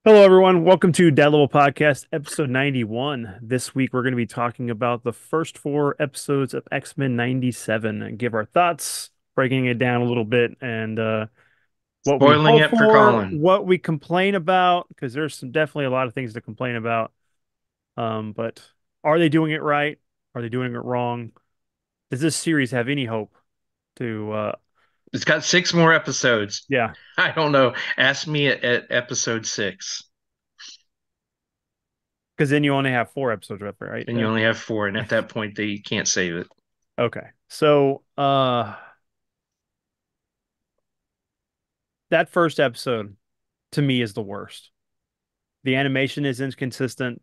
Hello, everyone. Welcome to Dead Level Podcast, episode 91. This week, we're going to be talking about the first four episodes of X-Men 97 and give our thoughts, breaking it down a little bit, and what we Spoiling hope it for for, Colin. what we complain about, because there's definitely a lot of things to complain about. But are they doing it right? Are they doing it wrong? Does this series have any hope to, It's got six more episodes. yeah, I don't know. Ask me at episode six, because then you only have four episodes left, right? and you only have four, and at that point, they can't save it. Okay. So, that first episode to me is the worst. The animation is inconsistent.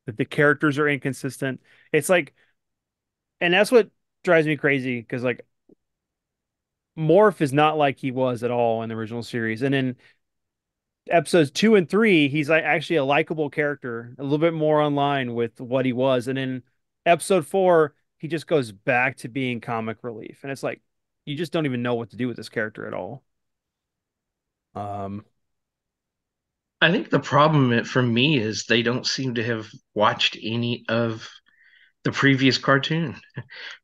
The characters are inconsistent. It's like, and that's what drives me crazy because like Morph is not like he was at all in the original series. And in episodes two and three, he's like actually a likable character, a little bit more online with what he was. And in episode four, he just goes back to being comic relief. And it's like you just don't even know what to do with this character at all. Um, I think the problem for me is they don't seem to have watched any of the previous cartoon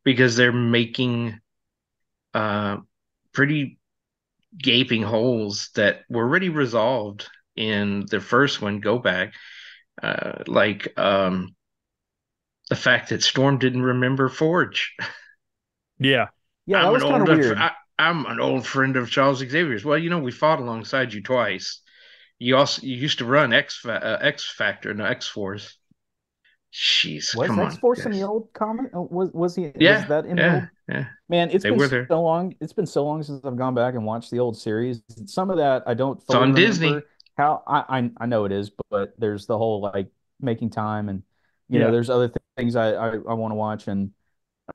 because they're making uh, pretty gaping holes that were already resolved in the first one. Go back, like the fact that Storm didn't remember Forge. yeah. Yeah, that I'm an was kind old of weird. I'm an old friend of Charles Xavier's. Well, we fought alongside you twice. You used to run X Factor, no X Force. Jeez, Was come X on, Force in the guys. old comic? Was Yeah, that in the yeah, old? yeah. Man, it's They been were so there. long. It's been so long since I've gone back and watched the old series. Some of that I don't It's fully on Disney. remember. How I know it is, but there's the whole like making time and Yeah. there's other things I want to watch and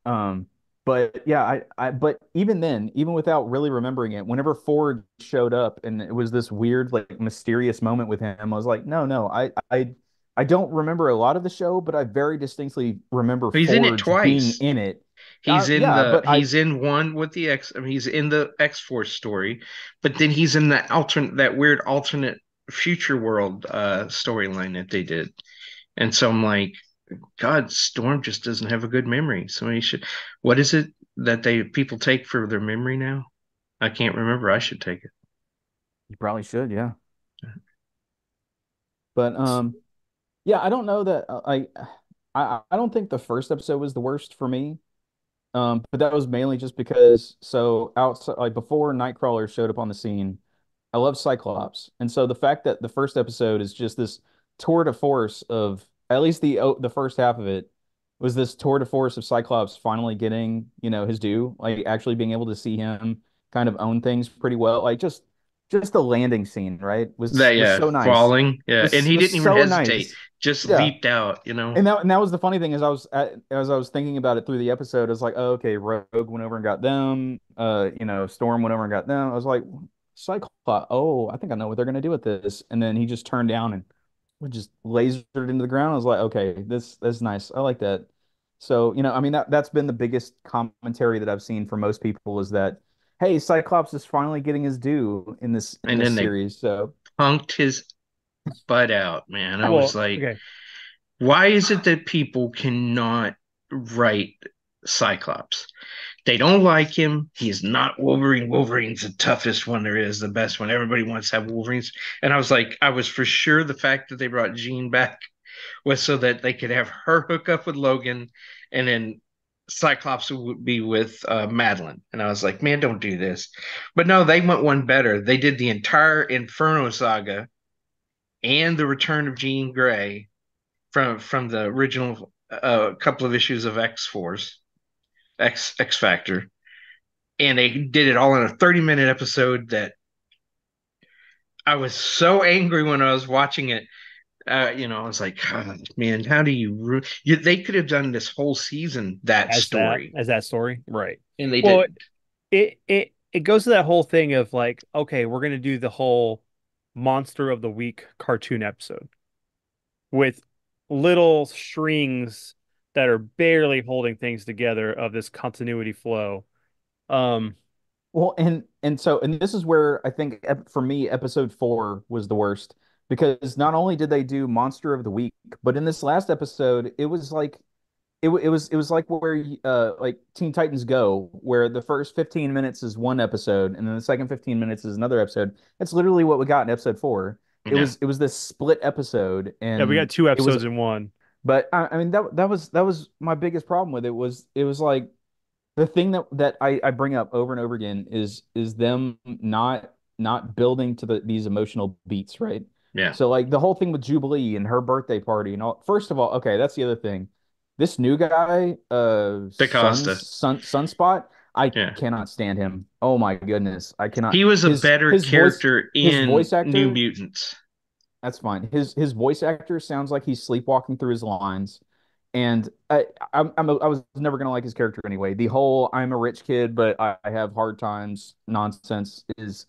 um but yeah, but even then, even without really remembering it, whenever Ford showed up and it was this weird, like mysterious moment with him, I was like, no, I don't remember a lot of the show, but I very distinctly remember He's in it Forge being twice. in it. He's in Yeah, the but he's in one with the X. I mean, he's in the X Force story, but then he's in that weird alternate future world storyline that they did. And so I'm like, God, Storm just doesn't have a good memory. So he should. What is it that they people take for their memory now? I can't remember. I should take it. you probably should, yeah. But yeah, I don't know that I don't think the first episode was the worst for me. But that was mainly just because so outside like before Nightcrawler showed up on the scene, I love Cyclops. And so the fact that the first episode is just this tour de force of at least the first half of it was this tour de force of Cyclops finally getting, his due, like actually being able to see him kind of own things pretty well. Like just the landing scene, right? That Was yeah, so nice. falling. Yeah, and he Was didn't even so hesitate. nice. Just Yeah. leaped out. And that was the funny thing is as I was thinking about it through the episode, I was like, oh, okay, Rogue went over and got them. Storm went over and got them. I was like, Cyclops. Oh, I think I know what they're gonna do with this. And then he just turned down and just lasered into the ground. I was like, okay, that's nice. I like that. So, I mean that's been the biggest commentary that I've seen from most people is that, hey, Cyclops is finally getting his due in And this then they series. So punked his butt out, man. I was Well, like, okay. why is it that people cannot write Cyclops? They don't like him. He's not Wolverine. Wolverine's the toughest one there is, the best one. Everybody wants to have Wolverines. And I was like, I was for sure the fact that they brought Jean back was so that they could have her hook up with Logan and then Cyclops would be with Madeline. And I was like, man, don't do this. But no, they went one better. They did the entire Inferno saga and the return of Jean Grey from the original couple of issues of X Force, X Factor, and they did it all in a 30-minute episode that I was so angry when I was watching it. I was like, God, man, how do they could have done this whole season that story, As that story, right? and they Well, didn't. it goes to that whole thing of like, okay, we're gonna do the whole Monster of the Week cartoon episode with little strings that are barely holding things together of this continuity flow. Um, well, and this is where I think for me, episode 4 was the worst because not only did they do Monster of the Week, but in this last episode, it was like it was like where like Teen Titans Go, where the first 15 minutes is one episode, and then the second 15 minutes is another episode. It's literally what we got in episode four. It Yeah. was it was this split episode, Yeah, we got and two it was episodes in one. but I mean that was my biggest problem with it was it was like the thing that I bring up over and over again is them not building to these emotional beats, right? Yeah. So like the whole thing with Jubilee and her birthday party and all. First of all, okay, that's the other thing. This new guy, DaCosta. Sunspot, I Yeah. cannot stand him. Oh my goodness, I cannot. He was a His better his voice character his in voice New actor, Mutants. that's fine. His voice actor sounds like he's sleepwalking through his lines. And I was never gonna like his character anyway. The whole "I'm a rich kid, but I have hard times" nonsense is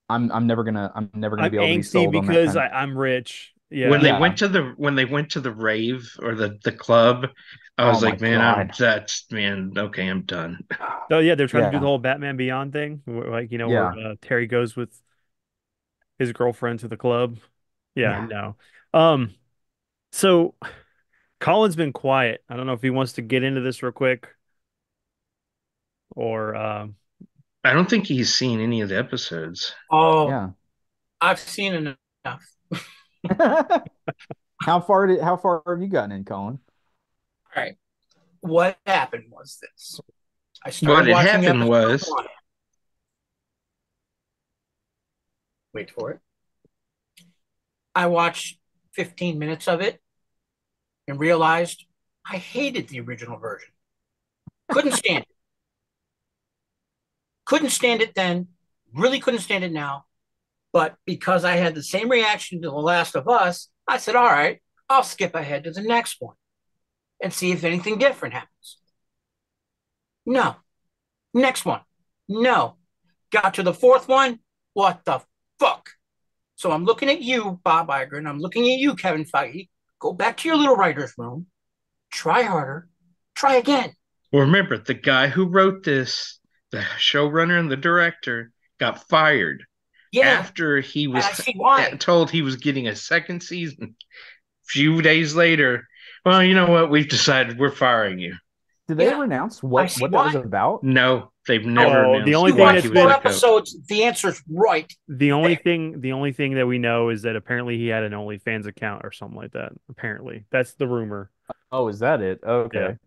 I'm never gonna I'm be able to be angsty sold on that because kind of. I'm rich. When Yeah. they Yeah. went to the rave or the club, I Oh was my like, man, I'm God. that's man, okay, I'm done. Oh yeah, they're trying to do the Yeah. whole Batman Beyond thing, like where Yeah. Terry goes with his girlfriend to the club. Yeah, Yeah. no. So Colin's been quiet. I don't know if he wants to get into this real quick or I don't think he's seen any of the episodes. Oh, Yeah. I've seen enough. How far have you gotten in, Colin? All right. What happened was this. I What started had watching happened episode was one. Wait for it. I watched 15 minutes of it and realized I hated the original version. Couldn't stand it. Couldn't stand it then. Really couldn't stand it now. But because I had the same reaction to The Last of Us, I said, all right, I'll skip ahead to the next one and see if anything different happens. No. Next one. No. Got to the fourth one. What the fuck? So I'm looking at you, Bob Iger, and I'm looking at you, Kevin Feige. Go back to your little writer's room. Try harder. Try again. well, remember the guy who wrote this, the showrunner and the director, got fired Yeah. after he And was I see why. told he was getting a second season. Few days later, well, you know what? We've decided we're firing you. Did they Yeah. ever announce I what see what that was why. about? No, they've never Oh, the announced only You thing why watch he that's was four been let go. episodes, the answer's right. the only there. thing that we know is that apparently he had an OnlyFans account or something like that. Apparently, that's the rumor. Oh, is that it? Yeah. Okay.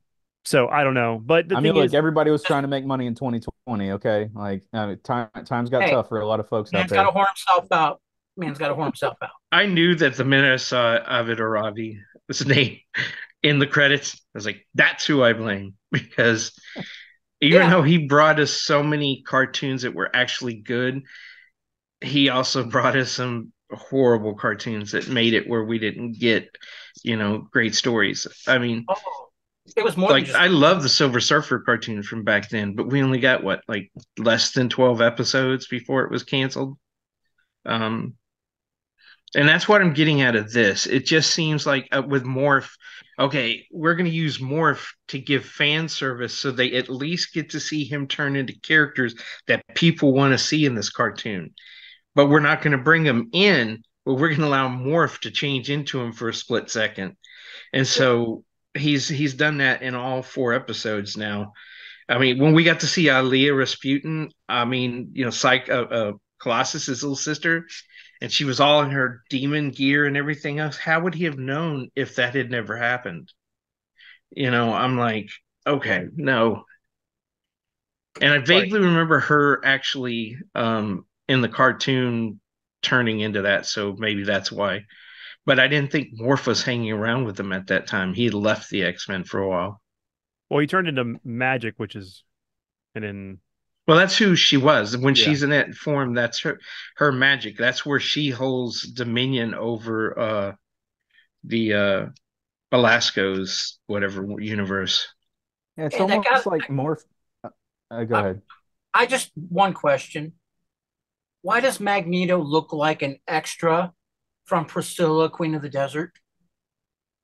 So I don't know, but the I mean, thing look, is, everybody was trying to make money in 2020. Okay, like times got Hey, tough for a lot of folks out man's got to there. whore himself out. Man's got to whore himself out. I knew that the minute I saw Avid Aravi, his name in the credits, I was like, that's who I blame. Because even Yeah. though he brought us so many cartoons that were actually good, he also brought us some horrible cartoons that made it where we didn't get, great stories. I mean, Oh, it was more than like just. I love the Silver Surfer cartoon from back then, but we only got what, like less than 12 episodes before it was canceled. Um, and that's what I'm getting out of this. It just seems like with Morph, okay, we're going to use Morph to give fan service so they at least get to see him turn into characters that people want to see in this cartoon. But we're not going to bring him in, but we're going to allow Morph to change into him for a split second. And so he's done that in all four episodes now. I mean, when we got to see Aliyah Rasputin, I mean, Colossus, his little sister, and she was all in her demon gear and everything else. How would he have known if that had never happened? I'm like, okay, no. And I vaguely remember her actually in the cartoon turning into that, so maybe that's why. But I didn't think Morph was hanging around with them at that time. He had left the X-Men for a while. well, he turned into Magic, which is, and then Well, that's who she was. When Yeah. she's in that form, that's her magic. That's where she holds dominion over the Belasco's whatever universe. Yeah, it's And that almost got. like more. Go ahead. I just one question. Why does Magneto look like an extra from Priscilla, Queen of the Desert?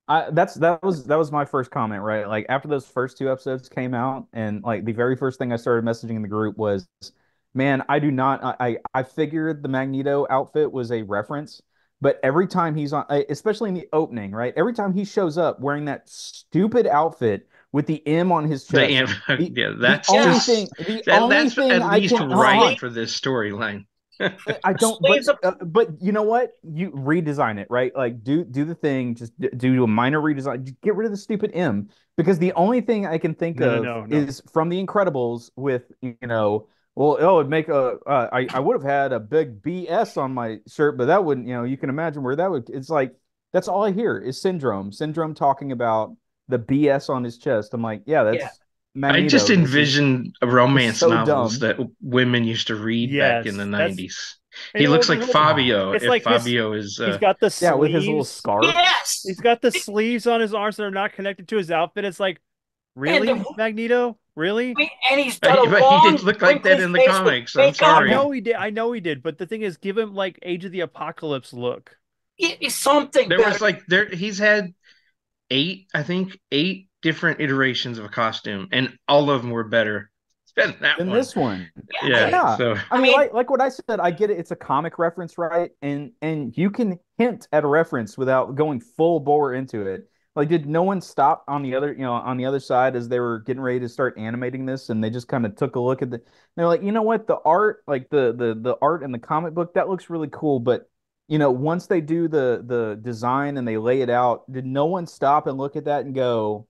That was my first comment, right? Like after those first two episodes came out, and like the very first thing I started messaging in the group was, "Man, I do not. I figured the Magneto outfit was a reference, But every time he's on, especially in the opening, right? Every time he shows up wearing that stupid outfit with the M on his chest, the Yeah, the that's only just thing, the only that's thing at I least can, hold right on, for this storyline. I The don't, sleeves of but you know what? You redesign it, right? Like do the thing, just do a minor redesign. Just get rid of the stupid M because the only thing I can think No, no, of no, no. is from The Incredibles with, well, oh, it'd make I would have had a big BS on my shirt, but that wouldn't, you can imagine where that would, it's like, that's all I hear is Syndrome talking about the BS on his chest. I'm like, yeah, yeah. that's I just Magneto. envision This is romance so novels dumb. that women used to read back in the Yes, that's 90s. and He well, looks like Fabio it's if like his. Fabio is He's got the Yeah, with his little sleeves. scarf. Yes. He's got the sleeves on his arms that are not connected to his outfit. It's like, And really, Magneto? Really? he's got a but he long didn't look like that wrinkly in the face with comics. I'm I makeup. sorry. know he did. I know he did. But the thing is, give him like Age of the Apocalypse look. He's something There better. was like he's had eight different iterations of a costume, and all of them were better than that Than one. this one. Yeah. Yeah. So I I mean, mean, like what I said, I get it. It's a comic reference, right? And you can hint at a reference without going full bore into it. Like, did no one stop on the other, on the other side as they were getting ready to start animating this, and they just kind of took a look at they're like, you know what, the art, like the art in the comic book, that looks really cool, but once they do the design and they lay it out, did no one stop and look at that and go,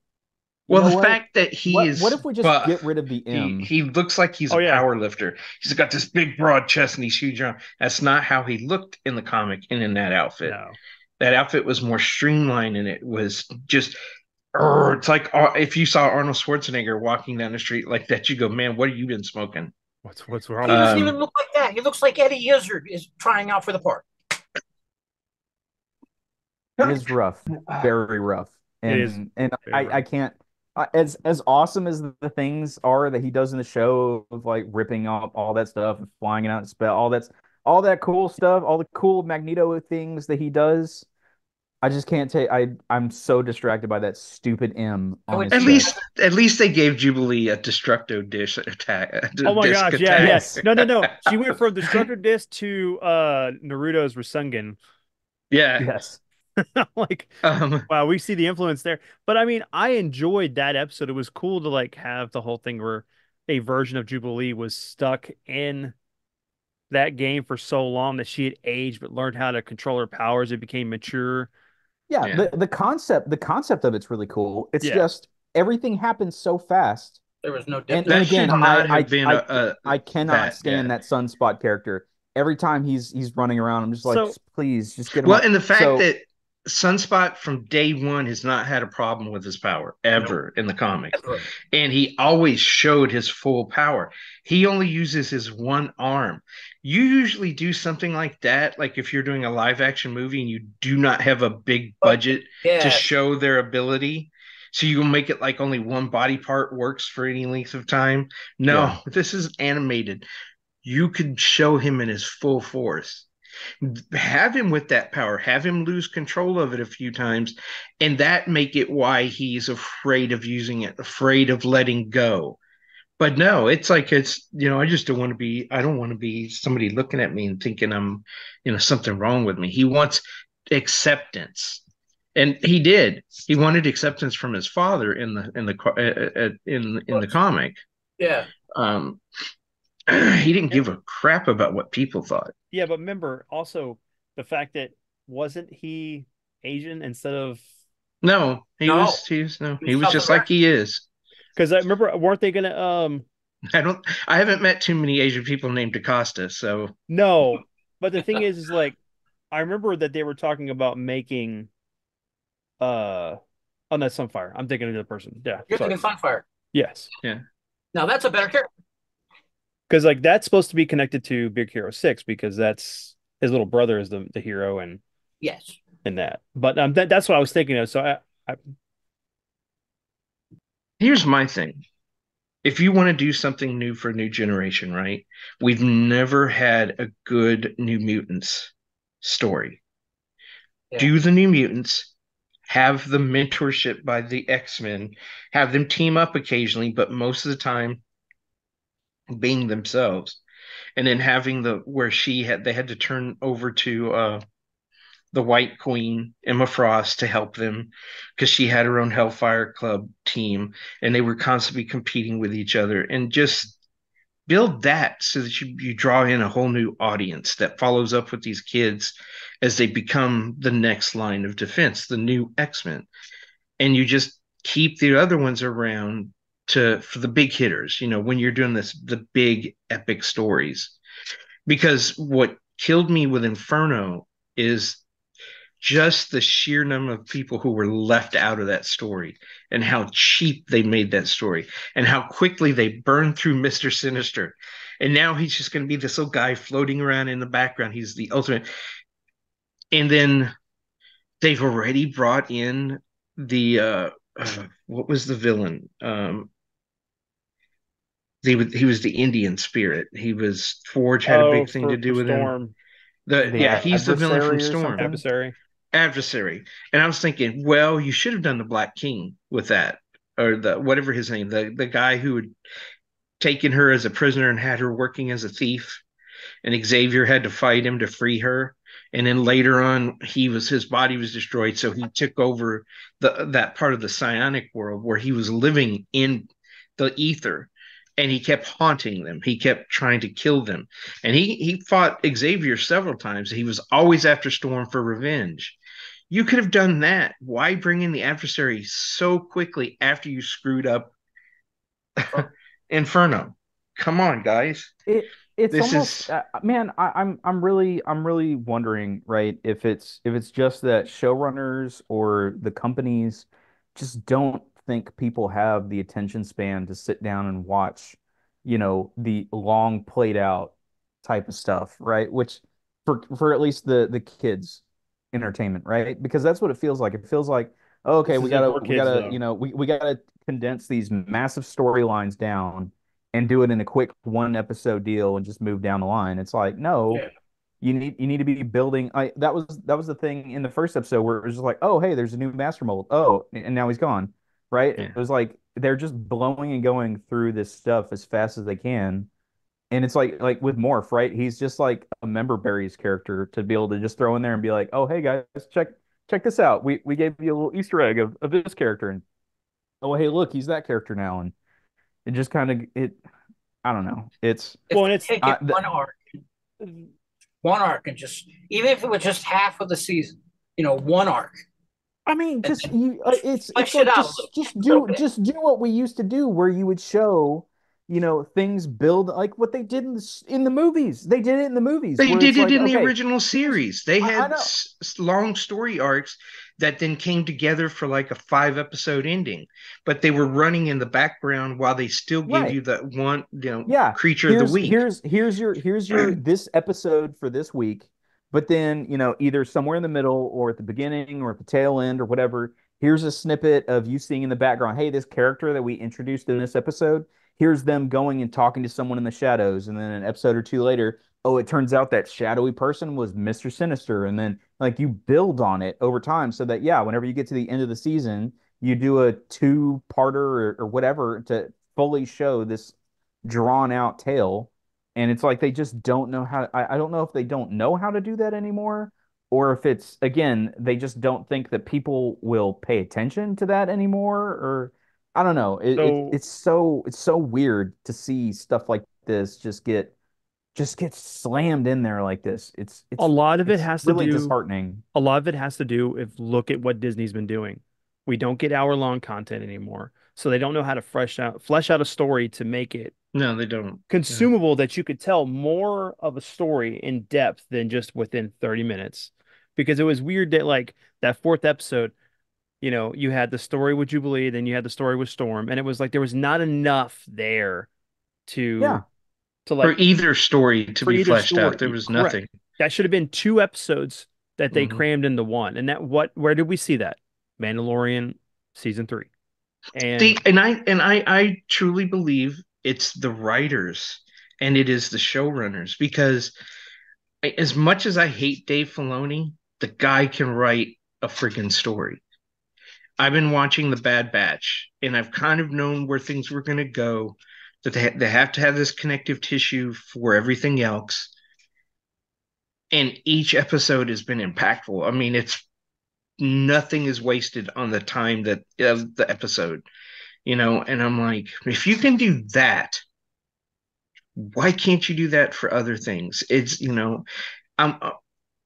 you well, know the what? fact that he What is if we just get buff, rid of the M? he looks like he's Oh a yeah, power lifter. He's got this big broad chest and these huge arms. That's not how he looked in the comic and in that outfit. no. That outfit was more streamlined and it was just it's like if you saw Arnold Schwarzenegger walking down the street like that, you go, man, what have you been smoking? What's wrong he with doesn't you? even look like that. He looks like Eddie Izzard is trying out for the part. It is rough, very rough, It is and very I rough. can't. As awesome as the things are that he does in the show of like ripping off all that stuff and flying it out and spell all that cool stuff, all the cool Magneto things that he does. I just can't take. I'm so distracted by that stupid M I on would his At be chest. least at least they gave Jubilee a destructo dish attack, Oh my disc gosh, yeah, attack. yeah. Yes, No, no, no. She went from Destructor Disc to Naruto's Rasengan. Yeah. yes, Like, Um, wow, we see the influence there. But I mean, I enjoyed that episode. It was cool to like have the whole thing where a version of Jubilee was stuck in that game for so long that she had aged but learned how to control her powers and became mature. yeah. yeah. The concept of it's really cool. It's Yeah. just everything happens so fast. there was no And depth. and That again, should not have been I cannot that. Yeah. stand that Sunspot character. Every time he's running around, I'm just like, So, just please, just get him Well, off. and the fact So that Sunspot from day one has not had a problem with his power Nope. ever in the comics. Ever. And he always showed his full power. He only uses his one arm. You usually do something like that, like if you're doing a live action movie and you do not have a big But budget yeah, to show their ability. So you make it like only one body part works for any length of time. No, yeah, this is animated. You could show him in his full force, have him with that power, have him lose control of it a few times, and that make it why he's afraid of using it, afraid of letting go. But no, it's like I just I don't want to be somebody looking at me and thinking I'm, something wrong with me. He wants acceptance. And he did. He wanted acceptance from his father in the comic. yeah. Um, he didn't give a crap about what people thought. yeah, but remember also the fact that wasn't he Asian instead of No, No, he was South just like America. he is. because I remember weren't they gonna I haven't met too many Asian people named DaCosta, so no, but the thing is like I remember that they were talking about making oh no, Sunfire. I'm thinking of the person. Yeah, You're sorry. thinking Sunfire. Yes. yeah. Now that's a better character. Because like that's supposed to be connected to Big Hero 6 because that's his little brother is the hero Yes. and that. But that's what I was thinking of. So I Here's my thing. If you want to do something new for a new generation, right? We've never had a good New Mutants story. Yeah. Do the New Mutants, have the mentorship by the X-Men, have them team up occasionally, but most of the time being themselves. And then having they had to turn over to the White Queen, Emma Frost, to help them because she had her own Hellfire Club team and they were constantly competing with each other, and just build that so that you draw in a whole new audience that follows up with these kids as they become the next line of defense, the new X-Men. And you just keep the other ones around to for the big hitters, when you're doing the big epic stories. Because what killed me with Inferno is just the sheer number of people who were left out of that story and how cheap they made that story and how quickly they burned through Mr. Sinister. And now he's just going to be this little guy floating around in the background. He's the ultimate. And then they've already brought in what was the villain? He was the Indian spirit. He was Forge had a Oh, big thing to do for with him. Storm The He's the villain from adversary or Storm. something? adversary. Adversary. And I was thinking, well, you should have done the Black King with that, or the whatever his name, the guy who had taken her as a prisoner and had her working as a thief, and Xavier had to fight him to free her. And then later on, his body was destroyed, so he took over that part of the psionic world where he was living in the ether, and he kept haunting them. He kept trying to kill them, and he fought Xavier several times. He was always after Storm for revenge. You could have done that. Why bring in the adversary so quickly after you screwed up Inferno? Come on, guys. It's This almost is man, I'm really wondering, right, if it's just that showrunners or the companies just don't think people have the attention span to sit down and watch, the long played out type of stuff, right? Which for at least the kids entertainment, right? Because that's what it feels like. It feels like, oh, okay, This we isn't gotta for we kids gotta, though. we gotta condense these massive storylines down and do it in a quick one episode deal and just move down the line. It's like, no, Yeah. you need to be building. That was the thing in the first episode where it was just like, oh, hey, there's a new master mold. Oh, and now he's gone. Right? It yeah. was like they're just blowing and going through this stuff as fast as they can. And it's like with Morph, right? He's just like a member berries character to be able to just throw in there and be like, oh, hey guys, check this out. We gave you a little Easter egg of this character, and oh, hey, look, he's that character now. And it just kind of it I don't know. It's If Well, and they it's take uh, it th one arc, and just even if it was just half of the season, one arc, I mean, and just then you. It's flesh it like out just little do bit. just do what we used to do, where you would show, things build like what they did in the movies. They did it in the movies, They where did it's it like, in the okay, original here's series. They I had know, long story arcs that then came together for like a 5 episode ending, but they were running in the background while they still gave right. you that one, Yeah, creature of the here's week. here's here's your this episode for this week, but then, either somewhere in the middle or at the beginning or at the tail end or whatever, here's a snippet of you seeing in the background, hey, this character that we introduced in this episode, here's them going and talking to someone in the shadows, and then an episode or two later, oh, it turns out that shadowy person was Mr. Sinister, and then like you build on it over time so that yeah, whenever you get to the end of the season, you do a two-parter or whatever to fully show this drawn out tale. And it's like they just don't know how. I don't know if they don't know how to do that anymore, or if it's again they just don't think that people will pay attention to that anymore, or I don't know. so It's so weird to see stuff like this just get slammed in there like this. It's a it's lot of it it's has to really do disheartening. a lot of it has to do if look at what Disney's been doing. We don't get hour-long content anymore. So they don't know how to flesh out a story to make it No, they don't. Yeah. consumable that you could tell more of a story in depth than just within 30 minutes. Because it was weird that like that fourth episode, you had the story with Jubilee, then you had the story with Storm, and it was like there was not enough there to Yeah. to For like either story to for be either fleshed out, there story. was Correct. nothing. That should have been two episodes that they Mhm. crammed into one. And where did we see that? Mandalorian season 3. See, And and I truly believe it's the writers and it is the showrunners because as much as I hate Dave Filoni, the guy can write a freaking story. I've been watching The Bad Batch, and I've kind of known where things were going to go. That they have to have this connective tissue for everything else. and each episode has been impactful. I mean, it's nothing is wasted on the time that of the episode, and I'm like, if you can do that, why can't you do that for other things? I'm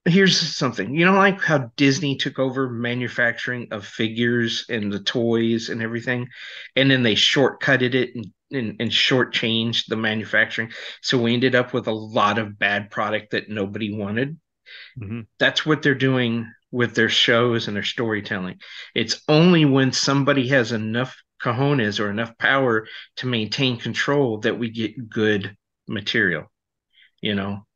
here's something. Like how Disney took over manufacturing of figures and the toys and everything, and then they shortcutted it and shortchanged the manufacturing. So we ended up with a lot of bad product that nobody wanted. Hmm. That's what they're doing with their shows and their storytelling. It's only when somebody has enough cojones or enough power to maintain control that we get good material, you know.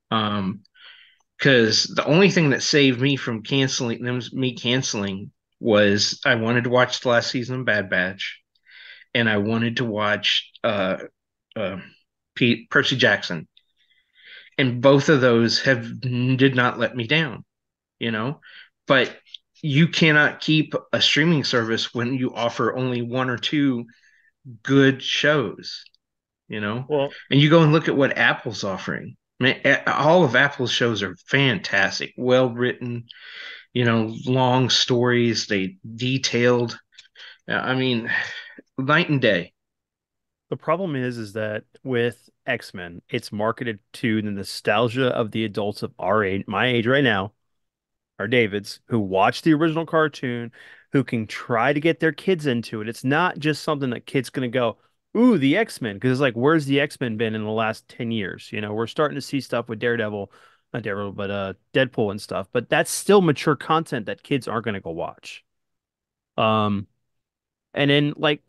Because the only thing that saved me from canceling was I wanted to watch the last season of Bad Batch, and I wanted to watch uh Percy Jackson, and both of those have did not let me down, you know. But you cannot keep a streaming service when you offer only one or two good shows, you know. Well, And you go and look at what Apple's offering. Man, all of Apple's shows are fantastic, well written, long stories, they detailed. I mean, night and day. the problem is that with X-Men, it's marketed to the nostalgia of the adults of our age, my age right now, are David's, who watch the original cartoon, who can try to get their kids into it. It's not just something that kids gonna go, ooh, the X-Men, because it's like, where's the X-Men been in the last 10 years? We're starting to see stuff with Daredevil, not Daredevil, but Deadpool and stuff. But that's still mature content that kids aren't gonna go watch. Um, and then like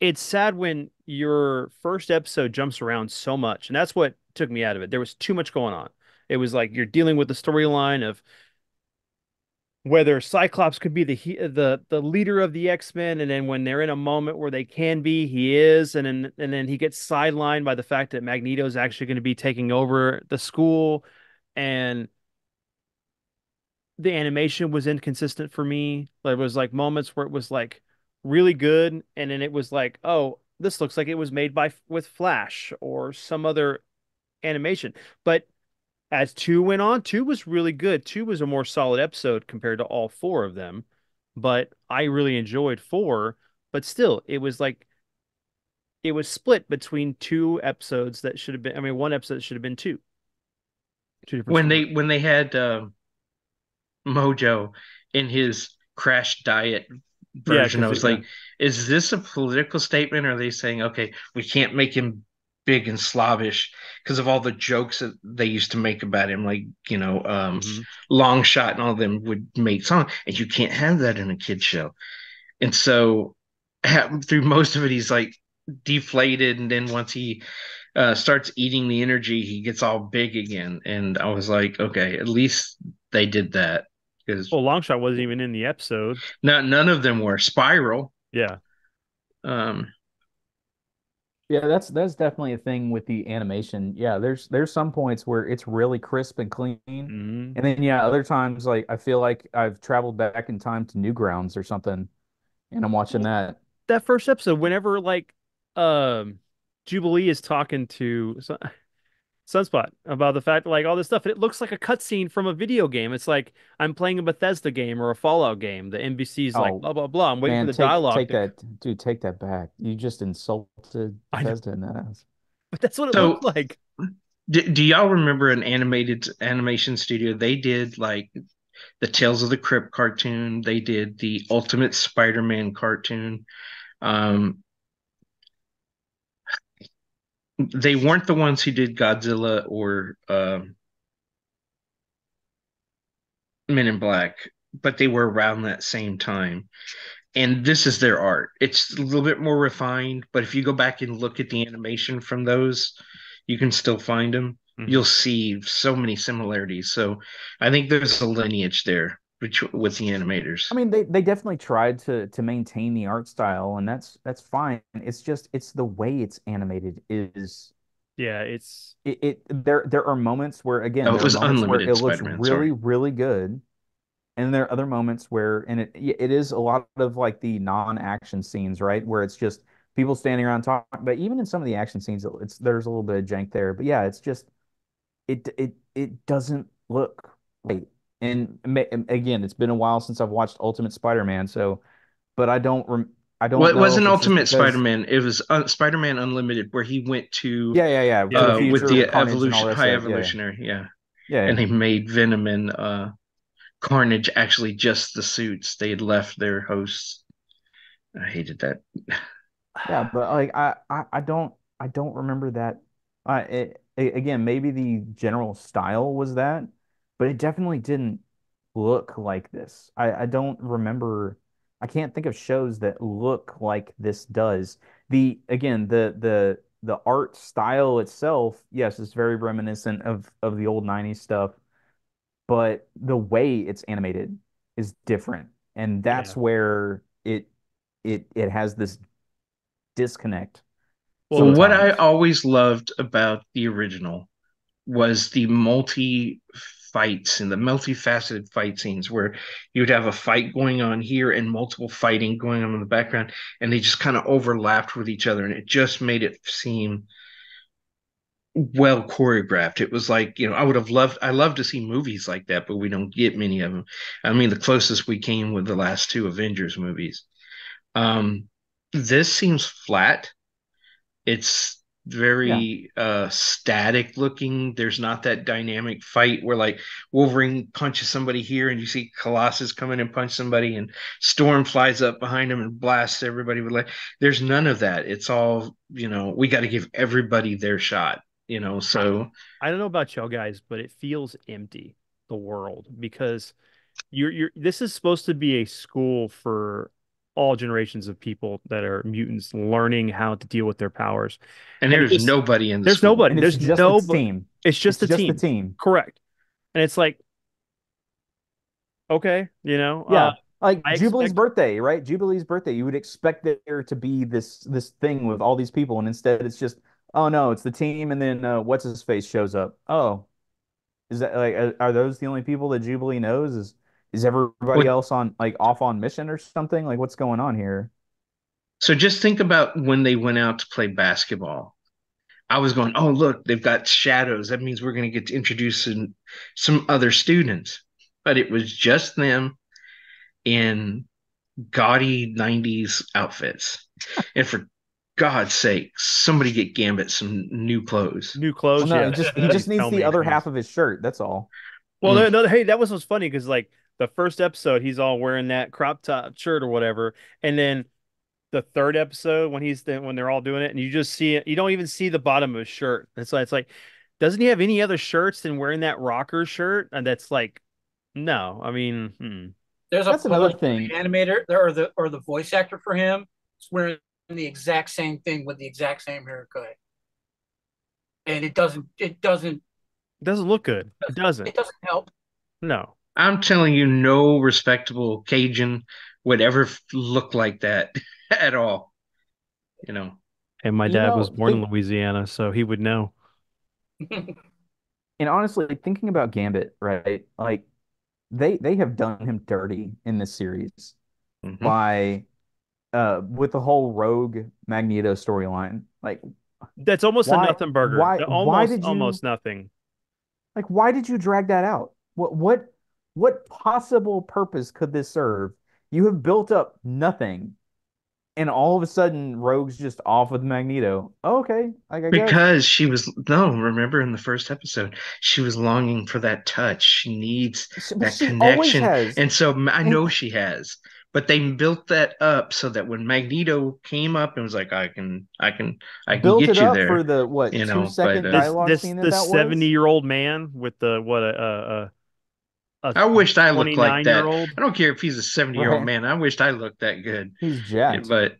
it's sad when your first episode jumps around so much, and that's what took me out of it. There was too much going on. It was like you're dealing with the storyline of whether Cyclops could be the leader of the X-Men, and then when they're in a moment where they can be, he is, and then he gets sidelined by the fact that Magneto's actually going to be taking over the school, and the animation was inconsistent for me. There was like moments where it was like really good, and then it was like, oh, this looks like it was made by with Flash or some other animation. But as two went on, two was really good. Two was a more solid episode compared to all four of them. But I really enjoyed four. But still, it was like it was split between two episodes that should have been. I mean, one episode should have been two different When stories. they had Mojo in his crash diet Yeah, version, I because was yeah, like, is this a political statement? Or are they saying, okay, we can't make him big and slavish because of all the jokes that they used to make about him, like, hmm Long Shot and all of them would make songs, and you can't have that in a kid's show. And so through most of it, he's like deflated, and then once he starts eating the energy, he gets all big again. And I was like, okay, at least they did that because well, Longshot wasn't even in the episode. none of them were Spiral. Yeah. Um, Yeah, that's definitely a thing with the animation. Yeah, there's some points where it's really crisp and clean. hmm And then yeah, other times like I feel like I've traveled back in time to Newgrounds or something and I'm watching Well, that. that first episode, whenever like Jubilee is talking to Sunspot about the fact like all this stuff, and it looks like a cutscene from a video game. It's like I'm playing a Bethesda game or a Fallout game. The NBC's like Oh, blah blah blah. I'm waiting for man, the take dialogue take to. that dude, take that back. You just insulted I know, Bethesda in that ass. but that's what it looked so like. do y'all remember an animated animation studio? They did like the Tales of the Crypt cartoon. They did the Ultimate Spider-Man cartoon. Um, they weren't the ones who did Godzilla or Men in Black, but they were around that same time. And this is their art. It's a little bit more refined, but if you go back and look at the animation from those, you can still find them. You'll Mhm. see so many similarities. So I think there's a lineage there with the animators. I mean, they definitely tried to maintain the art style, and that's fine. It's just it's the way it's animated is Yeah, it's there are moments where again Oh, it there are was moments where Unlimited it looks Spider-Man. really Sorry. really good, and there are other moments where and it is a lot of like the non-action scenes, right, where it's just people standing around talking. But even in some of the action scenes, it's there's a little bit of jank there. But yeah, it's just it doesn't look Right. And again, it's been a while since I've watched Ultimate Spider-Man, so but I Well, don't it know wasn't if it's just Ultimate because Spider-Man. It was Spider-Man Unlimited, where he went to yeah, Yeah, to the with future the with Carnage and all evolution, the rest high of that. Yeah, evolutionary, yeah. yeah, And yeah. they made Venom and Carnage actually just the suits. They had left their hosts. I hated that. Yeah, but like I don't remember that. Again, maybe the general style was that, but it definitely didn't look like this. I don't remember. I can't think of shows that look like this does. The again the art style itself, yes, it's very reminiscent of the old 90s stuff, but the way it's animated is different, and yeah. that's where it has this disconnect Well, What I sometimes. always loved about the original was the multi fights and the multifaceted fight scenes where you would have a fight going on here and multiple fighting going on in the background, and they just kind of overlapped with each other, and it just made it seem well choreographed. It was like, I love to see movies like that, but we don't get many of them. I mean, the closest we came with the last two Avengers movies. Um, this seems flat. It's Yeah. very static looking. There's not that dynamic fight where like Wolverine punches somebody here and you see Colossus come in and punch somebody and Storm flies up behind him and blasts everybody with like there's none of that. It's all, we got to give everybody their shot, so I don't know about y'all guys, but it feels empty, the world, because you're this is supposed to be a school for all generations of people that are mutants learning how to deal with their powers. and And it there's just nobody in the there's school. nobody. And it's There's just the no but team. it's It's just a just the team. team. Correct. And it's like, okay, Yeah. Like I Jubilee's expect birthday, right? Jubilee's birthday. You would expect there to be this thing with all these people, and instead it's just, oh no, it's the team, and then what's his face shows up. Oh, is that like are those the only people that Jubilee knows? Is everybody Well, else on like off on mission or something? Like what's going on here? so just think about when they went out to play basketball. I was going, oh, look, they've got shadows. That means we're going to get to introduce some other students. But it was just them in gaudy 90s outfits. And for God's sake, somebody get Gambit some new clothes. new Well, clothes. no, Yeah, he just please needs tell the me, other please. half of his shirt. That's all. Well, Mm. no, hey, that was what's funny because like the first episode, he's all wearing that crop top shirt or whatever, and then the third episode when they're all doing it, and you just see it, you don't even see the bottom of his shirt. That's why it's like, doesn't he have any other shirts than wearing that rocker shirt? And that's like, no, I mean, There's a That's another point where the thing. animator or the voice actor for him is wearing the exact same thing with the exact same haircut, and it doesn't look good. It doesn't. it doesn't help. No. I'm telling you, no respectable Cajun would ever look like that at all. You know, And my You dad was know, born in Louisiana, so he would know. and honestly, thinking about Gambit, right? Like they have done him dirty in this series hmm by with the whole Rogue Magneto storyline. That's almost a Why nothing burger. why Almost, did you almost nothing. why did you drag that out? What possible purpose could this serve? You have built up nothing, and all of a sudden Rogue's just off with Magneto. Oh, okay, I guess. because she was no, remember in the first episode, she was longing for that touch. She needs But that she always connection. has. And so I And know she has, but they built that up so that when Magneto came up and was like, I can built it get you up for there, the what two but second dialogue This scene this that was? 70-year-old man with the what a I wished I looked like 29 year that. old. I don't care if he's a 70-year-old Right. man. I wished I looked that good. He's jacked. But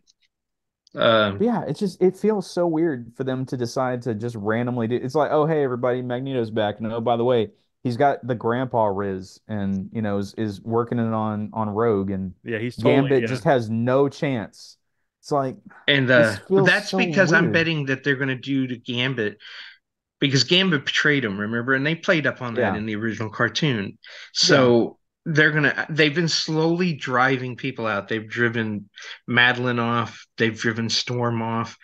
But yeah, it feels so weird for them to decide to just randomly do. It's like, oh hey everybody, Magneto's back, and oh by the way, he's got the grandpa Riz, and is working it on Rogue, and Yeah, he's totally Gambit yeah. just has no chance. It's like and this feels that's so because I'm weird. betting that they're going to do to Gambit because Gambit betrayed him, remember? And they played up on that Yeah, in the original cartoon. yeah. So they've been slowly driving people out. They've driven Madeline off, they've driven Storm off.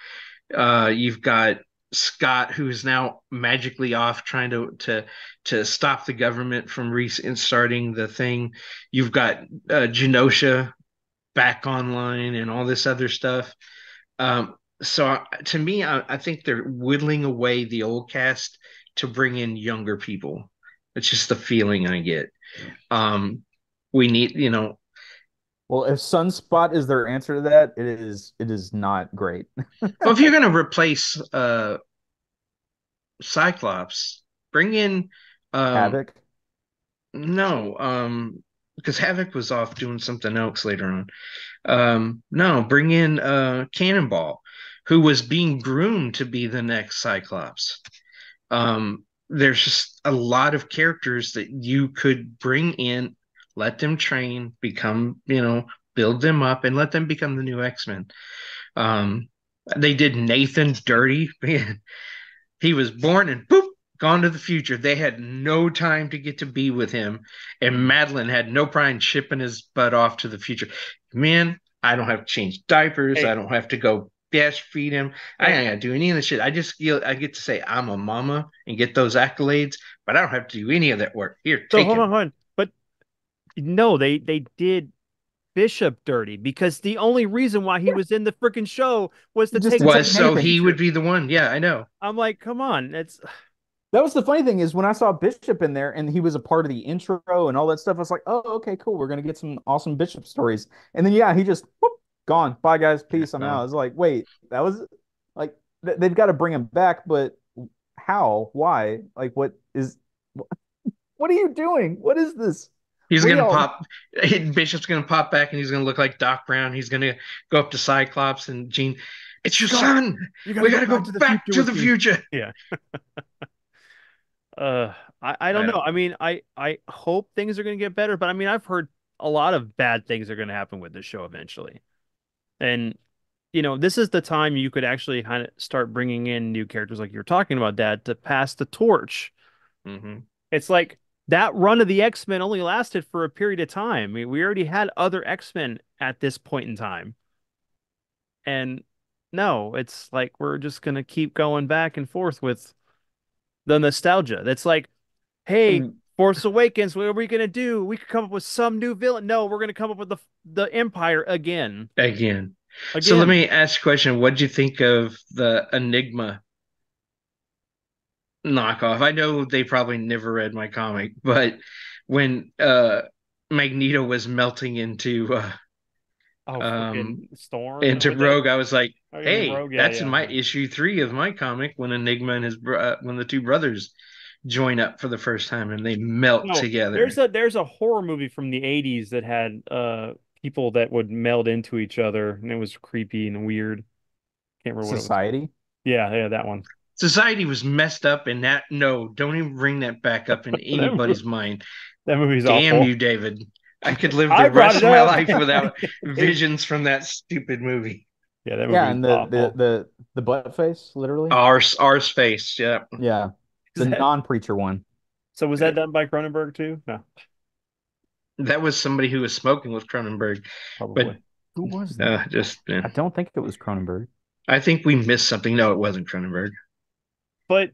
You've got Scott, who is now magically off trying to stop the government from restarting the thing. You've got Genosha back online and all this other stuff. So to me, I think they're whittling away the old cast to bring in younger people. It's just the feeling I get. We need, Well, if Sunspot is their answer to that, it is not great. well, if you're going to replace Cyclops, bring in Havoc. no, because Havoc was off doing something else later on. No, bring in Cannonball, who was being groomed to be the next Cyclops. There's just a lot of characters that you could bring in, let them train, become, build them up, and let them become the new X-Men. They did Nathan dirty. He was born and boop, gone to the future. They had no time to get to be with him. And Madeline had no pride in shipping his butt off to the future. Man, I don't have to change diapers. Hey. I don't have to go feed him. I ain't got to do any of the shit. I just feel I get to say I'm a mama and get those accolades, but I don't have to do any of that work. Here, So take hold him. on. But no, they did Bishop dirty because the only reason why he was in the freaking show was to Just take to Was take so Nathan. he would be the one. Yeah, I know. I'm like, come on, it's That was the funny thing is when I saw Bishop in there and he was a part of the intro and all that stuff, I was like, oh, okay, cool. We're gonna get some awesome Bishop stories. And then yeah, he just whoop, gone. Bye guys, peace. I'm out. I was like, wait, that was like they've got to bring him back, but how? Why? Like, what are you doing? What is this? He's What are gonna y'all- pop. Bishop's gonna pop back, and he's gonna look like Doc Brown. He's gonna go up to Cyclops and Jean. It's your Scott, son. you We gotta go back to with the me." future. Yeah. I don't know. I mean, I hope things are going to get better, but I mean, I've heard a lot of bad things are going to happen with this show eventually. And this is the time you could actually kind of start bringing in new characters like you're talking about, Dad, to pass the torch. Mm-hmm. It's like that run of the X-Men only lasted for a period of time. I mean, we already had other X-Men at this point in time. And no, it's like we're just going to keep going back and forth with the nostalgia. That's like, hey, Force Awakens, what are we gonna do? We could come up with some new villain. No, we're gonna come up with the Empire again. Again. So let me ask you a question. What did you think of the Enigma knockoff? I know they probably never read my comic, but when Magneto was melting into Storm into Rogue, I was like, hey, Rogue, that's in my issue 3 of my comic when Enigma and when the two brothers join up for the first time and they melt together. There's a horror movie from the 80s that had people that would meld into each other, and it was creepy and weird. Can't remember Society? what it was. Yeah, that one. Society was messed up, and don't even bring that back up in anybody's mind. That movie's Damn awful. you, David. I could live the rest of my life without visions from that stupid movie. Yeah, that movie. Yeah, and the butt face, literally. Ours face, yeah. Yeah. The non-preacher one. So was that done by Cronenberg too? No. That was somebody who was smoking with Cronenberg. Probably. But who was that? Yeah. I don't think it was Cronenberg. I think we missed something. No, it wasn't Cronenberg. But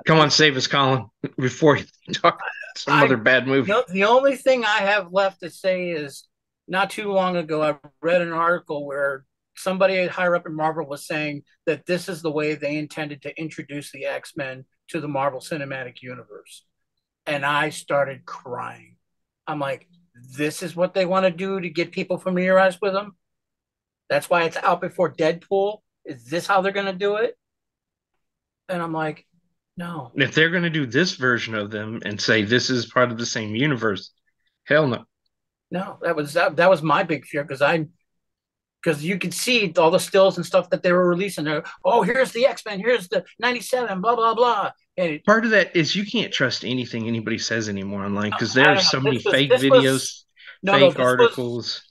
come on, save us, Colin, before you talk some other bad movie. The only thing I have left to say is not too long ago, I read an article where somebody higher up in Marvel was saying that this is the way they intended to introduce the X-Men to the Marvel Cinematic Universe. And I started crying. I'm like, this is what they want to do to get people familiarized with them? That's why it's out before Deadpool? Is this how they're going to do it? And I'm like, no. If they're going to do this version of them and say this is part of the same universe, hell no. No, that was my big fear because you could see all the stills and stuff that they were releasing. There, oh, here's the X-Men, here's the 97, blah blah blah. And part of that is you can't trust anything anybody says anymore online because there are so many fake videos, fake articles.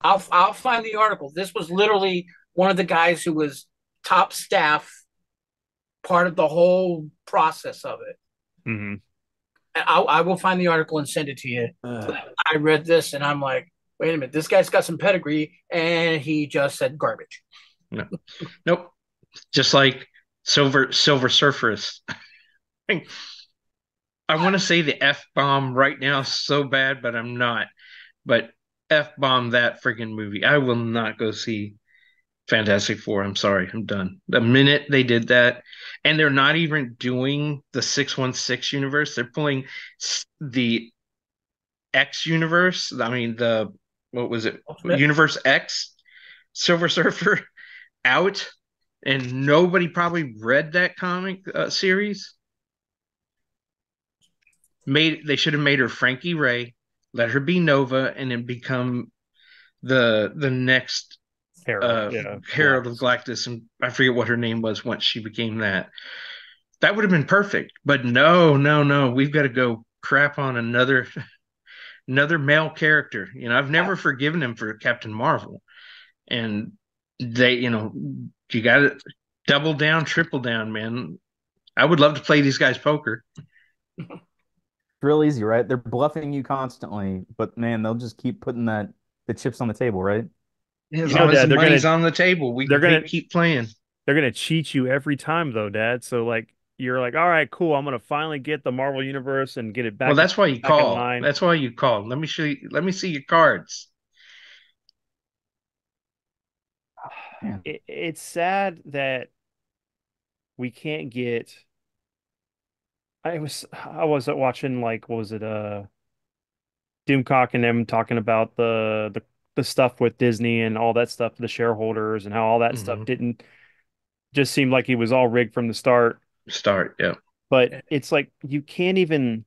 I'll find the article. This was literally one of the guys who was top staff, part of the whole process of it. Mm-hmm. I will find the article and send it to you. I read this and I'm like, wait a minute, this guy's got some pedigree, and he just said garbage. Nope. Just like Silver Surfers. I want to say the F bomb right now so bad, but I'm not. But F bomb that freaking movie. I will not go see Fantastic Four. I'm sorry, I'm done. The minute they did that, and they're not even doing the 616 universe, they're pulling the X universe. I mean, the what was it? Ultimate. Universe X, Silver Surfer out, and nobody probably read that comic series. They should have made her Frankie Ray, let her be Nova, and then become the next Herald of Galactus, and I forget what her name was once she became that. That would have been perfect. But no, we've got to go crap on another male character. I've never forgiven him for Captain Marvel, and they, you got to double down, triple down, man. I would love to play these guys poker. Real easy, right? They're bluffing you constantly, but man, they'll just keep putting the chips on the table, right? As long as the money's on the table, they're gonna keep playing. They're gonna cheat you every time, though, Dad. So like you're like, all right, cool. I'm gonna finally get the Marvel Universe and get it back. Well, that's why you call. That's why you call. Let me show you. Let me see your cards. It's sad that we can't get. I was watching, like, what was it, Doomcock and them talking about the stuff with Disney and all that stuff, the shareholders, and how all that stuff didn't just seem like it was all rigged from the start. Yeah. But it's like you can't even.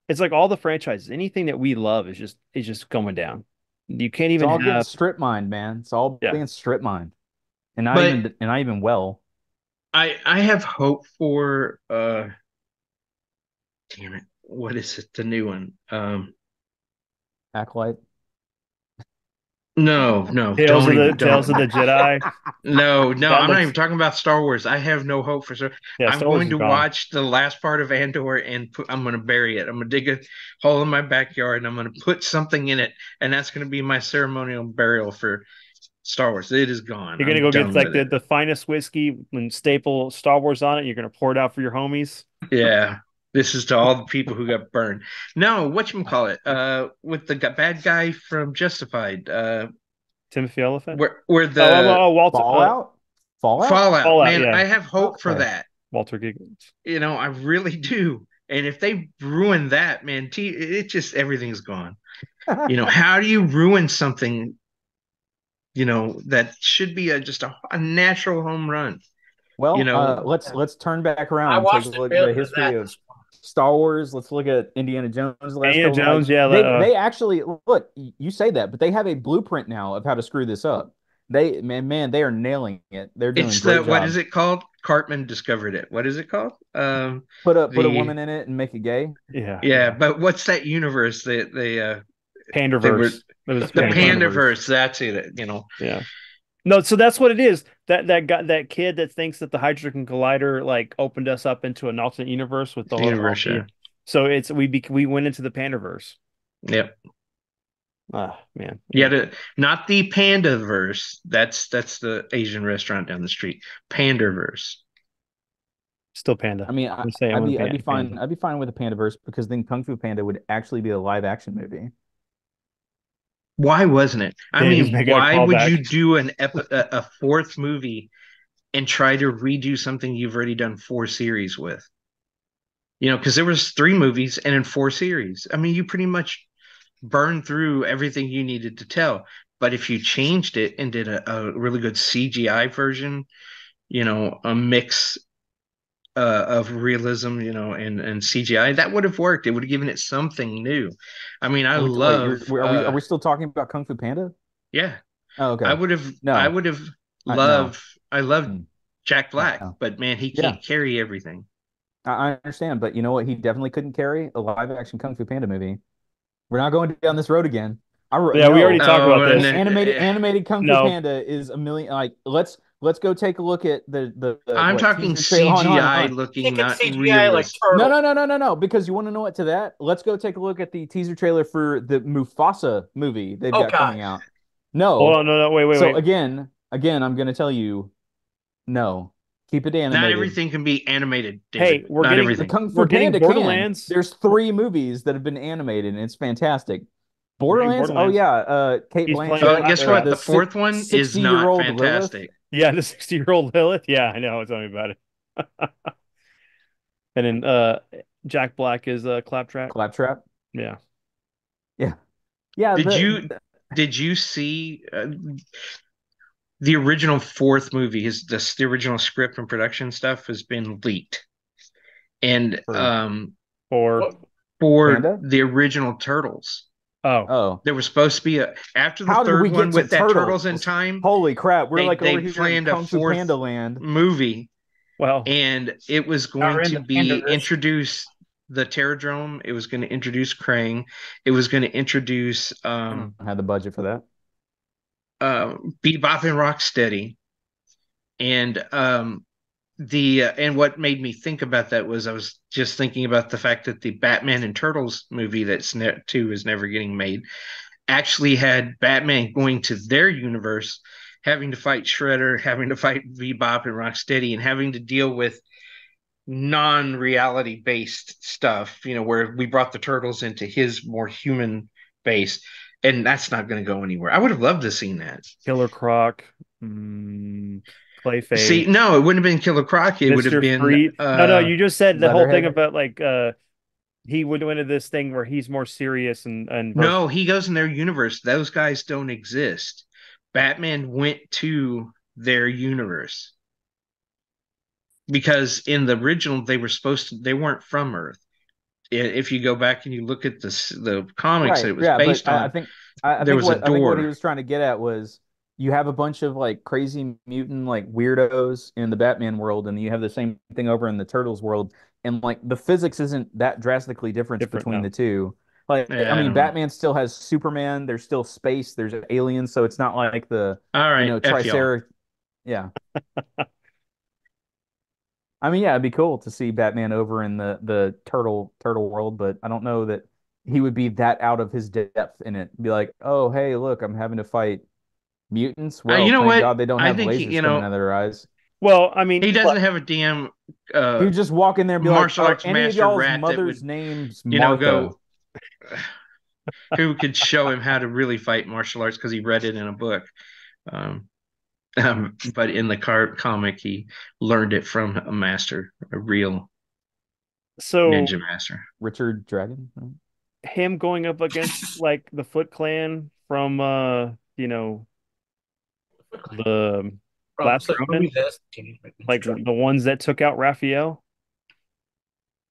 It's like all the franchises, anything that we love is just going down. You can't even it's all getting strip mined, man. It's all being strip mined, and not even well. I have hope for damn it, what is it? The new one, Acolyte. No, Tales of the Jedi. No, I'm not even talking about Star Wars. I have no hope for Star. I'm going to watch the last part of Andor and I'm going to bury it. I'm going to dig a hole in my backyard and I'm going to put something in it, and that's going to be my ceremonial burial for Star Wars. It is gone. You're going to go get like the finest whiskey and staple Star Wars on it. You're going to pour it out for your homies. Yeah. This is to all the people who got burned. No, whatchamacallit, with the bad guy from Justified. Timothy Olyphant? Where the Walter, Fallout. Man, yeah. I have hope for that. Walter Giggins. I really do. And if they ruin that, man, it just, everything's gone. How do you ruin something, that should be just a natural home run? Well, let's turn back around and take a look at the history of Star Wars. Let's look at Indiana Jones. Indiana Jones, yeah. They actually, look, you say that, but they have a blueprint now of how to screw this up. They are nailing it. They're doing a great job. What is it called? Cartman discovered it. What is it called? Put a woman in it and make it gay. Yeah. But what's that universe? The Panderverse. The Panderverse. That's it. Yeah. No, so that's what it is. That kid that thinks that the Hydrogen Collider like opened us up into an alternate universe with the whole universe. Yeah. So we went into the Panderverse. Yep. Ah, man. Yeah, not the Pandaverse. That's the Asian restaurant down the street. Panderverse. Still Panda. I mean, I'd be fine. I'd be fine with the Pandaverse because then Kung Fu Panda would actually be a live action movie. Why wasn't it? I mean, why would you do a fourth movie and try to redo something you've already done 4 series with? Because there was 3 movies and in 4 series. I mean, you pretty much burned through everything you needed to tell. But if you changed it and did a really good CGI version, a mix of realism, and CGI, that would have worked. It would have given it something new. I mean, I love. Are we still talking about Kung Fu Panda? Yeah. Oh, okay. I would have loved. I loved Jack Black, but man, he can't carry everything. I understand, but you know what? He definitely couldn't carry a live action Kung Fu Panda movie. We're not going down this road again. We already talked about this. Animated Kung Fu Panda is a million. Like, let's go take a look at the I'm talking CGI looking, not CGI like turtle. No. Because you want to know what to that? Let's go take a look at the teaser trailer for the Mufasa movie they've got coming out. No. Hold on, no, wait. So again, I'm going to tell you, no. Keep it Not animated. everything can be animated, Hey, David. we're Not getting The everything. Kung we're Fu getting Panda can. Borderlands. There's 3 movies that have been animated, and it's fantastic. We're getting Borderlands. Oh Borderlands. yeah, Kate He's playing Blanchett, Guess Claptrap. what? the The fourth one is not 60-year-old Lilith. fantastic. Yeah, the 60-year-old Lilith. Yeah, I know. Tell me about it. And then Jack Black is Claptrap. Claptrap. Yeah. Yeah, yeah. Did you see the original fourth movie? The original script and production stuff has been leaked, and Or for Panda? the original Turtles, Oh, there was supposed to be after the how did we third get one to with that Turtles in Turtles? Time. Holy crap! We're They like over here in planned a Kung Fu fourth Panda land. movie, well, and it was Now going we're in to the be Pandaverse. introduce the Terradrome. It was going to introduce Krang. It was going to introduce I don't have the budget for that. Bebop and Rocksteady, and and what made me think about that was I was just thinking about the fact that the Batman and Turtles movie two is never getting made actually had Batman going to their universe, having to fight Shredder, having to fight Bebop and Rocksteady, and having to deal with non-reality based stuff, where we brought the Turtles into his more human base, and that's not going to go anywhere. I would have loved to have seen that. Killer Croc, Clayface. See, no, it wouldn't have been Killer Croc. It would have Mr. been Freeze. No, you just said the whole thing Leatherhead. about like he would go into this thing where he's more serious and no, he goes in their universe. Those guys don't exist. Batman went to their universe because in the original they weren't from Earth. If you go back and you look at the comics that it was based but on, I there think was a what I think what he door. was trying to get at was you have a bunch of like crazy mutant like weirdos in the Batman world, and you have the same thing over in the Turtles world, and like the physics isn't that drastically different between no. the two. Like, Yeah, I I mean, don't know. Batman still has Superman. There's still space. There's aliens, so it's not like the All right, F y'all. Tricera. Yeah. I mean, yeah, it'd be cool to see Batman over in the turtle world, but I don't know that he would be that out of his depth in it. Be like, oh, hey, look, I'm having to fight mutants. You Well, know thank what? God they don't I have think lasers coming out of their eyes. Well, I mean, he doesn't have a damn He would just walk in there and be like, martial "Are arts any of master y'all's rat that mother's would, names go Martha?" who could show him how to really fight martial arts because he read it in a book. Um, but in the comic, he learned it from a master, a real so ninja master. Richard Dragon. him going up against like the Foot Clan from the last Ronin, like the ones that took out Raphael.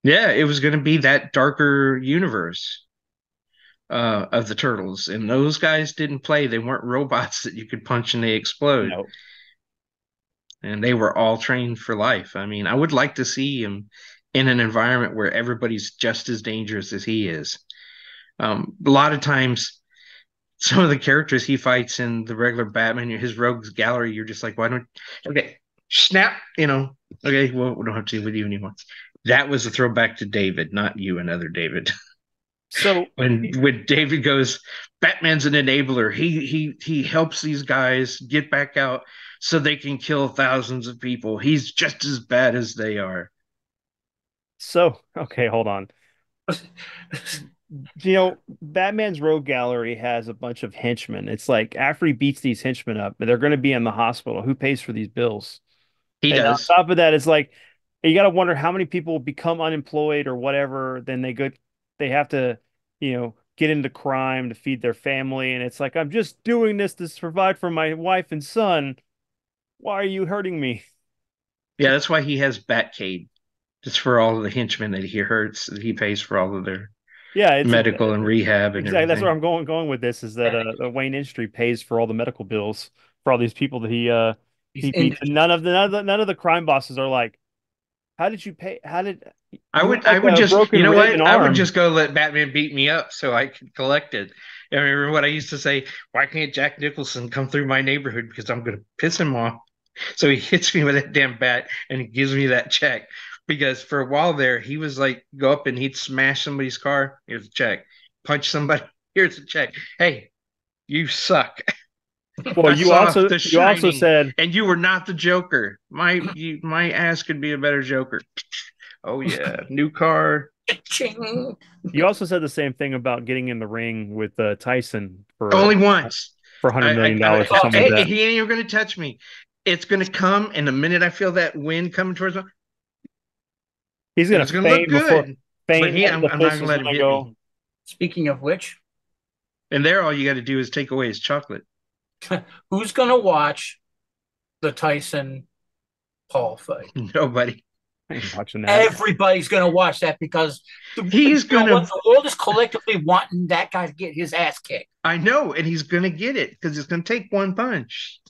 Yeah, it was going to be that darker universe of the Turtles, and those guys didn't play. They weren't robots that you could punch and they explode. No. And they were all trained for life. I mean, I would like to see him in an environment where everybody's just as dangerous as he is. A lot of times, some of the characters he fights in the regular Batman, his rogues gallery, you're just like, why don't, okay, snap, okay, well, we don't have to deal with you anymore. That was a throwback to David, not you, another David. So when David goes, Batman's an enabler. He helps these guys get back out so they can kill thousands of people. He's just as bad as they are. So, okay, hold on. Batman's Rogue Gallery has a bunch of henchmen. It's like after he beats these henchmen up, they're going to be in the hospital. Who pays for these bills? He And does. on top of that, it's like you got to wonder how many people become unemployed or whatever. Then they have to, get into crime to feed their family. And it's like, I'm just doing this to provide for my wife and son. Why are you hurting me? Yeah, that's why he has Batcade. It's for all of the henchmen that he hurts. That he pays for all of their Yeah, medical and rehab and exactly. That's where everything. I'm going with this is that Wayne Industry pays for all the medical bills for all these people that he beats. And none of the crime bosses are like, how did you pay? How did I you would have I would a just broken you know rib what? and I would arm? just go let Batman beat me up so I could collect it. I remember what I used to say, why can't Jack Nicholson come through my neighborhood because I'm gonna piss him off. So he hits me with that damn bat and he gives me that check. Because for a while there, he was like go up and he'd smash somebody's car, here's a check. Punch somebody, here's a check. Hey, you suck. Well, I you saw also The you also Shining, said and you were not the Joker. My ass could be a better Joker. Oh yeah, new car. Ching. you also said the same thing about getting in the ring with Tyson Only once. for $100 million or Oh, something hey, like that. He ain't even gonna touch me. It's gonna come, and the minute I feel that wind coming towards me, He's and gonna it's gonna look feign before good. But feign that the I'm not fist gonna is let him gonna hit go. me. speaking of which, And there, all you got to do is take away his chocolate. who's going to watch the Tyson Paul fight? Nobody. I ain't watching that. Everybody's going to watch that because He's you know gonna. what? The world is collectively wanting that guy to get his ass kicked. I know, and he's gonna get it because it's gonna take one punch.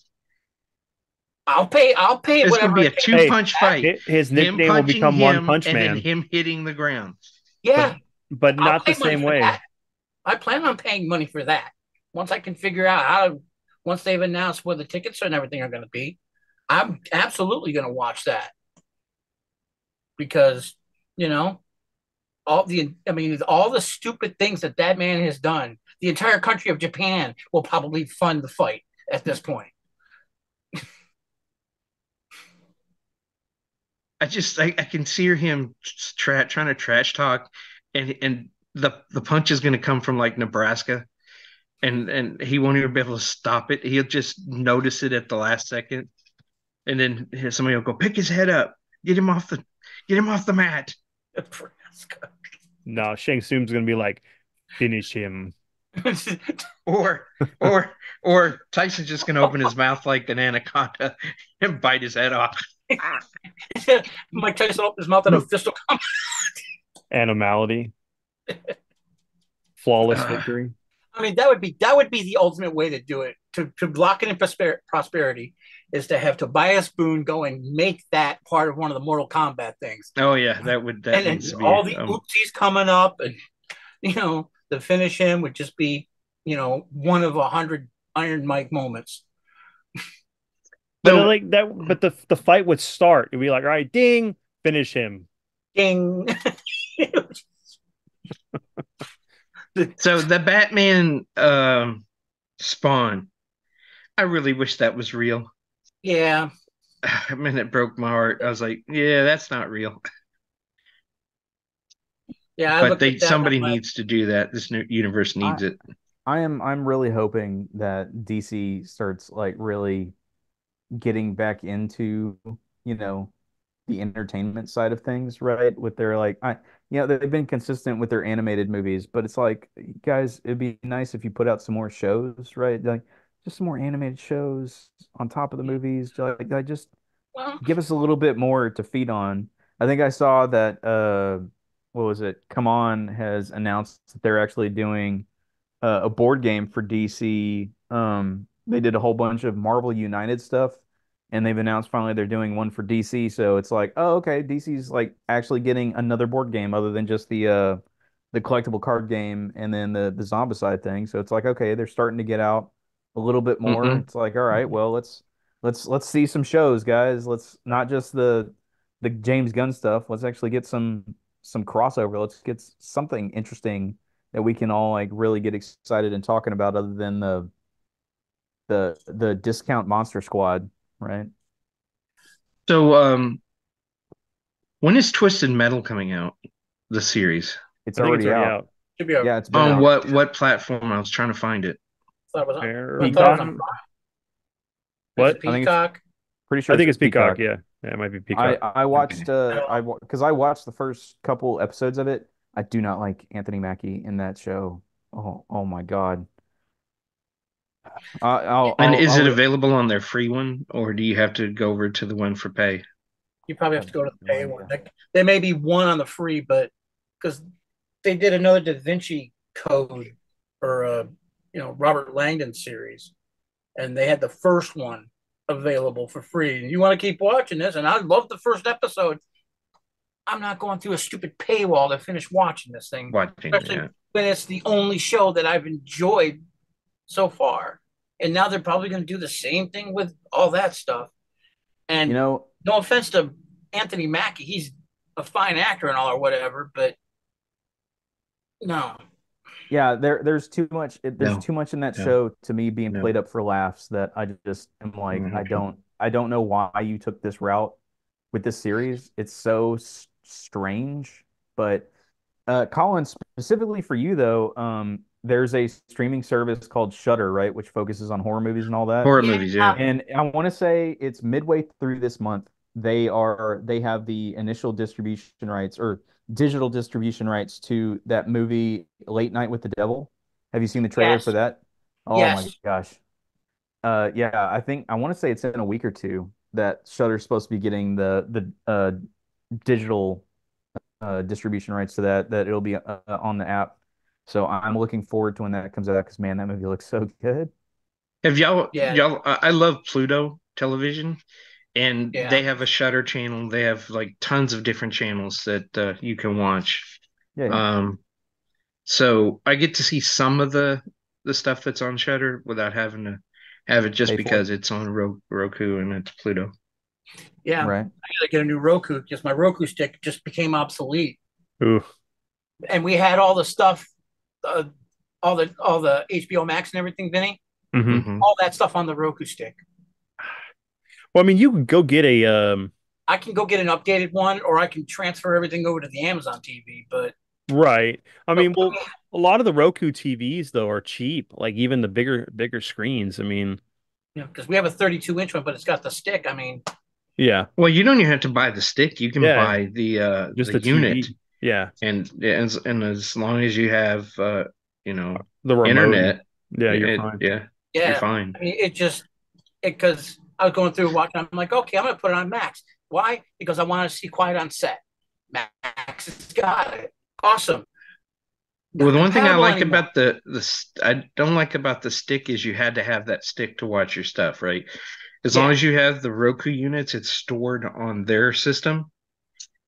I'll pay. I'll pay It's gonna whatever be a it takes. Hey, two-punch fight. his Him nickname will punching become One him, Punch and then Man, him hitting the ground. Yeah, but I'll not pay the money same for way. that. I plan on paying money for that once I can figure out how to. Once they've announced where the tickets and everything are going to be, I'm absolutely going to watch that because you know all the stupid things that that man has done. The entire country of Japan will probably fund the fight at this point. I can see him trying to trash talk, and the punch is gonna come from like Nebraska, and he won't even be able to stop it. He'll just notice it at the last second, and then somebody will go pick his head up, get him off the mat. Nebraska. No, Shang Tsung's gonna be like, finish him. Or or or Tyson's just gonna open his mouth like an anaconda and bite his head off. Mike Tyson opened his mouth and a fist will come. Animality, flawless Uh, victory. I mean, that would be the ultimate way to do it. To lock it in prosperity is to have Tobias Boone go and make that part of one of the Mortal Kombat things, oh yeah, that and needs to be all the oopsies coming up, and the finish him would just be one of 100 Iron Mike moments. But so like that, but the fight would start. It'd be like, all right, ding, finish him. Ding. so the Batman Spawn. I really wish that was real. Yeah, I mean, it broke my heart. I was like, yeah, that's not real. yeah. I But looked at that. somebody I'm like, needs to do that. This new universe I needs it. I'm really hoping that DC starts like really getting back into, you know, the entertainment side of things, right? With their like they've been consistent with their animated movies, but it's like, guys, it'd be nice if you put out some more shows, right? Like just some more animated shows on top of the movies. Like just well, give us a little bit more to feed on. I think I saw that what was it? Come On has announced that they're actually doing a board game for DC. They did a whole bunch of Marvel United stuff, and they've announced finally they're doing one for DC. So it's like, oh, okay, DC's like actually getting another board game other than just the collectible card game and then the Zombicide thing. So it's like, okay, they're starting to get out a little bit more. Hmm. It's like, all right, well, let's see some shows, guys. Let's not just the James Gunn stuff. Let's actually get some crossover. Let's get something interesting that we can all like really get excited and talking about other than the discount Monster Squad, right? So, when is Twisted Metal coming out? The series It's I think it's already already out. out. should be a Yeah, it's been on out. what platform? I was trying to find it. thought it was on. Fair. I thought it was on Peacock? Prime. Is What? it I think it's Peacock? pretty I sure think it's it's Peacock. Peacock. Yeah, it might be I Peacock. I watched I don't know. because I watched the first couple episodes of it. I do not like Anthony Mackie in that show. Oh my God. And is it I'll available on their free one, or do you have to go over to the one for pay? You probably I have have to go to the no pay one. idea. Like, there may be one on the free, but because they did another Da Vinci Code or Robert Langdon series, and they had the first one available for free. And you want to keep watching this, and I love the first episode. I'm not going through a stupid paywall to finish watching this thing, Watching, especially yeah. when it's the only show that I've enjoyed so far. And now they're probably going to do the same thing with all that stuff. You And know, no offense to Anthony Mackie, he's a fine actor and all or whatever, but no. Yeah, there's too much there's No, too much in that no, show to me being no. played up for laughs that I just am like Mhm. I don't know why you took this route with this series. It's so strange, but Colin, specifically for you though, there's a streaming service called Shudder, right, which focuses on horror movies and all that. Horror Yeah, movies, yeah. And I want to say it's midway through this month. They have the initial distribution rights or digital distribution rights to that movie Late Night with the Devil. Have you seen the trailer for yes, that? Oh my yes. gosh. Yeah, I want to say it's in a week or two that Shudder's supposed to be getting the digital distribution rights to that it'll be on the app. So I'm looking forward to when that comes out because man, that movie looks so good. Have Yeah, I love Pluto Television, and yeah. they have a Shutter channel. They have like tons of different channels that you can watch. Yeah, yeah. Um, so I get to see some of the stuff that's on Shutter without having to have it just Pay for it. because it's on Roku and it's Pluto. Yeah, Right. I gotta get a new Roku because my Roku stick just became obsolete. Ooh. And we had all the stuff, uh, all the HBO Max and everything, Vinny. Hmm. Hmm. All that stuff on the Roku stick. Well, I mean, you can go get a I can go get an updated one, or I can transfer everything over to the Amazon TV. right. I But mean, well, a lot of the Roku TVs though are cheap. Like even the bigger screens. I mean, you know, because we have a 32-inch one, but it's got the stick. I mean, yeah, Well, you don't even have to buy the stick. You can yeah, buy just the the unit, TV. Yeah, and as long as you have the remote. internet, Yeah, you're it fine. yeah, you're yeah. fine. I mean, because I was going through watching. I'm like, okay, I'm gonna put it on Max. Why? Because I want to see Quiet on Set. Max has got it. Awesome. Well, Not the one thing I compatible like anymore. about I don't like about the stick is you had to have that stick to watch your stuff, right? As long Yeah. as you have the Roku units, it's stored on their system,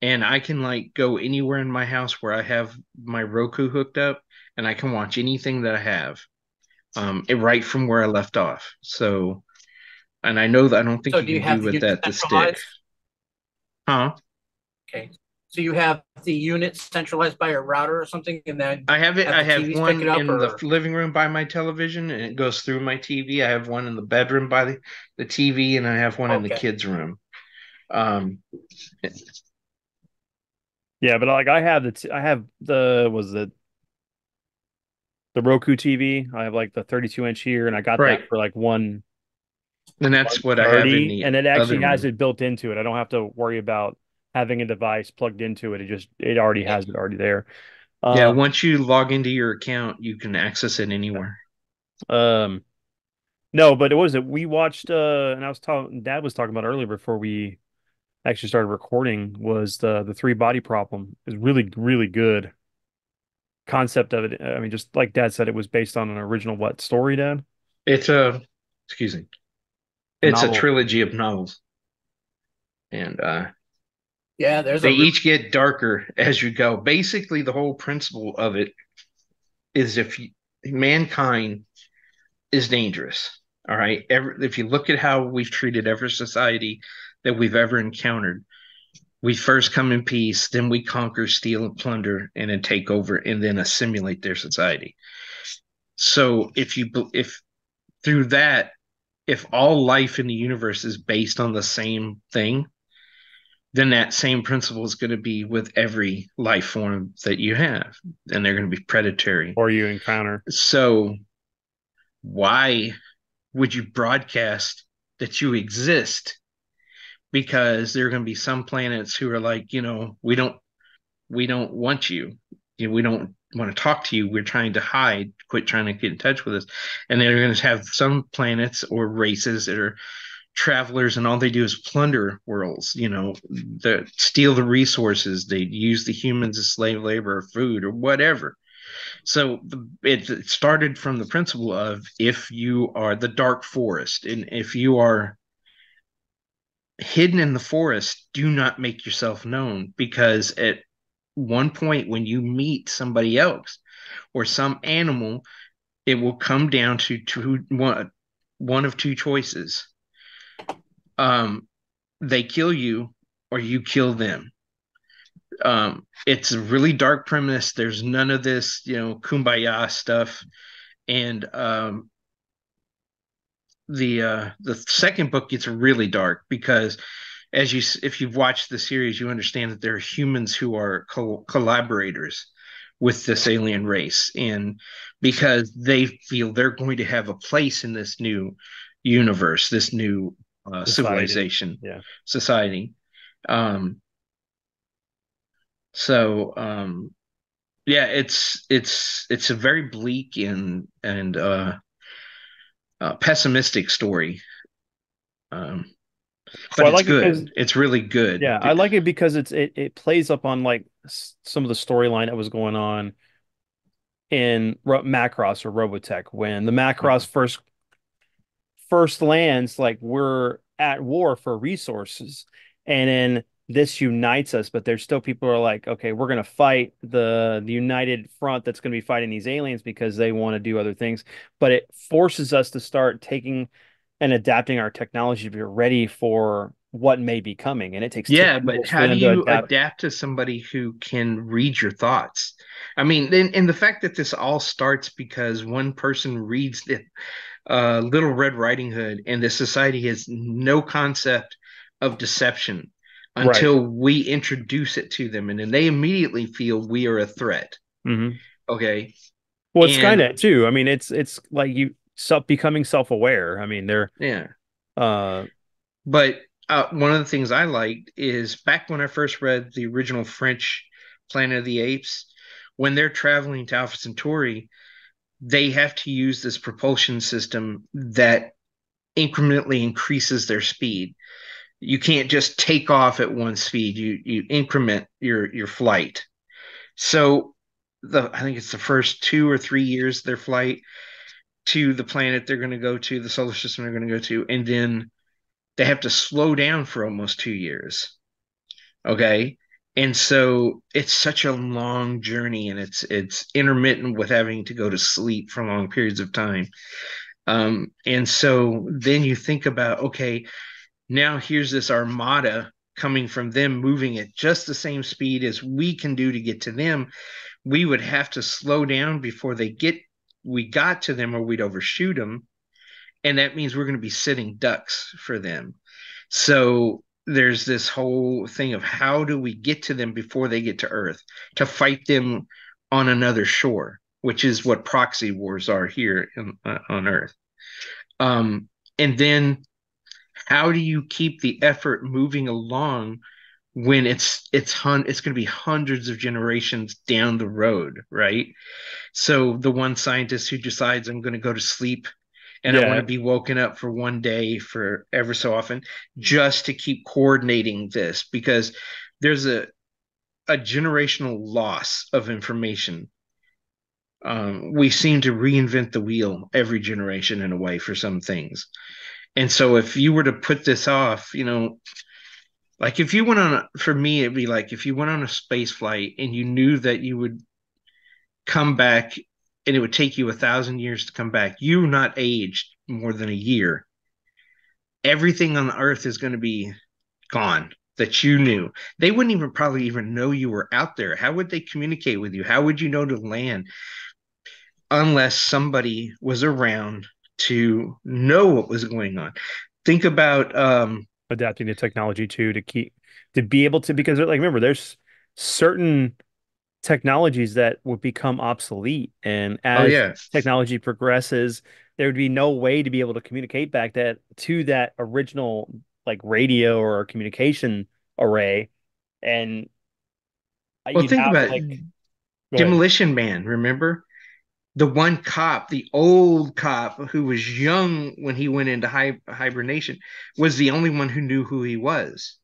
and I can like go anywhere in my house where I have my Roku hooked up, and I can watch anything that I have, right from where I left off. So, and I know that I don't think So you do you can have do the with unit that the stick, centralized? huh? Okay. So you have the unit centralized by a router or something, and then I have it. have I the have TVs pick one it up, in the or living room by my television, and it goes through my TV. I have one in the bedroom by the TV, and I have one in the okay. kids' room. Um, Yeah, but like I have I have the was it the Roku TV. I have like the 32-inch here, and I got that right, for like and that's what I have in 130, the and it other actually has room. it built into it. I don't have to worry about having a device plugged into it. It already Yeah. has it already there. Yeah, Um, once you log into your account, you can access it anywhere. um, no, but it was it. We watched and I was talking. Dad was talking about earlier before we actually started recording was the three body problem. Is really good concept of it. I mean, just like Dad said, it was based on an original what story, Dad? It's a, excuse me, A it's a novel. trilogy of novels, and Yeah, there's they a each get darker as you go. Basically, the whole principle of it is mankind is dangerous. All right. If you look at how we've treated every society that we've ever encountered, we first come in peace, then we conquer, steal, and plunder, and then take over, and then assimilate their society. So if through that, if all life in the universe is based on the same thing, then that same principle is going to be with every life form that you have, and they're going to be predatory. Or you encounter? So why would you broadcast that you exist? Because there are going to be some planets who are like, we don't want you. We don't want to talk to you. We're trying to hide. Quit trying to get in touch with us. And they're going to have some planets or races that are travelers, and all they do is plunder worlds. Steal the resources. They use the humans as slave labor or food or whatever. So it started from the principle of if you are the dark forest, and if you are hidden in the forest, do not make yourself known, because at one point when you meet somebody else or some animal, it will come down to one of two choices. They kill you or you kill them. It's a really dark premise. There's none of this, kumbaya stuff. And the second book gets really dark because if you've watched the series, you understand that there are humans who are collaborators with this alien race, and because they feel they're going to have a place in this new universe, this new civilization, society. Um, so yeah, it's a very bleak and pessimistic story. But Well, I it's like it good. because It's really good. yeah, I like it because it plays up on like some of the storyline that was going on in Macross or Robotech when the Macross first lands, like we're at war for resources, and then this unites us, but there's still people who are like, okay, we're gonna fight the united front that's gonna be fighting these aliens because they want to do other things, but it forces us to start taking and adapting our technology to be ready for what may be coming, and it takes 10 Yeah, but years for how do them to you adapt. adapt to somebody who can read your thoughts? I mean, and the fact that this all starts because one person reads the Little Red Riding Hood, and the society has no concept of deception Right. until we introduce it to them, and then they immediately feel we are a threat. Hmm. Okay, Well, it's and Skynet too. I mean, it's like you becoming self-aware. I mean, they're yeah, uh but one of the things I liked is back when I first read the original French Planet of the Apes, when they're traveling to Alpha Centauri, they have to use this propulsion system that incrementally increases their speed. You can't just take off at one speed. You increment your flight. So I think it's the first 2 or 3 years of their flight to the planet they're going to go to, the solar system they're going to go to, and then they have to slow down for almost 2 years. Okay. And so it's such a long journey, and it's intermittent with having to go to sleep for long periods of time. And so then you think about, okay, now here's this armada coming from them moving at just the same speed as we can do to get to them. We would have to slow down before we got to them, or we'd overshoot them. And that means we're going to be sitting ducks for them. So there's this whole thing of how do we get to them before they get to Earth to fight them on another shore, which is what proxy wars are here on Earth. And then how do you keep the effort moving along when it's going to be hundreds of generations down the road, right? So the one scientist who decides I'm going to go to sleep and I want yeah. to be woken up for one day for ever so often just to keep coordinating this, because there's a generational loss of information. We seem to reinvent the wheel every generation in a way for some things. And so if you were to put this off, like if you went for me, it'd be like if you went on a space flight and you knew that you would come back and it would take you 1,000 years to come back, you not aged more than a year. Everything on the earth is going to be gone that you knew. They wouldn't even probably even know you were out there. How would they communicate with you? How would you know to land unless somebody was around to know what was going on? Think about Adapting the technology too to be able to because like remember there's certain technologies that would become obsolete, and oh as yeah. technology progresses there would be no way to be able to communicate back that original like radio or communication array, and Well, you'd think have about like go ahead. Demolition Man, remember? The one cop, the old cop who was young when he went into hibernation, was the only one who knew who he was.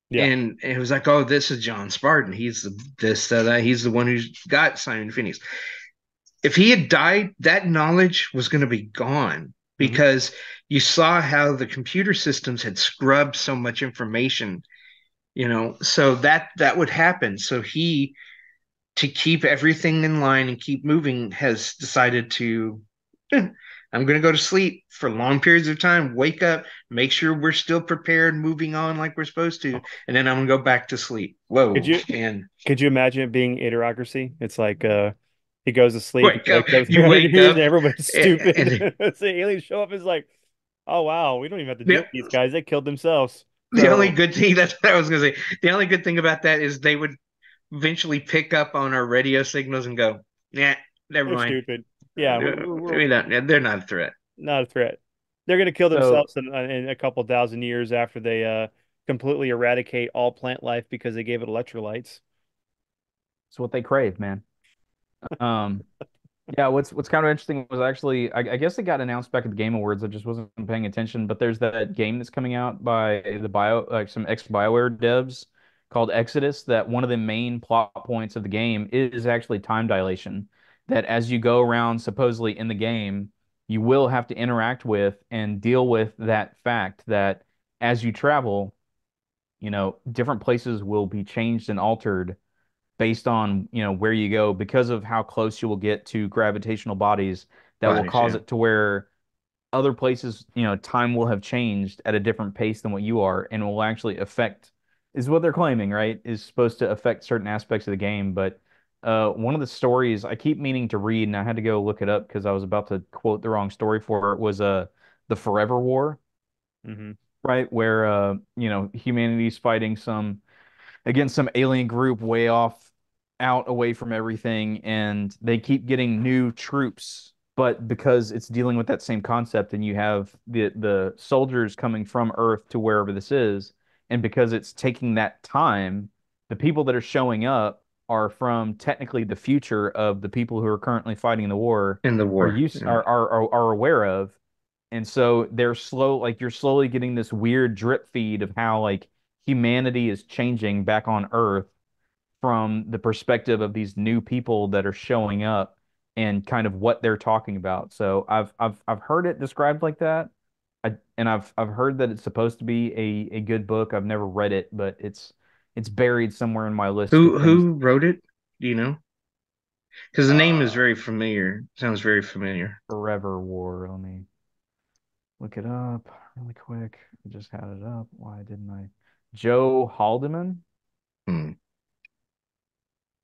Yeah. And it was like, oh, this is John Spartan. He's he's the one who's got Simon Phoenix. If he had died, that knowledge was going to be gone Hmm. because you saw how the computer systems had scrubbed so much information, so that would happen. So he, to keep everything in line and keep moving, has decided to I'm going to go to sleep for long periods of time, wake up, make sure we're still prepared, moving on like we're supposed to, and then I'm going to go back to sleep. Could Whoa, you and could you imagine it being Idiocracy? It's like he goes to sleep, he wake up, wakes up you 300 wake years, and up, everybody's stupid. and So the aliens show up, is like, oh wow, we don't even have to deal the, with these guys. They killed themselves. the only So good thing, that's what I was going to say. The only good thing about that is they would eventually pick up on our radio signals and go, yeah, never They're mind. stupid. Yeah, we're They're not a threat. not a threat. They're gonna kill so themselves in a couple thousand years after they completely eradicate all plant life because they gave it electrolytes. it's what they crave, man. Um, Yeah, what's kind of interesting was actually I guess it got announced back at the Game Awards. I just wasn't paying attention, but there's that game that's coming out by some ex BioWare devs called Exodus. That one of the main plot points of the game is actually time dilation. That as you go around, supposedly in the game, you will have to interact with and deal with that fact that as you travel, different places will be changed and altered based on where you go because of how close you will get to gravitational bodies that will Bodies, cause yeah. it to where other places time will have changed at a different pace than what you are and will actually affect is what they're claiming, right, is supposed to affect certain aspects of the game. But one of the stories I keep meaning to read, and I had to go look it up because I was about to quote the wrong story for it, was the Forever War, Hmm. right, where humanity's fighting some against some alien group way off out away from everything, and they keep getting new troops, but because it's dealing with that same concept and you have the soldiers coming from Earth to wherever this is, and because it's taking that time, the people that are showing up are from technically the future of the people who are currently fighting the war In the are war. used Yeah. are aware of. And so they're slow, like you're slowly getting this weird drip feed of how like humanity is changing back on Earth from the perspective of these new people that are showing up and kind of what they're talking about. So I've heard it described like that. And I've heard that it's supposed to be a good book. I've never read it, but it's buried somewhere in my list of things. Who wrote it? Do you know? Because the name is Uh, very familiar. Sounds very familiar. Forever War. Let me look it up really quick. I just had it up. Why didn't I? Joe Haldeman. Hmm.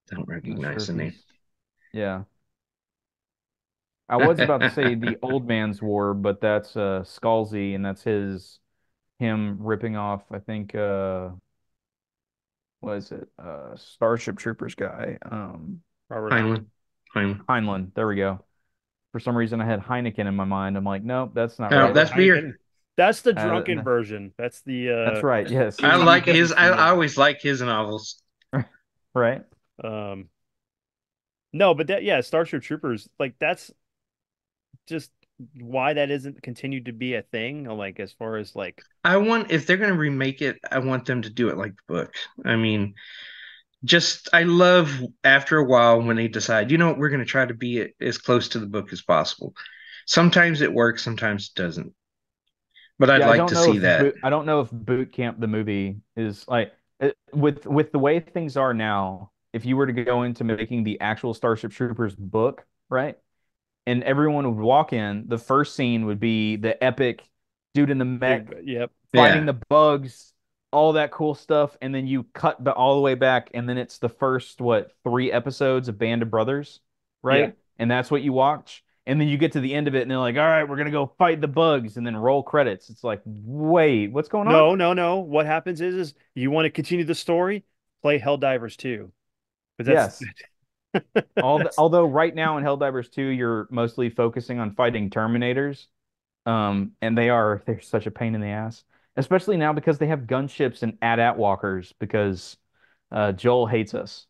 Don't I'm not sure recognize if the name. he's, yeah. I was about to say the Old Man's War, but that's Scalzi, and that's him ripping off, I think, what is it? Starship Troopers guy. Robert Heinlein. Heinlein. Heinlein. Heinlein. There we go. For some reason I had Heineken in my mind. I'm like, nope, that's not Oh, right. Robert that's beer. Heineken. That's the Uh, drunken th- version. That's that's the right. Yes. I It's like because his. that's the I always like his novels. Right. no, but that yeah, Starship Troopers, like that's just why that isn't continued to be a thing. Like as far as like I want if they're gonna remake it, I want them to do it like the book. I mean, just I love after a while when they decide, you know what, we're gonna try to be as close to the book as possible. Sometimes it works, sometimes it doesn't. But I'd Yeah, I like don't to know see if that. I don't know if Boot Camp the movie is like with the way things are now, if you were to go into making the actual Starship Troopers book, right? And everyone would walk in, the first scene would be the epic dude in the big, mech yep. fighting Yeah, the bugs, all that cool stuff, and then you cut all the way back, and then it's the first what 3 episodes of Band of Brothers, yeah. right? And that's what you watch. And then you get to the end of it, and they're like, "All right, we're gonna go fight the bugs," and then roll credits. It's like, wait, what's going on? No, no, no. What happens is you want to continue the story, play Helldivers 2. But Yes. that's Although right now in Helldivers 2, you're mostly focusing on fighting Terminators. And they're such a pain in the ass, especially now because they have gunships and AT-AT walkers because Joel hates us.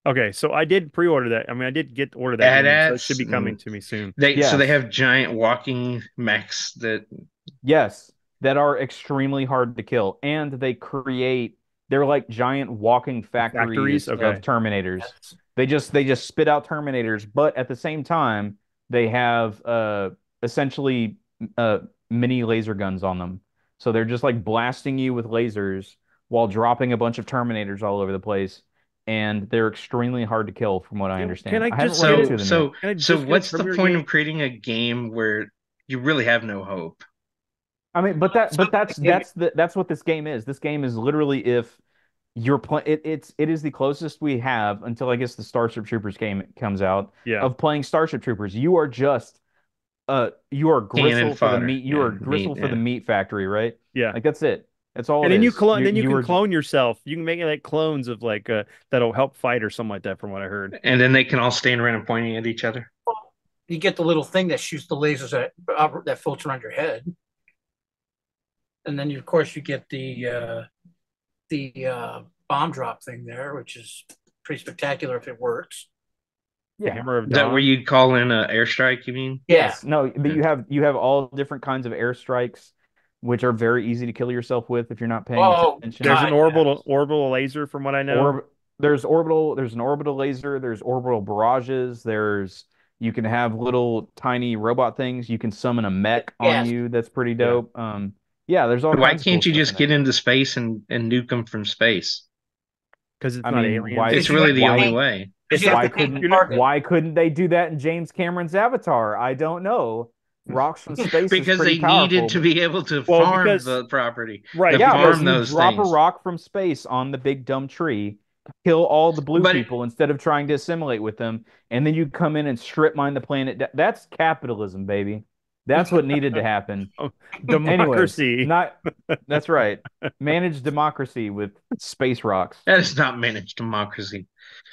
okay. So I did pre-order that. I mean, I did get order that game, so it should AT-ATs. be coming to me soon. They Yes, have giant walking mechs that yes, that are extremely hard to kill, and they're like giant walking Factories, factories of okay. Terminators. that's They just spit out Terminators, but at the same time, they have essentially uh mini laser guns on them. So they're just like blasting you with lasers while dropping a bunch of Terminators all over the place. and they're extremely hard to kill, from what I Can understand. I I haven't just run get into it? So them yet. so Can I so just get a what's the Terminator point game? of creating a game where you really have no hope? I mean, but that's what this game is. This game is literally if you're playing it is the closest we have until I guess the Starship Troopers game comes out Yeah. of playing Starship Troopers. You are Cannon gristle for the fodder. meat. You Yeah, are meat, gristle for the yeah. meat factory, right? Yeah. Like that's it. That's all And it then is. you You can are clone yourself. You can make like clones of like that'll help fight or something like that from what I heard. And then they can all stand around and pointing at each other. You get the little thing that shoots the lasers that floats around your head, and then of course you get the bomb drop thing there, which is pretty spectacular if it works. The Yeah. Hammer of Is that where Dawn. you call in an airstrike, you mean? Yeah, Yes. No, but Yeah. you have all different kinds of airstrikes, which are very easy to kill yourself with if you're not paying oh attention. There's an god, yes. orbital laser from what I know. Orb there's an orbital laser, there's orbital barrages, you can have little tiny robot things. You can summon a mech on Yes. you that's pretty Yeah. dope. Yeah, there's all Why kinds of cool can't you stuff in just there. get into space and nuke them from space? Because it's I not mean, aliens. It's you really have the to only think- way. It's you have not- why to think couldn't the target. why couldn't they do that in James Cameron's Avatar? I don't know. Rocks from space is Because pretty they powerful, needed to but be able to Well, farm because the property, right, to yeah, because farm but you those drop a things. rock from space on the big dumb tree, kill all the blue But people instead of trying to assimilate with them, and then you come in and strip mine the planet. That's capitalism, baby. That's what needed to happen. Anyways, democracy. not that's right. Manage democracy with space rocks. that is not managed democracy.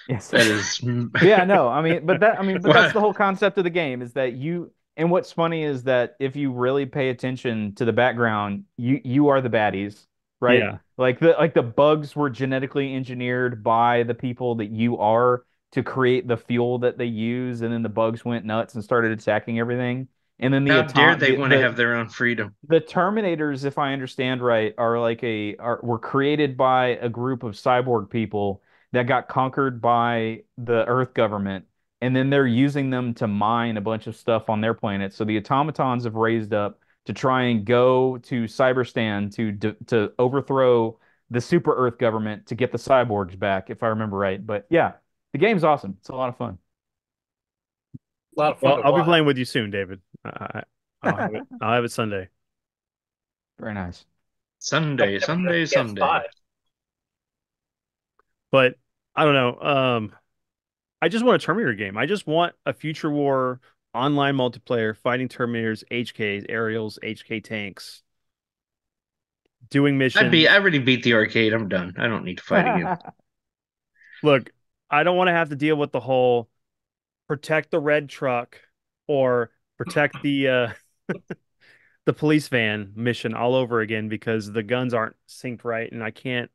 Yes. That is Yeah, no, but that's What? the whole concept of the game is that and what's funny is that if you really pay attention to the background, you are the baddies, right? Yeah. Like the bugs were genetically engineered by the people that you are to create the fuel that they use, and then the bugs went nuts and started attacking everything. And then How dare they want to have their own freedom? the Terminators, if I understand right, were created by a group of cyborg people that got conquered by the Earth government, and then they're using them to mine a bunch of stuff on their planet. So the automatons have raised up to try and go to Cyberstan to overthrow the Super Earth government to get the cyborgs back, if I remember right. But yeah, the game's awesome. It's a lot of fun. A lot of fun Well, to I'll be watch. playing with you soon, David. I'll have it. I'll have it Sunday. Very nice. Sunday, Sunday, Yes, Sunday. five. But I don't know. I just want a Terminator game. I just want a Future War online multiplayer fighting Terminators, HKs, aerials, HK tanks, doing missions. I already beat the arcade. I'm done. I don't need to fight again. Look, I don't want to have to deal with the whole protect the red truck or protect the the police van mission all over again because the guns aren't synced right and I can't.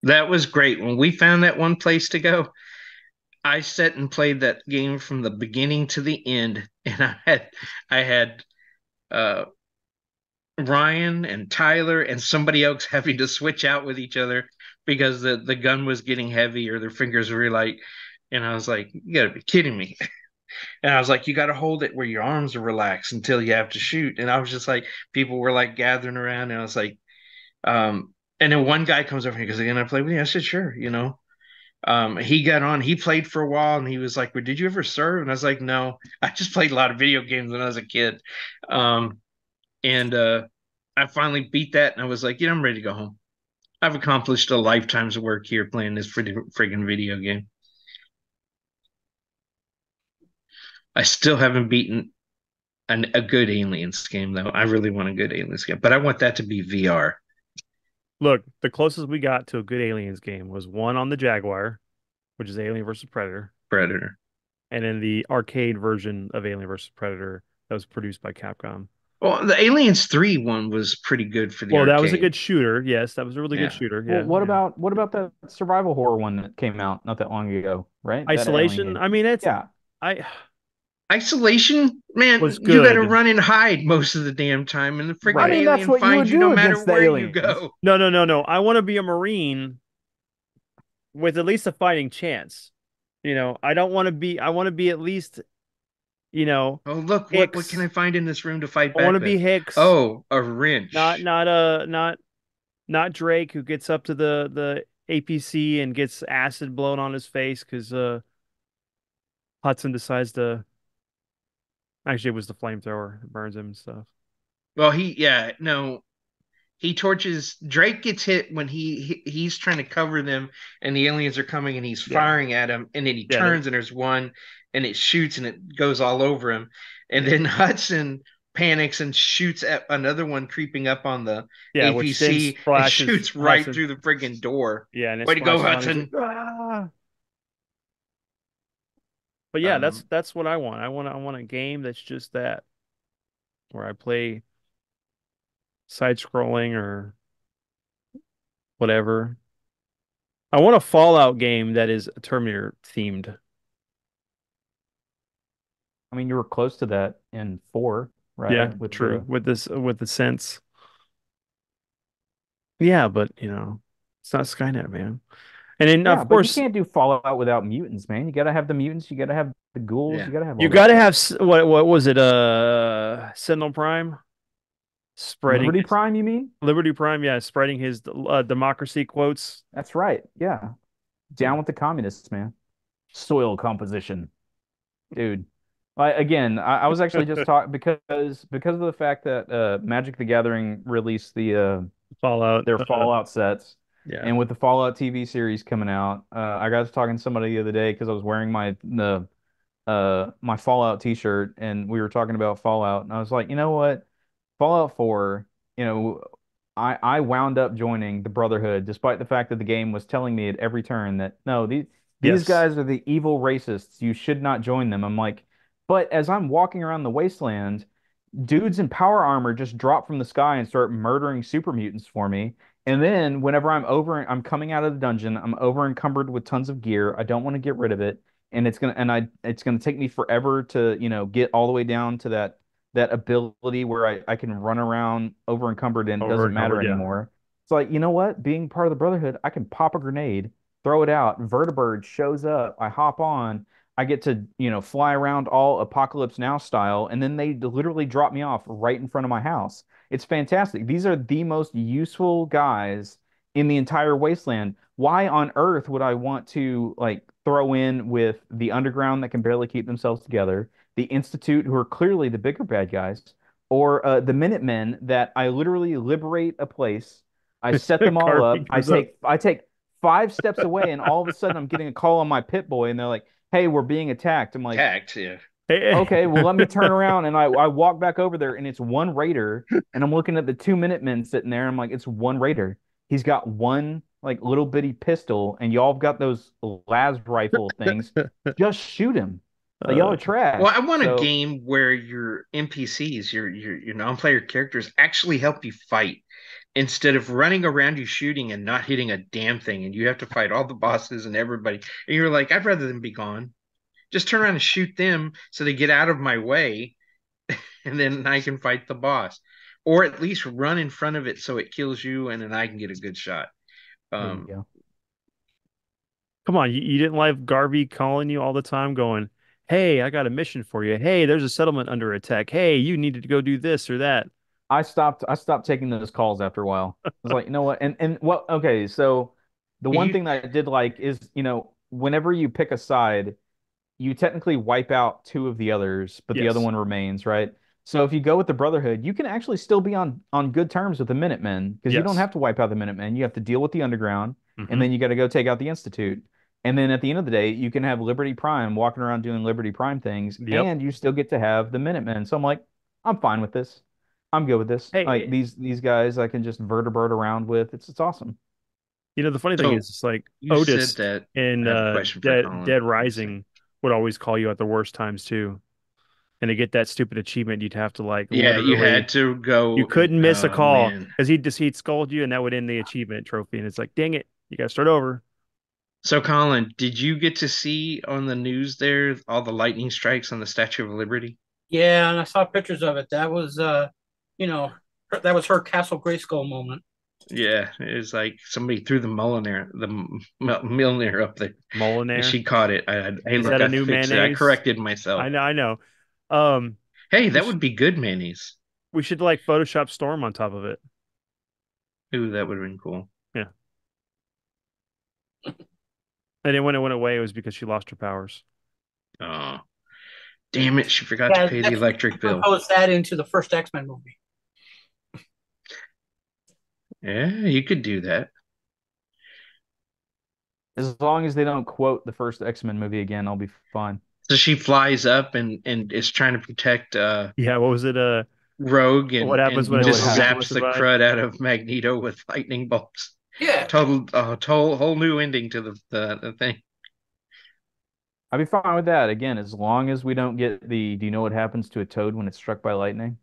That was great. When we found that one place to go, I sat and played that game from the beginning to the end, and I had Ryan and Tyler and somebody else having to switch out with each other because the gun was getting heavy or their fingers were light. And I was like, you gotta be kidding me. And I was like, you gotta hold it where your arms are relaxed until you have to shoot. And I was just like, people were like gathering around, and I was like, and then one guy comes over and he goes, "Can I play with you?" I said, "Sure," you know. He got on, he played for a while, and he was like, "Well, did you ever serve?" And I was like, "No, I just played a lot of video games when I was a kid." And I finally beat that, and I was like, I'm ready to go home. I've accomplished a lifetime's work here playing this friggin' video game. I still haven't beaten a good Aliens game, though. I really want a good Aliens game, but I want that to be VR. Look, the closest we got to a good Aliens game was one on the Jaguar, which is Alien versus Predator, Predator. and then the arcade version of Alien versus Predator that was produced by Capcom. Well, the Aliens 3 one was pretty good for the Well, arcade. that was a good shooter. Yes, that was a really Yeah. good shooter. Well, Yeah. what about the survival horror one that came out not that long ago, right? That Isolation? alien game. I mean, it's Yeah. Isolation, man, Was you got to good. run and hide most of the damn time, and the freaking I mean, that's alien what you finds would you no do matter against the where you aliens. go. No. I want to be a Marine with at least a fighting chance. I don't want to be. I want to be at least. Oh, look, what Hicks. can I find in this room to fight I back want to with? be Hicks. Oh, a wrench. Not Drake who gets up to the APC and gets acid blown on his face because Hudson decides to. Actually, it was the flamethrower that burns him and stuff. Well, no, he torches. Drake gets hit when he's trying to cover them, and the aliens are coming, and he's Yeah, firing at him, and then he yeah, turns, and there's one, and it shoots, and it goes all over him, and then Hudson panics and shoots at another one creeping up on the yeah, which then APC and splashes shoots right Hudson. through the friggin' door. Yeah, and it Way to go, splashes on. He's like, Hudson! ah! But yeah, Um, that's what I want. I want a game that's just that, where I play side scrolling or whatever. I want a Fallout game that is Terminator themed. I mean, you were close to that in 4, Yeah, right? With true. the With the sense. Yeah, but it's not Skynet, man. And then Yeah, of but you course, can't do Fallout without mutants, man. You got to have the mutants, you got to have the ghouls, yeah. you got to have you all that got to stuff. have what was it? Sentinel Prime spreading Liberty his Prime, you mean? Liberty Prime, yeah, spreading his democracy quotes. That's right. Yeah. Down with the communists, man. Soil composition. Dude. I was actually just talking because of the fact that Magic the Gathering released Fallout. their Fallout sets, Yeah. and with the Fallout TV series coming out, I got to talking to somebody the other day because I was wearing my Fallout t-shirt, and we were talking about Fallout, and I was like, you know what? Fallout 4, you know, I wound up joining the Brotherhood despite the fact that the game was telling me at every turn that no, these Yes. guys are the evil racists. You should not join them. I'm like, but as I'm walking around the wasteland, dudes in power armor just drop from the sky and start murdering super mutants for me. And then whenever I'm coming out of the dungeon, I'm over encumbered with tons of gear. I don't want to get rid of it, and it's gonna take me forever to, get all the way down to that ability where I can run around over encumbered and it Over doesn't matter encumbered, yeah. anymore. It's like, you know what? Being part of the Brotherhood, I can pop a grenade, throw it out, Vertibird shows up, I hop on, I get to, fly around all Apocalypse Now style, and then they literally drop me off right in front of my house. It's fantastic. These are the most useful guys in the entire wasteland. Why on earth would I want to like throw in with the underground that can barely keep themselves together, the Institute, who are clearly the bigger bad guys, or the Minutemen that I literally liberate a place, I set them all Carving up, goes up. I take 5 steps away, and all of a sudden I'm getting a call on my pit boy, and they're like, hey, we're being attacked. I'm like, Tact, yeah. okay, well, let me turn around. And I walk back over there, and it's one raider. And I'm looking at the 2 Minutemen sitting there. And I'm like, it's one raider. He's got one like little bitty pistol, and y'all have got those las rifle things. Just shoot him. Like, y'all Uh, are Well, I trash. want a So game where your NPCs, your non-player characters, actually help you fight instead of running around you shooting and not hitting a damn thing, and you have to fight all the bosses and everybody. And you're like, I'd rather them be gone. Just turn around and shoot them so they get out of my way, and then I can fight the boss, or at least run in front of it so it kills you, and then I can get a good shot. there you Um, go. Come on, you didn't like Garvey calling you all the time, going, "Hey, I got a mission for you. Hey, there's a settlement under attack. Hey, you needed to go do this or that." I stopped taking those calls after a while. I was like, you know what? And what okay, so the one you thing that I did like is, whenever you pick a side, you technically wipe out two of the others, but the other Yes. one remains, right? So if you go with the Brotherhood, you can actually still be on good terms with the Minutemen because you don't Yes. have to wipe out the Minutemen. You have to deal with the Underground, and Hmm. then you got to go take out the Institute. And then at the end of the day, you can have Liberty Prime walking around doing Liberty Prime things, Yep. and you still get to have the Minutemen. So I'm like, I'm fine with this. I'm good with this. Like Hey, these guys, I can just vertibird around with. It's awesome. the funny thing so is, it's like you said Otis that. in I have a question for Dead Colin. Let me see. Rising would always call you at the worst times too. And to get that stupid achievement, you'd have to like Yeah, you literally had to you go. couldn't miss a Oh call man. because he'd scold you and that would end the achievement trophy. And it's like, dang it, you gotta start over. So, Colin, did you get to see on the news there all the lightning strikes on the Statue of Liberty? Yeah, and I saw pictures of it. That was you know, that was her Castle Grayskull moment. Yeah, it was like somebody threw Milner up there, and Molinaire. she caught it. Hey, Is look, that a I new fixed it. I mayonnaise? corrected myself. I know, I know. Um, Hey, we that sh would be good mayonnaise. we should like Photoshop Storm on top of it. Ooh, that would have been cool. Yeah. And then when it went away, it was because she lost her powers. Oh, damn it! She forgot to Yeah, pay the let's electric bill. propose that into the first X-Men movie. Yeah, you could do that. As long as they don't quote the first X-Men movie again, I'll be fine. So she flies up and is trying to protect Yeah, what was it? Rogue What happens You when know a what just movie happens. zaps the survive? crud out of Magneto with lightning bolts. Yeah, Total whole new ending to the thing. I'll be fine with that. Again, as long as we don't get the, do you know what happens to a toad when it's struck by lightning?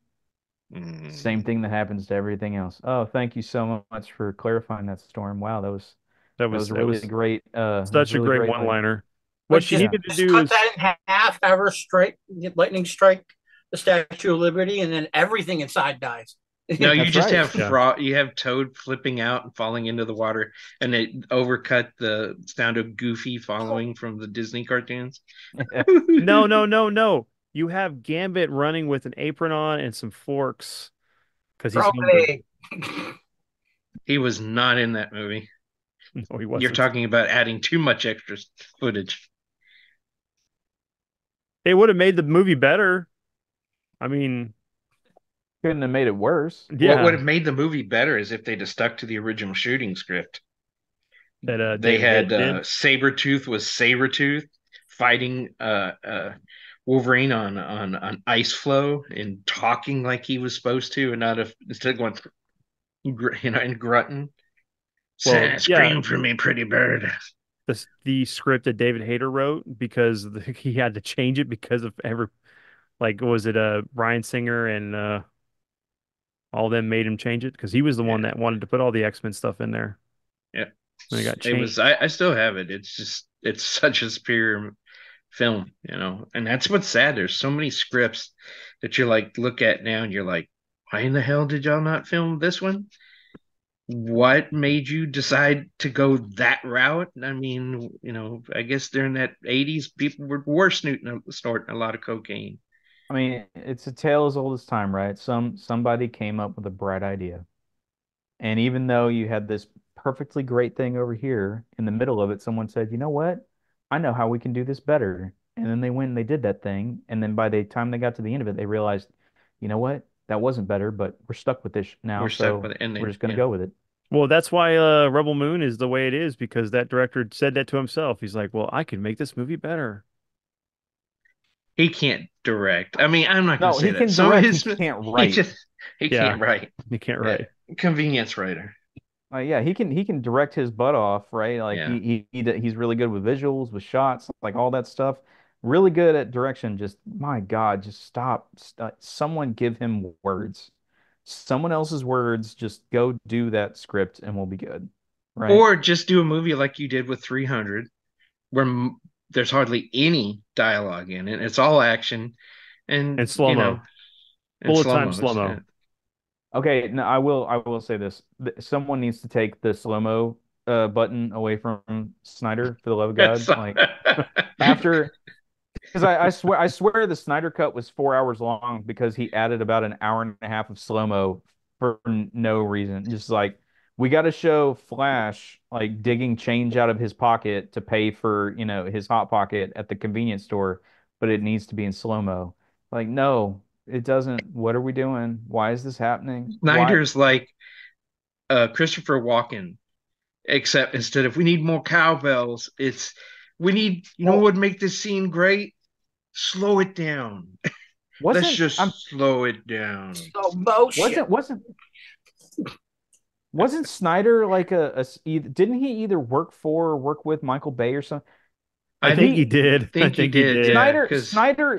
Same thing that Mm. happens to everything else. Oh, thank you so much for clarifying that, Storm. Wow, that was a That really was great that was such a really great great. Like, one-liner. What but she just yeah. needed to just do cut is that in half, have her strike lightning strike the Statue of Liberty, and then everything inside dies. No, you That's just right. have yeah. you have Toad flipping out and falling into the water, and it overcut the sound of Goofy following from the Disney cartoons. No, no, no, no. You have Gambit running with an apron on and some forks because he's Throw hungry. it. He was not in that movie. No, he You're wasn't. talking about adding too much extra footage. It would have made the movie better. I mean, Couldn't have made it worse. What would yeah, have made the movie better is if they'd have stuck to the original shooting script. that They David Hayter had did. Sabretooth was Sabretooth fighting Wolverine on ice flow and talking like he was supposed to, and not if instead of going and grunting. Well, yeah, Scream for me, pretty bird. the script that David Hayter wrote because he had to change it because of like was it Ryan Singer and all them made him change it because he was the one Yeah, that wanted to put all the X-Men stuff in there yeah. and it got It was. changed. I still have it. It's just. It's such a superior film, and that's what's sad. There's so many scripts that you like look at now, and you're like, why in the hell did y'all not film this one? What made you decide to go that route? I mean, I guess during that 80s, people were snorting a lot of cocaine. I mean, it's a tale as old as time, right? Somebody came up with a bright idea. And even though you had this perfectly great thing over here in the middle of it, someone said, "You know what? I know how we can do this better." And then they went and they did that thing. And then by the time they got to the end of it, they realized, you know what? That wasn't better, but we're stuck with this now, We're stuck so with it, and we're then just gonna go with it. Well, that's why Rebel Moon is the way it is because that director said that to himself. He's like, "Well, I could make this movie better." he can't direct. I mean, I'm not going to No, say he that. can Some of direct, he his can't he write. just he Yeah, can't write. you can't Yeah, write. convenience writer. Yeah, he can direct his butt off, right? Like Yeah. he's really good with visuals, with shots, like all that stuff. Really good at direction. Just my God, just stop. Someone give him words. Someone else's words. Just go do that script, and we'll be good, right? Or just do a movie like you did with 300, where there's hardly any dialogue in it. It's all action, And and slow-mo. and Bullet slow time mo. slow-mo. Okay, no, I will say this. Someone needs to take the slow-mo button away from Snyder, for the love of God. Like after. Because I swear the Snyder Cut was 4 hours long because he added about an hour and a half of slow-mo for no reason. Just like we got to show Flash like digging change out of his pocket to pay for, his hot pocket at the convenience store, but it needs to be in slow-mo. Like, no, it doesn't. What are we doing? Why is this happening? Why? Snyder's like Christopher Walken, except instead of we need more cowbells, it's we need what Well, would make this scene great? Slow it down. Let's wasn't I'm just slow it down. Slow motion. wasn't Snyder like didn't he either work for or work with Michael Bay or something? I I Like think he he did. I think he think he did, did. yeah, Snyder because Snyder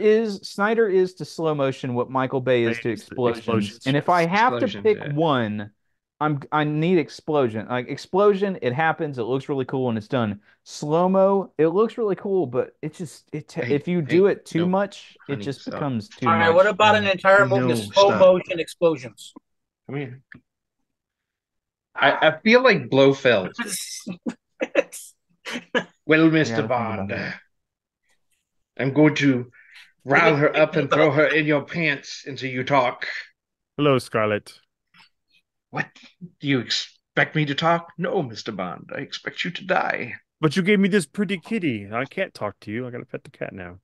is to slow motion what Michael Bay is to explosions. Explosions. And if I have to explosions, pick yeah. one, I need explosion. Like explosion, it happens, it looks really cool and it's done. Slow-mo, it looks really cool, but Hey, if you do hey, it too no, much, it honey, just stop. becomes too All right, what much. about an And entire movie of No, slow stop. motion explosions? Come here. I feel like Blofeld. Well, I Mr. gotta think about Bond, that. I'm going to rile her up and throw her in your pants until you talk. Hello, Scarlett. What? Do you expect me to talk? No, Mr. Bond. I expect you to die. But you gave me this pretty kitty. I can't talk to you. I gotta pet the cat now.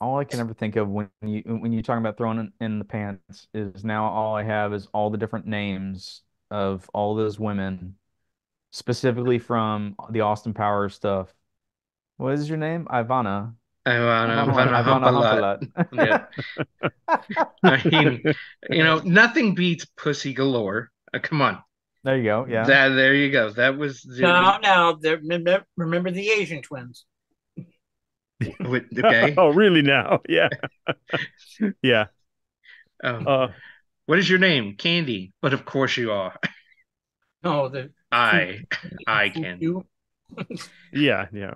All I can ever think of when you talking about throwing in the pants is now all I have is all the different names of all those women, specifically from the Austin Powers stuff. What is your name? Ivana. Ivana Ivana Humpalot. Yeah. Humpalot. I mean, nothing beats Pussy Galore. Come on. There you go. Yeah. There you go. That was Now, remember the Asian twins. okay. Oh, really now? Yeah. Yeah. Oh, what is your name? Candy. But of course you are. No, the I can. you. Yeah, yeah.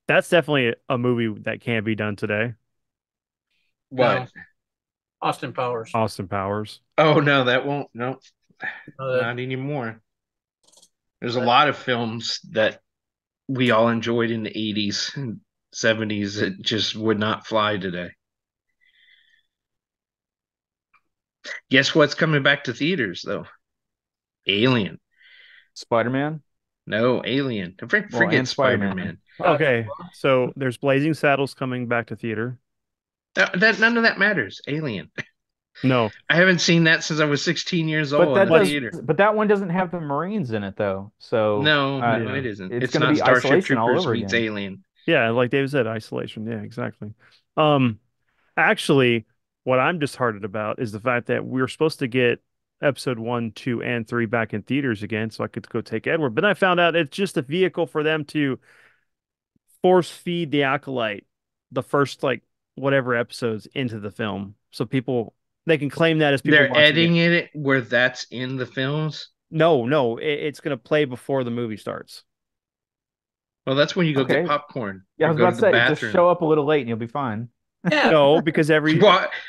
That's definitely a movie that can't be done today. What? Austin Powers. Austin Powers. Oh no, that won't. No, Uh, not anymore. There's a lot of films that we all enjoyed in the 80s and 70s that just would not fly today. Guess what's coming back to theaters though? Alien. Spider-Man. No, Alien. Forget and Spider-Man. Spider-Man. Okay, so there's Blazing Saddles coming back to theater. None of that matters. Alien. No, I haven't seen that since I was 16 years old in the theater. But that one doesn't have the Marines in it though. So No, Yeah. it isn't. it's It's gonna not be Starship Isolation all Troopers over meets again. Alien. yeah, like David said, isolation. Yeah, exactly. Um, Actually, what I'm disheartened about is the fact that we were supposed to get episode 1, 2, and 3 back in theaters again, so I could go take Edward. But then I found out it's just a vehicle for them to force feed the Acolyte the first like whatever episodes into the film, so people they can claim that as people They're watching editing it. it where that's in the films. No, it's gonna play before the movie starts. Well, that's when you go Okay. get popcorn. Yeah, I or was go about to to the say, bathroom. just show up a little late and you'll be fine. yeah. No, because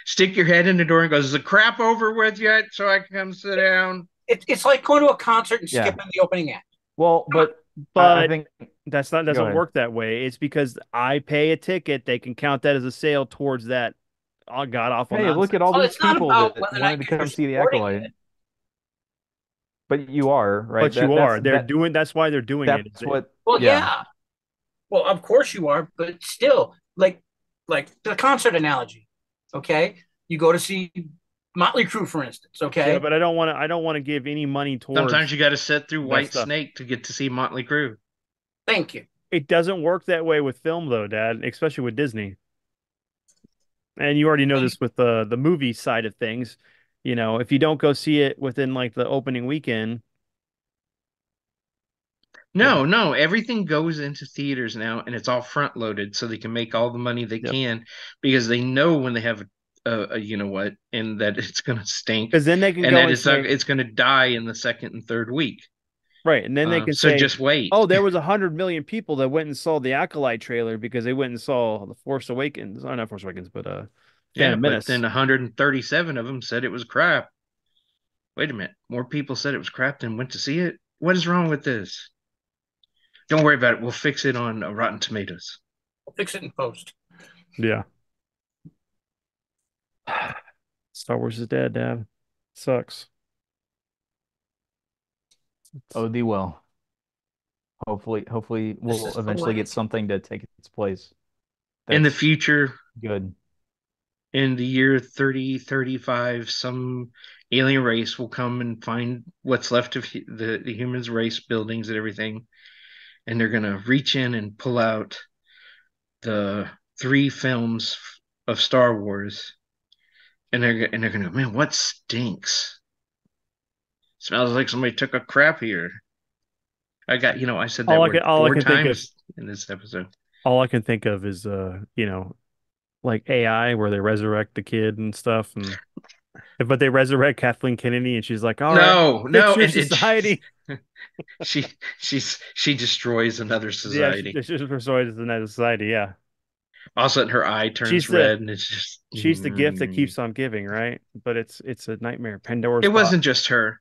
Stick your head in the door and goes, "Is the crap over with yet? So I can come sit down." It's like going to a concert and Yeah. skipping the opening act. Well, but I but think that's not Go doesn't ahead. work that way. It's because I pay a ticket, they can count that as a sale towards that god awful hey, look at nonsense. all Well, these it's not people about that whether or not wanted to you're come see the supporting Acolyte. it. But you are, right? But you are. That's That's why they're doing it. that's what Well, yeah. yeah. Well, of course you are, but still, like the concert analogy. Okay, you go to see Motley Crue, for instance. Okay, Yeah, but I don't want to give any money towards Sometimes you got to sit through that White stuff. Snake to get to see Motley Crue. thank you. It doesn't work that way with film though, Dad, especially with Disney. And you already know this with the movie side of things. You know, if you don't go see it within like the opening weekend, No, everything goes into theaters now, and it's all front loaded, so they can make all the money they Yep. can because they know when they have a you know what, and that it's gonna stink, because then they can and go that and it's say, it's gonna die in the second and third week. right, and then they can So say, just wait. oh, there was 100 million people that went and saw the Acolyte trailer because they went and saw the Force Awakens. Oh, not Force Awakens, but Phantom but Menace. then 137 of them said it was crap. Wait a minute, more people said it was crap than went to see it. What is wrong with this? Don't worry about it. We'll fix it on Rotten Tomatoes. We'll fix it in post. Yeah. Star Wars is dead, Dad. Sucks. Oh, the well. Hopefully we'll is the eventually way. get something to take its place. In the That's future, good. in the year 3035, some alien race will come and find what's left of the humans race buildings and everything, and they're going to reach in and pull out the 3 films of Star Wars, and they're going to go, man, what stinks? Smells like somebody took a crap here. I said that word all I 4 can think of times in this episode. all I can think of is like AI where they resurrect the kid and stuff, and but they resurrect Kathleen Kennedy and she's like, all right, No, fix your society. she destroys another Yeah, society. she's destroyed the society. Yeah, All of a sudden, her eye turns She's the- red, and it's just she's the gift that keeps on giving, right? But it's a nightmare. Pandora's It box. wasn't just her.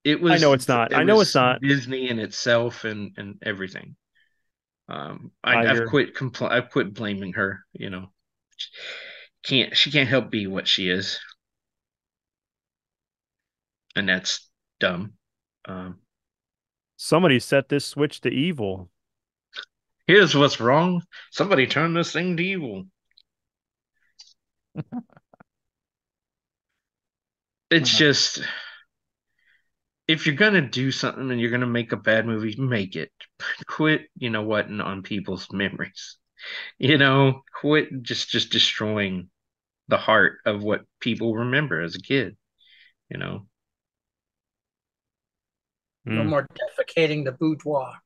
It was. I know it's not. It I know was it's not. Disney in itself and everything. I I've hear- quit. I've quit blaming her. She can't help be what she is, and that's dumb. Somebody set this switch to evil. Here's what's wrong. Somebody turned this thing to evil. It's Uh, just if you're gonna do something and you're gonna make a bad movie, make it. Quit, on people's memories. Quit just destroying the heart of what people remember as a kid, you know. No Mm. more defecating the boudoir.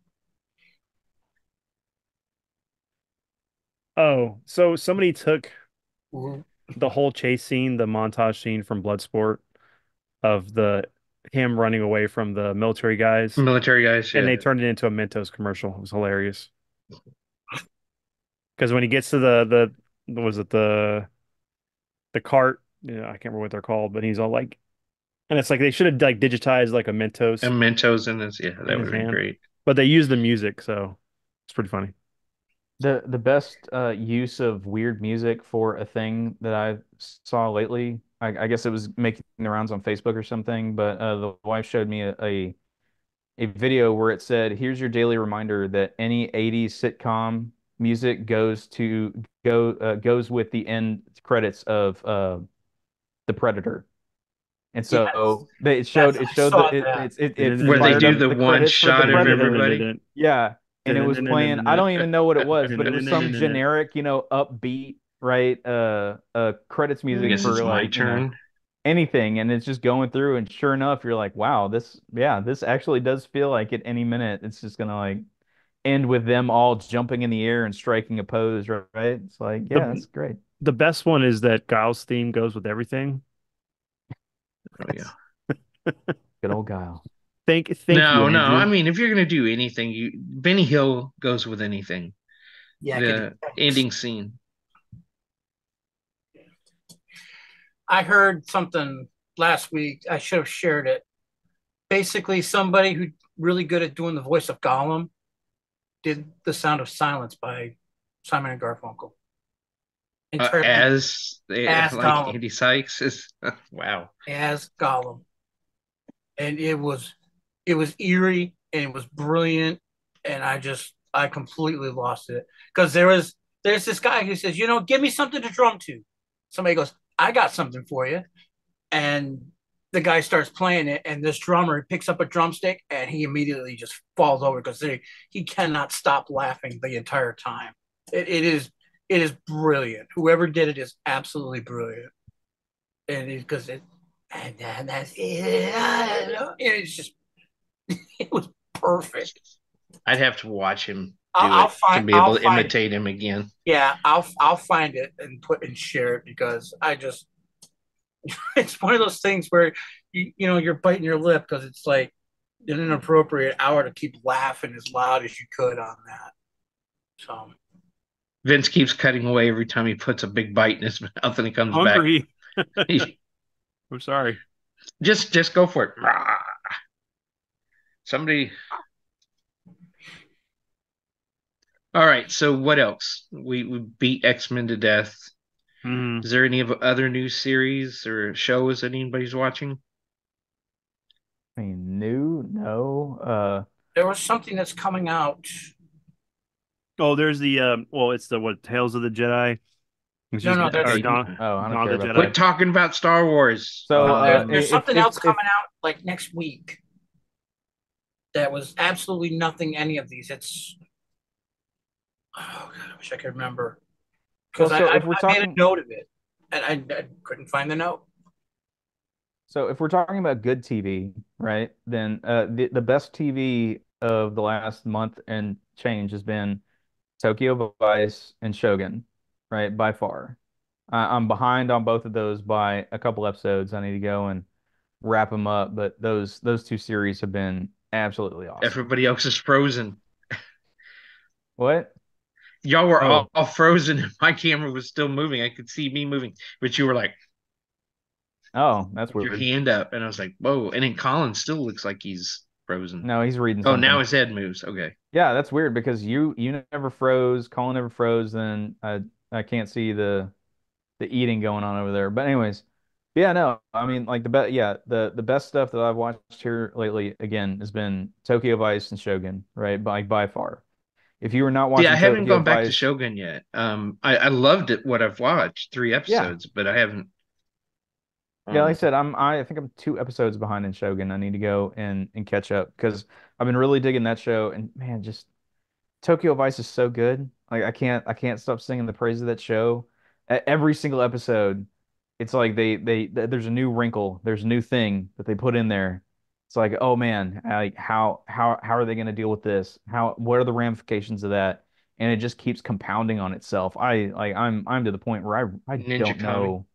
Oh, so somebody took Ooh. the whole chase scene, the montage scene from Bloodsport of the him running away from the military guys, Military guys, and yeah. they turned it into a Mentos commercial. It was hilarious. Because when he gets to the was it the cart? Yeah, I can't remember what they're called, but he's all like, and it's like they should have like digitized like a Mentos And Mentos in this, yeah, that in would his have been hand, great. but they used the music, so it's pretty funny. the best use of weird music for a thing that I saw lately, I guess it was making the rounds on Facebook or something, but the wife showed me a video where it said, "Here's your daily reminder that any 80s sitcom music goes with the end credits of The Predator." And Yes, so they it yes, showed it I showed saw that that. it Where they fired do up the the one credits for The shot of Predator. everybody. Yeah, and it was playing. I don't even know what it was, but it was some generic, upbeat, right? Credits I music guess it's for my like, turn. anything, and it's just going through, and sure enough, you're like, wow, this actually does feel like at any minute it's just gonna like end with them all jumping in the air and striking a pose, right? It's like, yeah, The that's great. the best one is that Giles' theme goes with everything. Oh yeah. Good old Guile. Thank you, No, no. I Andrew. mean, if you're gonna do anything, Benny Hill goes with anything. Yeah, The ending scene. I heard something last week. I should have shared it. Basically, somebody who really good at doing the voice of Gollum did The Sound of Silence by Simon and Garfunkel. Entirely As as like Gollum, Andy Sykes is wow. as Gollum, and it was eerie and it was brilliant, and I completely lost it because there's this guy who says, give me something to drum to. Somebody goes, I got something for you, and the guy starts playing it, and this drummer picks up a drumstick and he immediately just falls over because he cannot stop laughing the entire time. It is brilliant. Whoever did it is absolutely brilliant, and because and that's it. It's just it was perfect. I'd have to watch him I'll, do I'll it to find be I'll able to find imitate him again. yeah I'll find it and put and share it because I just it's one of those things where you're biting your lip because it's like an inappropriate hour to keep laughing as loud as you could on that. So Vince keeps cutting away every time he puts a big bite in his mouth and he comes back. Hungry. I'm sorry. Just go for it. Somebody. All right. So what else? We beat X-Men to death. Mhm. Is there any of other new series or shows that anybody's watching? I mean, new, no. there was something that's coming out. Oh, there's the well, it's the what Tales of the Jedi. It's No, just no, Oh, or there's Dawn, Oh, I don't Dawn care of the about quit Jedi. that. talking about Star Wars. So, There's something else if coming out like next week that was absolutely nothing. Any of these. It's oh god, I wish I could remember well, because I, so I if we're I made a talking, note of it and I couldn't find the note. so if we're talking about good TV, right? Then the best TV of the last month and change has been Tokyo Vice and Shogun, right? By far. I'm behind on both of those by a couple episodes. I need to go and wrap them up, but those two series have been absolutely awesome. Everybody else is frozen. What? Y'all were Oh, all frozen and my camera was still moving. I could see me moving, but you were like oh, that's with your weird. hand up, and I was like, "Whoa!" And then Colin still looks like he's frozen. No, he's reading Oh, now something. his head moves. Okay. Yeah, that's weird because you never froze, Colin never froze, then I can't see the eating going on over there. But anyways, Yeah, no, I mean, like the best stuff that I've watched here lately again has been Tokyo Vice and Shogun, right? By far. If you were not See, I watching haven't Tokyo gone back to Vice, Shogun yet. I loved it what I've watched, three yeah. episodes, but I haven't. Yeah, like I Um, said, I think I'm 2 episodes behind in Shogun. I need to go and catch up because I've been really digging that show and man, just Tokyo Vice is so good. Like I can't stop singing the praise of that show. Every single episode, it's like there's a new wrinkle, there's a new thing that they put in there. It's like, oh man, like how are they going to deal with this? What are the ramifications of that? And it just keeps compounding on itself. I'm to the point where I Ninja don't Kami. know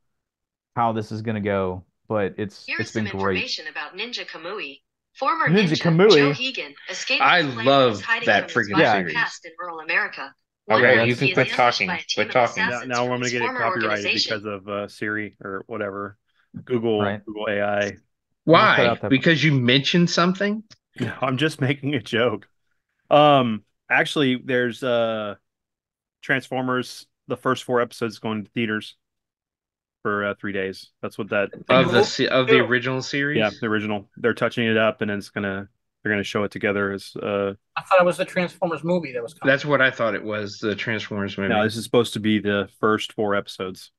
how this is going to go, but Here it's is some been great. information about Ninja Kamui. Former Ninja ninja Joe Kamui. Hegan escaped I his plan and is love hiding that from his friggin' Yeah, violent series. past in rural America. One yeah, Okay, night, you that's can he is quit that's ambushed talking. by a team Quit of talking. assassins Now from I'm gonna his get it former copyrighted organization. because of Siri or whatever. Google right. Google AI. I'll just cut Why? out that. Because you mentioned something? No, I'm just making a joke. Actually, there's Transformers. The first 4 episodes going to theaters for 3 days. That's what that The thing Of said. the movie, original Yeah, series? the original. They're touching it up, and then they're gonna show it together as I thought it was the Transformers movie that was coming. That's what I thought it was, the Transformers no, movie. this is supposed to be the first 4 episodes,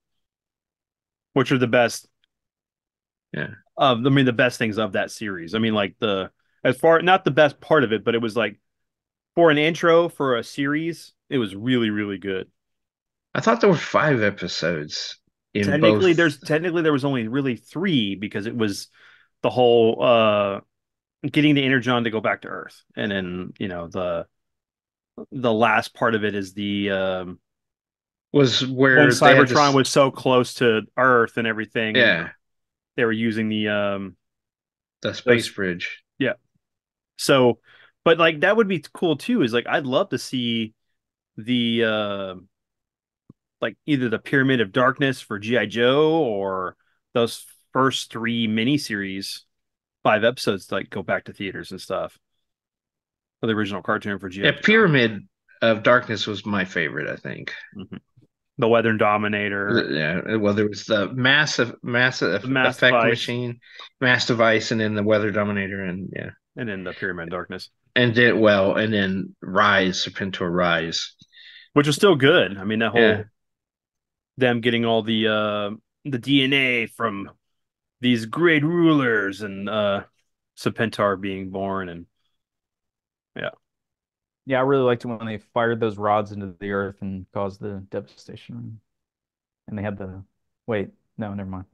which are the best Yeah. I mean, the best things of that series. I mean, like as far not the best part of it, but it was like for an intro for a series, it was really, really good. I thought there were 5 episodes in Technically, both. there was only really three because it was the whole getting the Energon to go back to Earth, and then the last part of it is the Was when where they had Cybertron this. was so close to Earth and everything, and Yeah, they were using the space those bridge. yeah. So, but like that would be cool too. Is like I'd love to see the like either the Pyramid of Darkness for GI Joe or those first three miniseries, 5 episodes like go back to theaters and stuff. For the original cartoon for GI Yeah, Joe. Pyramid of Darkness was my favorite, I think. Mhm. The Weather Dominator, Yeah, well, there was the massive the Mass effect Device, machine, mass device, and then the Weather Dominator, and yeah, and then the Pyramid of Darkness, and did well, and then Rise, Serpentor Rise. which was still good. I mean, that Yeah, whole them getting all the DNA from these great rulers and Serpentar being born and yeah. Yeah, I really liked it when they fired those rods into the earth and caused the devastation. And they had the wait, no, never mind.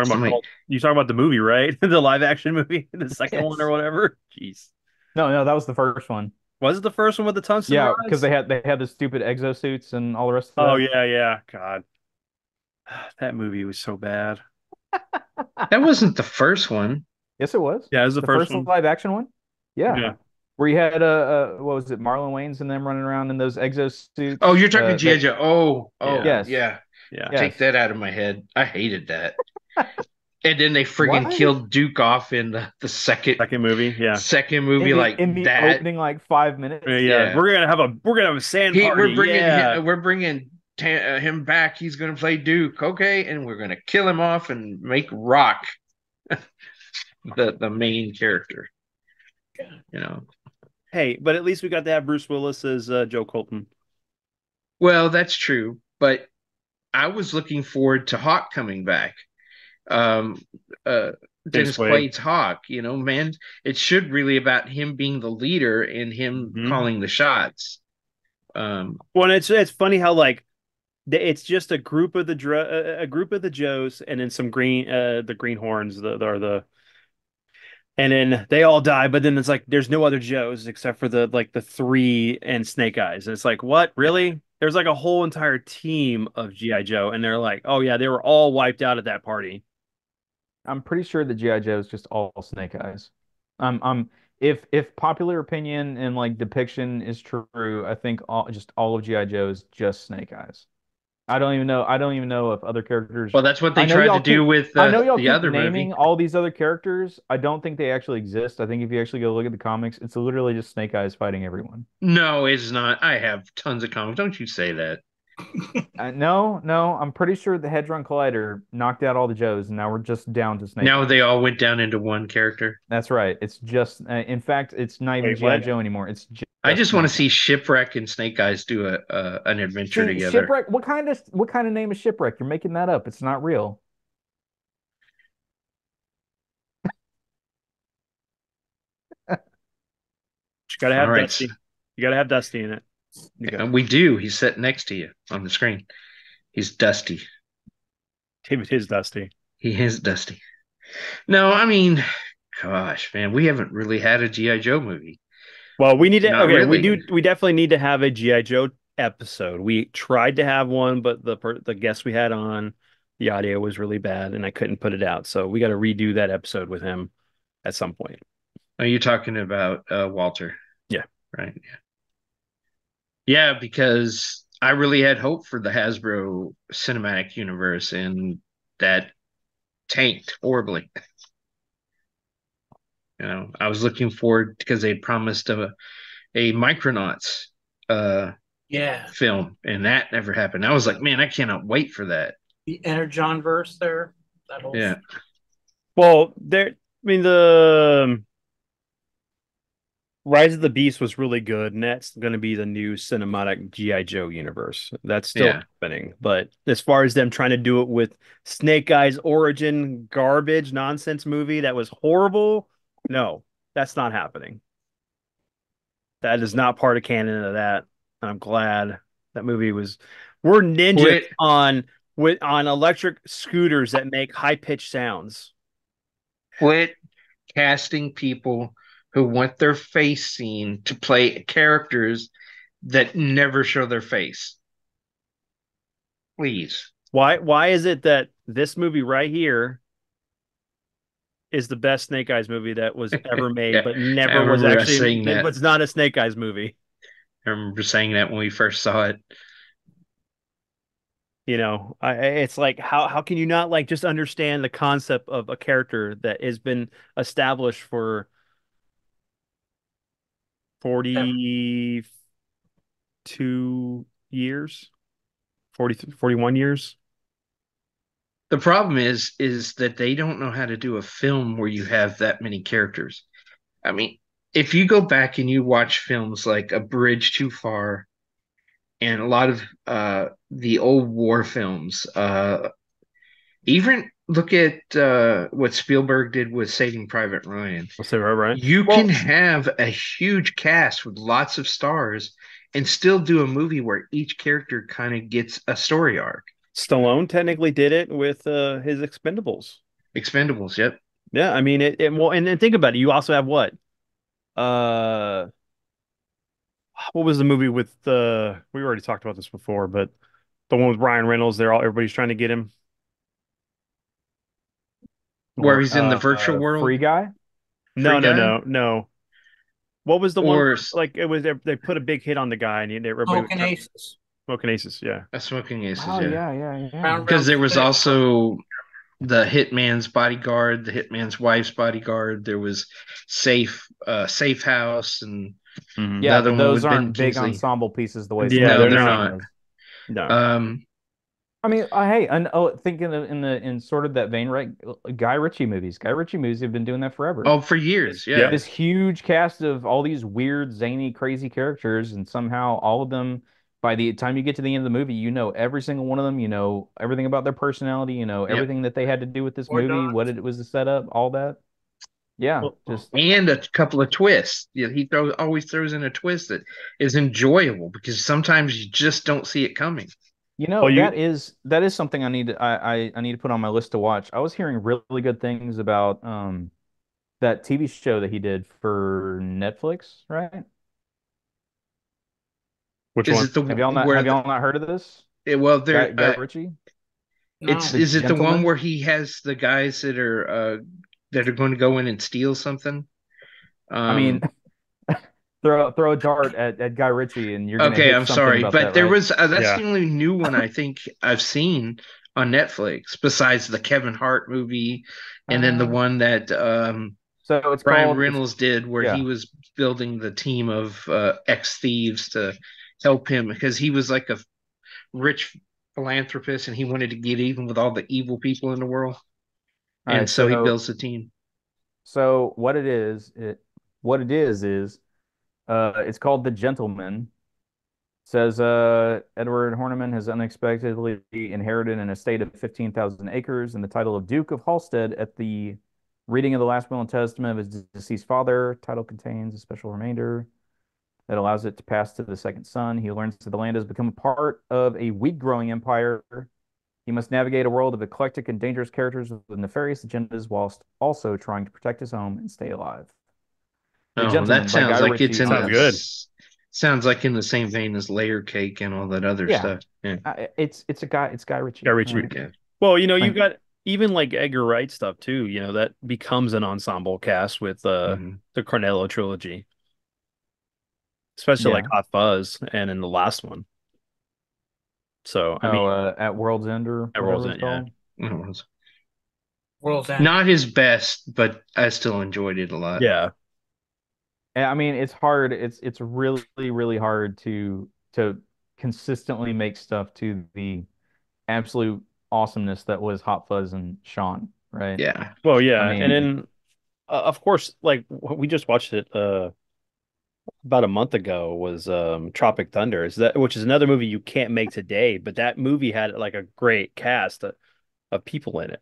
somebody. You talking about the movie, right? The live action movie, the second one or Yes. whatever. Jeez. No, that was the first one. Was it the first one with the tungsten Yeah, because rods? they had the stupid exosuits and all the rest Oh of yeah, yeah. God. That movie was so bad. that. That wasn't the first one. Yes, it was. Yeah, it was the The first first one. live action one. Yeah. Yeah. Where you had what was it, Marlon Wayans and them running around in those Oh, exosuits. you're talking G.I. That Joe. Oh, Yeah. yes, yeah. Yeah. Take yes. that out of my head. I hated that. And then they friggin' What? killed Duke off in the second Second movie. Yeah. second movie like In the that. opening like 5 minutes. Yeah. Yeah. We're gonna have a sand He party. Yeah. we're bringing him back. He's gonna play Duke, okay, and we're gonna kill him off and make Rock the main character. You know. Hey, but at least we got to have Bruce Willis as Joe Colton. Well, that's true, but I was looking forward to Hawk coming back. Um, uh, Dennis Quaid. Quaid's Hawk. Man, it should really about him being the leader and him Mhm. calling the shots. Well, and it's funny how like it's just a group of a group of the Joes and then some the greenhorns and then they all die, but then it's like there's no other Joes except for the three and Snake Eyes. And it's like, what? Really? There's like a whole entire team of GI Joe, and they're like, oh yeah, they were all wiped out at that party. I'm pretty sure the GI Joe is just all Snake Eyes. If popular opinion and like depiction is true, I think all of GI Joe is just Snake Eyes. I don't even know if other characters. Well, that's what they I know tried to y'all do keep. with I know y'all the keep other naming movie. all these other characters. I don't think they actually exist. I think if you actually go look at the comics, it's literally just Snake Eyes fighting everyone. No, it's not. I have tons of comics. Don't you say that. No, I'm pretty sure the Hadron Collider knocked out all the Joes, and now we're just down to Snake Now they Eyes. all went down into one character. That's right. It's just, in fact, it's not even Wait, G.I. what? Joe anymore. It's I just just want to Snake see Eyes. Shipwreck and Snake Eyes do an adventure See, together. Shipwreck. What kind of name is Shipwreck? You're making that up. It's not real. You gotta All have right, Dusty. You gotta have Dusty in it. and we do. He's sitting next to you on the screen. He's Dusty. David is Dusty. He is Dusty. No, I mean, gosh, man, we haven't really had a GI Joe movie. Well, we need to. Not Okay, we really. do. We definitely need to have a GI Joe episode. We tried to have one, but the guest we had on, the audio was really bad, and I couldn't put it out. So we got to redo that episode with him at some point. Are you talking about Walter? Yeah. Right. Yeah, because I really had hope for the Hasbro cinematic universe, and that tanked horribly. I was looking forward because they promised a Micronauts Yeah, film, and that never happened. I was like, man, I cannot wait for that. the Energon verse there. That whole Yeah. Well, there. I mean, the Rise of the Beast was really good, and that's going to be the new cinematic GI Joe universe. That's still Yeah. happening. But as far as them trying to do it with Snake Eyes origin garbage nonsense movie that was horrible, no, that's not happening. That is not part of canon of that. I'm glad that movie was. We're ninjas Quit, on electric scooters that make high pitched sounds. quit casting people who want their face seen to play characters that never show their face. Please. Why is it that this movie right here is the best Snake Eyes movie that was ever made, Yeah, but I never was remember actually saying it that. was not a Snake Eyes movie. I remember saying that when we first saw it. It's like how can you not like just understand the concept of a character that has been established for 42 years, 40, 41 years? The problem is that they don't know how to do a film where you have that many characters. I mean, if you go back and you watch films like A Bridge Too Far and a lot of the old war films, even look at what Spielberg did with Saving Private Ryan. I'll say right. You Well, can have a huge cast with lots of stars and still do a movie where each character kind of gets a story arc. Stallone technically did it with his Expendables. Expendables, yep. Yeah, I mean well, and think about it. You also have Uh, what was the movie with we already talked about this before, but the one with Ryan Reynolds, everybody's trying to get him. Where he's in the virtual world, Free Guy. No, Free no, Guy? no, no. What was the one Or like it was they put a big hit on the guy and everybody was Smoking Aces. Smoking Aces, yeah. Smoking Aces, Oh yeah. yeah. Round Because there was six. also the Hitman's Bodyguard, the Hitman's Wife's Bodyguard. There was Safe House, and Mhm. the Yeah, other but one those with Ben aren't big Kingsley. ensemble pieces the way Yeah, No, Smoking they're Aces not. was. No. I mean, hey, and thinking in sort of that vein, right? Guy Ritchie movies. Guy Ritchie movies have been doing that forever. Oh, for years, Yeah. yeah. This huge cast of all these weird, zany, crazy characters, and somehow all of them, by the time you get to the end of the movie, you know every single one of them. You know everything about their personality. You know Yep. everything that they had to do with this Or movie, not. what it was to set up, all that. Yeah, Well, just And a couple of twists. Yeah, always throws in a twist that is enjoyable because sometimes you just don't see it coming. Well, that is something I need to put on my list to watch. I was hearing really good things about that TV show that he did for Netflix, right? which Is one? it the Have y'all not where have y'all not heard of this? well Guy there Ritchie? No. it's The is it the one Gentleman? where he has the guys that are going to go in and steal something? I mean, throw a dart at Guy Ritchie and you're gonna Okay, hit I'm something sorry, about but that, there right? was that's Yeah. the only new one I think I've seen on Netflix besides the Kevin Hart movie and then the Uh, one that so it's Ryan called Reynolds did where he yeah. was building the team of ex-thieves to help him because he was like a rich philanthropist, and he wanted to get even with all the evil people in the world, All and right, so he builds a team. so what it is it's called The Gentleman. Says Edward Horniman has unexpectedly inherited an estate of 15,000 acres and the title of Duke of Halstead at the reading of the last will and testament of his deceased father. Title contains a special remainder that allows it to pass to the second son. He learns that the land has become a part of a wheat-growing empire. He must navigate a world of eclectic and dangerous characters with nefarious agendas whilst also trying to protect his home and stay alive. The Oh, Gentleman that by Guy sounds like it's Ritchie in on Sounds the good. sounds like in the same vein as Layer Cake and all that other Yeah. stuff. Yeah. It's Guy Ritchie. Guy Ritchie. All right. Yeah. Well, you know, you've Like, got even like Edgar Wright stuff too, you know, that becomes an ensemble cast with Mhm. the Cornetto trilogy, especially like yeah. Hot Fuzz and in the last one. So, I mean, At World's End or At whatever World's it's End, yeah. called. It was World's End. not his best, but I still enjoyed it a lot. Yeah. And I mean, it's hard. It's really, really hard to consistently make stuff to the absolute awesomeness that was Hot Fuzz and Sean, right? Yeah. Well, I yeah. And mean, then, of course, like we just watched it about a month ago was Tropic Thunder, which is another movie you can't make today, but that movie had like a great cast of people in it.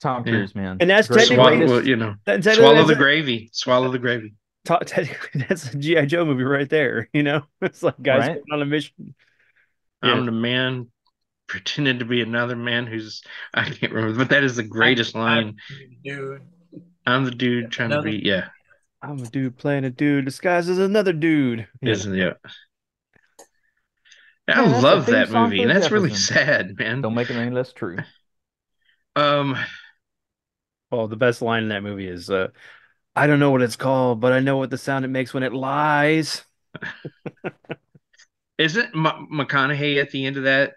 Tom Yeah. Cruise, man. And that's Great- technically- greatest- Swallow, you know, Technically, swallow the that's- gravy. Swallow the gravy. Technically, that's a G.I. Joe movie right there, you know? It's like guys Right. going on a mission. Yeah. I'm the man pretending to be another man who's I can't remember, but that is the greatest line. Dude. I'm the dude trying Another- to be yeah. I'm a dude playing a dude disguised as another dude. Yeah. Isn't it? Man, I that's love the theme that song movie, for and that's really Jefferson. sad, man. Don't make it any less true. Um, Well, the best line in that movie is, I don't know what it's called, but I know what the sound it makes when it lies. isn't McConaughey at the end of that?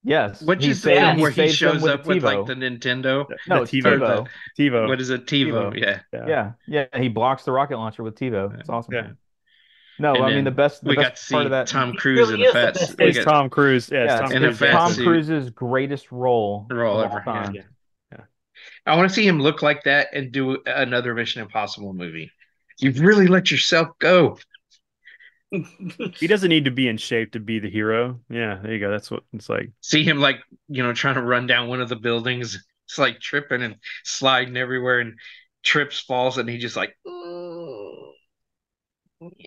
Yes. Which He is the saved- film he where he saves them shows with up the with like TiVo. the Nintendo? No, The it's TiVo. TiVo. TiVo. What is it? TiVo. TiVo. Yeah. Yeah. He blocks the rocket launcher with TiVo. It's awesome. Yeah. No, And I mean then the best we got to part of see that. Tom He Cruise really in a is the fat best suit. We It's got Tom Cruise. Yeah, it's Yeah, Tom in a Cruise. fat Tom suit. Cruise's greatest role Role of all ever, time. Yeah. I want to see him look like that and do another Mission Impossible movie. You've really let yourself go. He doesn't need to be in shape to be the hero. Yeah, there you go. That's what it's like. See him like, trying to run down one of the buildings. It's like tripping and sliding everywhere and trips, falls, and he just like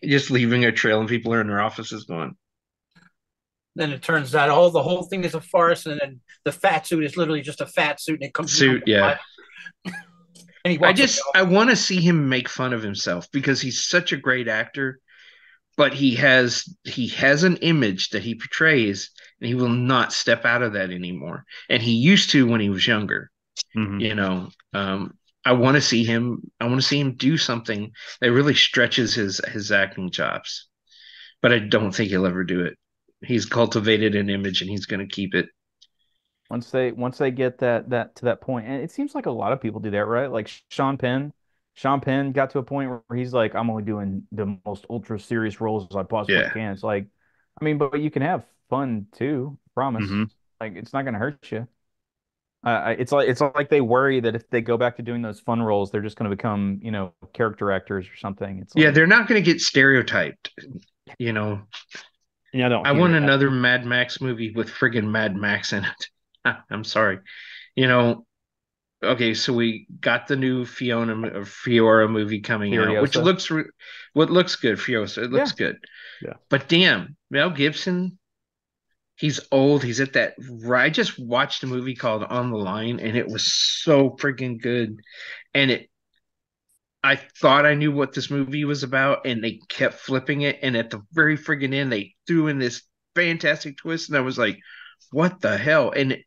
just leaving a trail and people are in their offices going. Then it turns out the whole thing is a farce, and then the fat suit is literally just a fat suit, and it comes Suit, yeah. And he walks I want to see him make fun of himself because he's such a great actor, but he has an image that he portrays and he will not step out of that anymore. And he used to when he was younger. Mhm. I want to see him do something that really stretches his acting chops. But I don't think he'll ever do it. He's cultivated an image and he's going to keep it. Once they get that to that point, and it seems like a lot of people do that, right? Like Sean Penn. Sean Penn got to a point where he's like, I'm only doing the most ultra serious roles as I possibly Yeah. can. It's like, I mean, but you can have fun too. Promise. Mhm. Like it's not gonna hurt you. It's like they worry that if they go back to doing those fun roles, they're just gonna become, character actors or something. It's Yeah, like, they're not going to get stereotyped. Yeah, I don't. I want another Mad Max movie with friggin' Mad Max in it. I'm sorry. Okay, so we got the new Fiora movie coming out, which Furiosa. looks good. Furiosa, it looks good. Yeah. But damn, Mel Gibson, he's old. He's at that. I just watched a movie called On the Line, and it was so freaking good. And I thought I knew what this movie was about, and they kept flipping it. And at the very friggin' end, they threw in this fantastic twist, and I was like, "What the hell?" And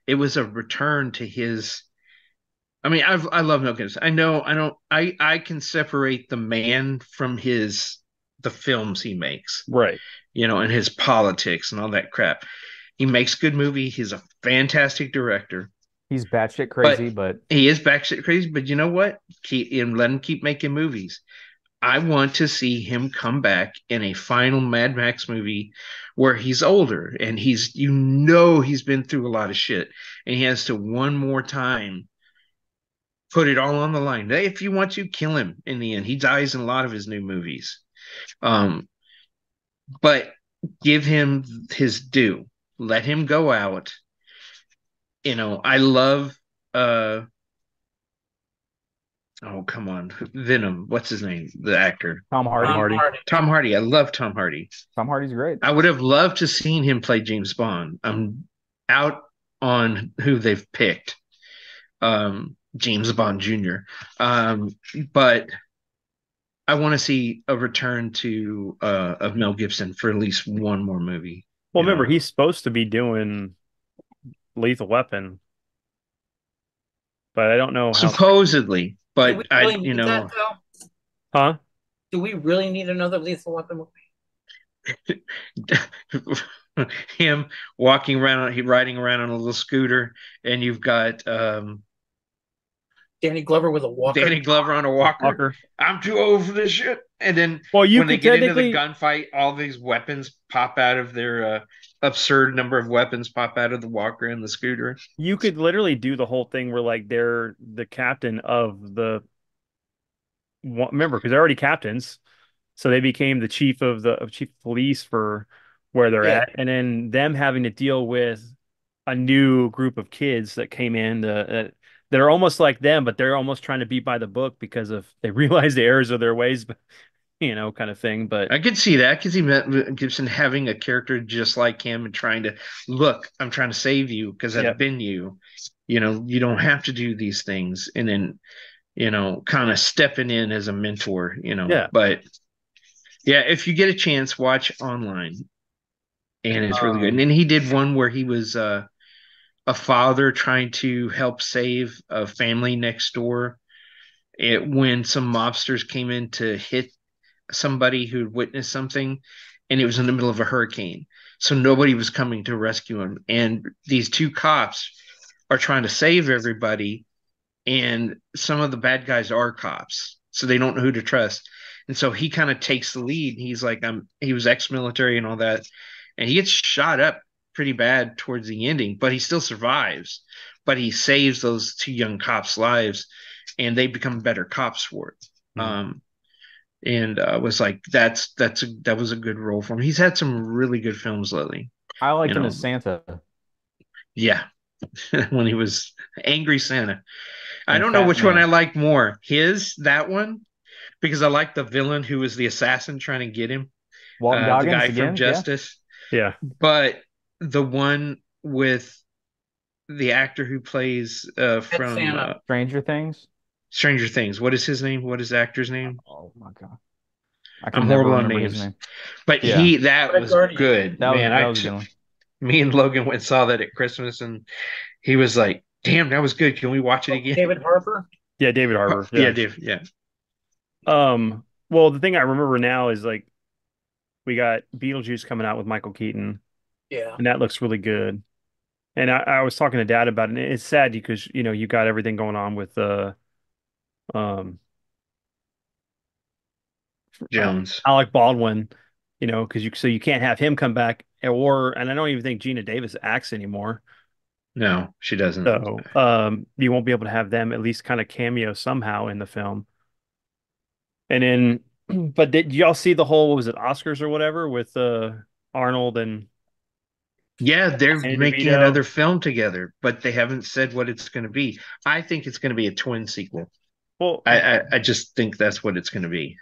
it was a return to his. I mean, I love Mel Gibson. I can separate the man from the films he makes, Right. and his politics and all that crap. He makes good movie. He's a fantastic director. he's batshit crazy, but He is batshit crazy, but you know what? Let him keep making movies. I want to see him come back in a final Mad Max movie where he's older and he's been through a lot of shit and he has to one more time put it all on the line. If you want to kill him in the end, he dies in a lot of his new movies. Um, but give him his due. Let him go out. I love oh come on, Venom. What's his name? The actor. Tom Hardy. Hardy. Tom Hardy. I love Tom Hardy. Tom Hardy's great. I would have loved to seen him play James Bond. I'm out on who they've picked. James Bond Jr. But I want to see a return to of Mel Gibson for at least one more movie. Well, remember, he's supposed to be doing Lethal Weapon, but I don't know how. Supposedly, Do we but really need that, though? Huh? Do we really need another Lethal Weapon movie? him walking around, he riding around on a little scooter, and you've got Danny Glover with a walker. Danny Glover on a walker. I'm too old for this shit. And then Well, when they get into the gunfight, all these weapons pop out of their absurd number of weapons pop out of the walker and the scooter. You could literally do the whole thing where like they're the captain of the remember because they're already captains, so they became the chief of police for where they're Yeah. at, and then them having to deal with a new group of kids that came in that are almost like them, but they're almost trying to be by the book because of they realize the errors of their ways, kind of thing. But I could see that. I could see Matt Gibson having a character just like him and trying to look, I'm trying to save you because I've been you. You don't have to do these things. And then, kind of stepping in as a mentor, Yeah. But yeah, if you get a chance, watch online. And it's really good. And then he did one where he was a father trying to help save a family next door when some mobsters came in to hit somebody who'd witnessed something, and it was in the middle of a hurricane. So nobody was coming to rescue him. And these two cops are trying to save everybody, and some of the bad guys are cops. So they don't know who to trust. And so he kind of takes the lead. He's like, he was ex-military and all that. And he gets shot up pretty bad towards the ending, but he still survives. But he saves those two young cops' lives, and they become better cops for it. Mhm. And was like, that was a good role for him. He's had some really good films lately. I liked him as Santa. Yeah, when he was Angry Santa. I don't know which one I like more. That one, because I like the villain who was the assassin trying to get him. Walton Goggins, the guy again? from Justice. Yeah. But the one with the actor who plays from Stranger Things. Stranger Things. What is his name? What is the actor's name? Oh my God. I'm horrible on names. But that was good. Man, me and Logan went and saw that at Christmas, and he was like, damn, that was good. Can we watch it again? David Harbour? Yeah, David Harbour. Yeah, Dave. Yeah. Well, the thing I remember now is like we got Beetlejuice coming out with Michael Keaton. Yeah. And that looks really good. And I was talking to Dad about it, and it's sad because, you got everything going on with Jones. Alec Baldwin, because you can't have him come back and I don't even think Gina Davis acts anymore. No, she doesn't. So you won't be able to have them at least kind of cameo somehow in the film. And then, but did y'all see the whole, what was it, Oscars or whatever with Arnold and Yeah, they're Danny making DeVito? another film together, but they haven't said what it's going to be. I think it's going to be a twin sequel. Well, I just think that's what it's going to be.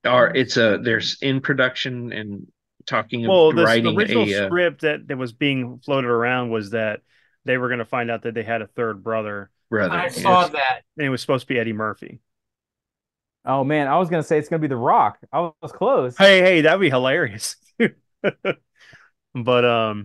There's in production and talking of writing the original script that was being floated around was that they were going to find out that they had a third brother. I saw that. And it was supposed to be Eddie Murphy. Oh man, I was gonna say it's gonna be The Rock. I was close. Hey, that'd be hilarious. But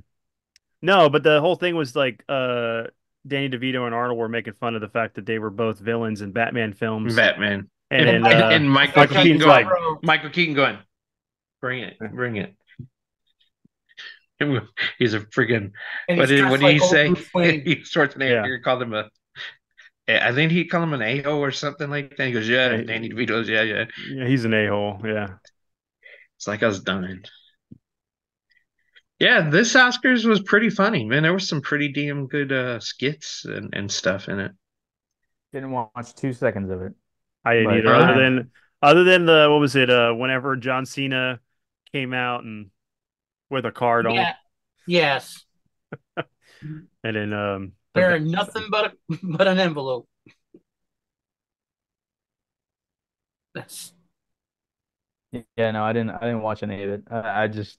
no, but the whole thing was like Danny DeVito and Arnold were making fun of the fact that they were both villains in Batman films. Batman. And Michael Keaton going, bring it. He's a friggin' what did he say? Schwarzenegger called him I think he called him an a-hole or something like that. He goes, yeah, Yeah, Danny DeVito's, yeah, yeah. yeah, he's an a-hole. Yeah. It's like I was dying. Yeah, this Oscars was pretty funny, man. There was some pretty damn good skits and stuff in it. Didn't watch 2 seconds of it, I didn't but either. Huh? Other than the what was it? Whenever John Cena came out and with a card on, Yeah. Yes. and then Bearing nothing but but an envelope. That's yeah, no, I didn't watch any of it. I just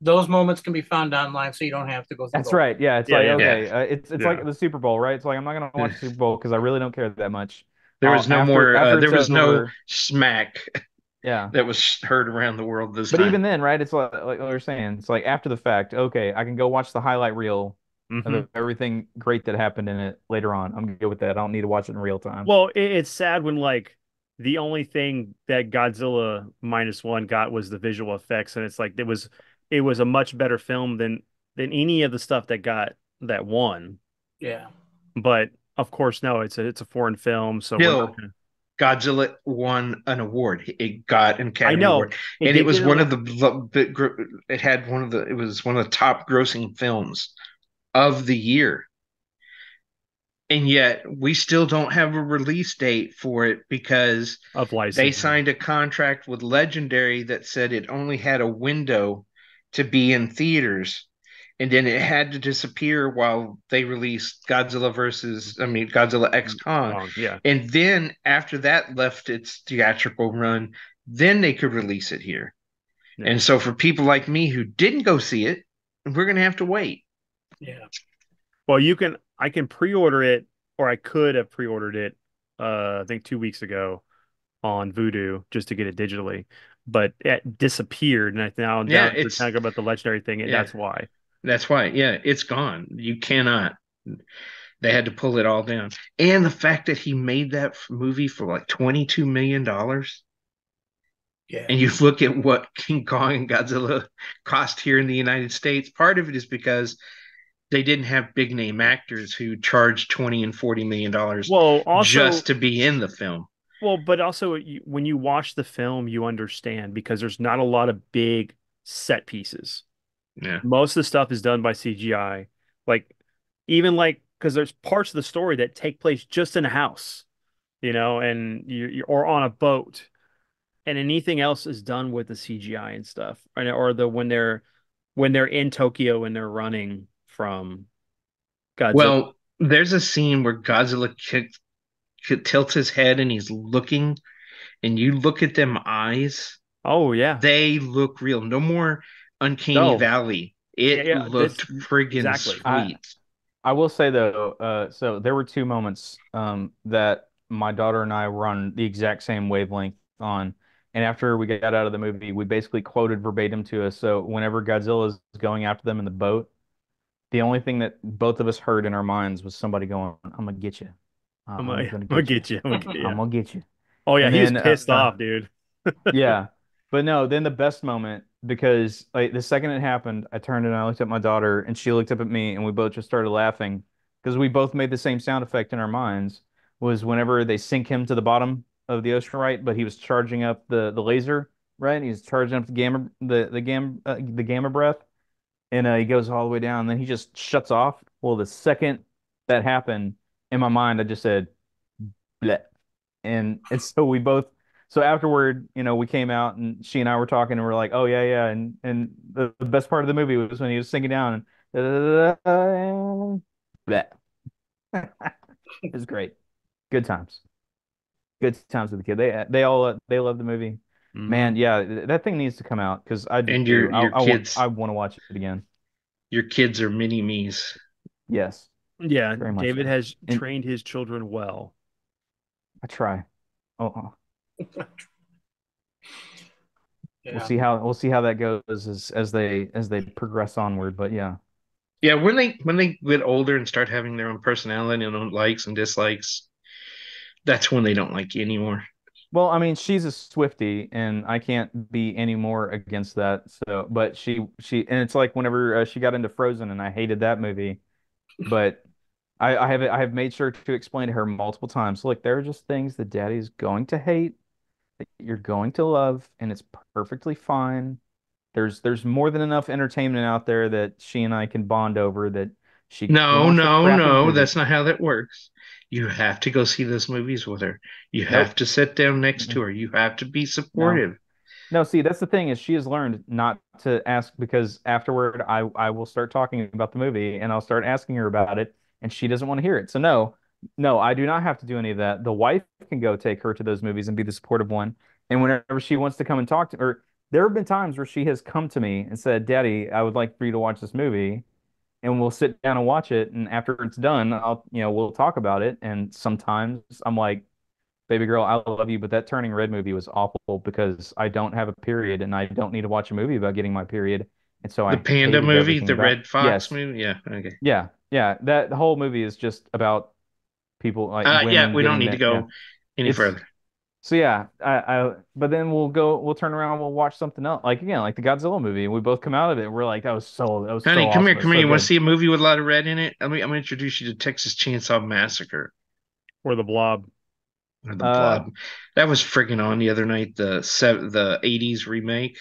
those moments can be found online, so you don't have to go through the That's whole. right. Yeah, it's yeah, like yeah, Yeah. okay, it's yeah. like the Super Bowl, right? It's like I'm not gonna watch the Super Bowl because I really don't care that much. There was no After more, after there it's was no over, smack yeah. that was heard around the world this But time. even then, right? It's like we were saying, it's like after the fact. Okay, I can go watch the highlight reel Hmm. of everything great that happened in it later on. I'm good with that. I don't need to watch it in real time. Well, it's sad when like the only thing that Godzilla minus one got was the visual effects, and it's like it was a much better film than any of the stuff that got that won. Yeah. But of course, no, it's a foreign film, so we're not Still, gonna. Godzilla won an award. It got an I Academy know Award, it and it did was get one of it had one of the it was one of the top grossing films of the year. And yet we still don't have a release date for it because of they licensing. signed a contract with Legendary that said it only had a window to be in theaters. And then it had to disappear while they released Godzilla X Kong. Yeah, And then after that left its theatrical run, then they could release it here. yeah. And so for people like me who didn't go see it, we're going to have to wait. Yeah. Well, I can pre-order it, or I could have pre-ordered it, I think 2 weeks ago on Vudu just to get it digitally, but it disappeared, and now Yeah, that we're talking about the legendary thing, yeah, that's why. that's why. Yeah, it's gone. You cannot. They had to pull it all down. And the fact that he made that movie for like $22 million. Yeah. And you look at what King Kong and Godzilla cost here in the United States, part of it is because they didn't have big name actors who charged 20 and $40 million Well, also, just to be in the film. well, but also when you watch the film, you understand because there's not a lot of big set pieces. Yeah. Most of the stuff is done by CGI. Like even like because there's parts of the story that take place just in a house, and you or on a boat, and anything else is done with the CGI and stuff, or the when they're in Tokyo and they're running from Godzilla. Well, there's a scene where tilts his head and he's looking, and you look at them eyes, Oh yeah, they look real. No more Uncanny no, Valley. yeah, It yeah, looked friggin' exactly. I sweet. I will say though, so there were two moments that my daughter and I were on the exact same wavelength on. And after we got out of the movie, we basically quoted verbatim to us. So whenever Godzilla is going after them in the boat, the only thing that both of us heard in our minds was somebody going, "I'm gonna get you. I'm I'm gonna gonna get you. get you. I'm gonna get you. I'm gonna get you." Oh yeah, And he was then pissed off, dude. yeah. But no, then the best moment, because like the second it happened, I turned and I looked at my daughter and she looked up at me and we both just started laughing because we both made the same sound effect in our minds, was whenever they sink him to the bottom of the ocean, right? But he was charging up the laser, right? He's charging up the gamma breath, and he goes all the way down, and then he just shuts off. Well, the second that happened, in my mind, I just said, bleh. And so we both, so afterward, we came out and she and I were talking and we're like, oh yeah, yeah. And the best part of the movie was when he was singing down and bleh. It was great. Good times. Good times with the kid. They love the movie. Mhm. Man, yeah, that thing needs to come out because I And do. your I want to watch it again. kids are mini me's. Yes, Yeah, very much David so. has And trained his children well. I try. Oh, Yeah. we'll see how that goes as they progress onward. But yeah. Yeah, when they get older and start having their own personality and own likes and dislikes, that's when they don't like you anymore. Well, I mean, she's a Swiftie, and I can't be any more against that. So, but and it's like whenever she got into Frozen, and I hated that movie, but I have made sure to explain to her multiple times. Look, there are just things that Daddy's going to hate, that you're going to love, and it's perfectly fine. There's more than enough entertainment out there that she and I can bond over that she can No, watch a no, crappy no. movie. That's not how that works. You have to go see those movies with her. You have Nope. to sit down next to Mm-mm. her. You have to be No. supportive. No, see, that's the thing is she has learned not to ask because afterward I will start talking about the movie and I'll start asking her about it and she doesn't want to hear it. So no, no, I do not have to do any of that. The wife can go take her to those movies and be the supportive one. And whenever she wants to come and talk to or there have been times where she has come to me and said, Daddy, I would like for you to watch this movie and we'll sit down and watch it. And after it's done, we'll talk about it. And sometimes I'm like, baby girl, I love you, but that Turning Red movie was awful because I don't have a period and I don't need to watch a movie about getting my period. And so The I Panda hated movie, everything the about Red Fox yes. movie. Yeah, okay. Yeah. Yeah. That whole movie is just about people like Yeah, women we don't getting need to that. Yeah. go any It's further. so yeah, but then we'll turn around, we'll watch something else. Like again, like the Godzilla movie, and we both come out of it. And we're like, that was so Honey, come here, awesome. It was come here. so You want to good. see a movie with a lot of red in it? I'm gonna introduce you to Texas Chainsaw Massacre Or The Blob. or The Uh, Blob. That was friggin' on the other night. The '80s remake.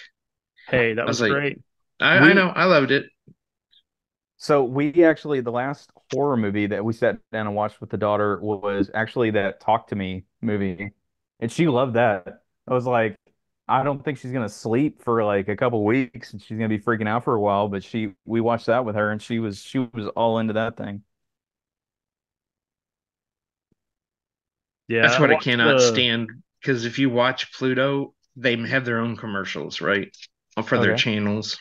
Hey, that I was was like, great. I know, we I loved it. So we actually, the last horror movie that we sat down and watched with the daughter was actually that Talk to Me movie. And she loved that. I was like, I don't think she's gonna sleep for like a couple weeks and she's gonna be freaking out for a while, but we watched that with her and she was all into that thing. Yeah, That's I what I watched cannot the. stand. Because if you watch Pluto, they have their own commercials, right? For their Okay. channels.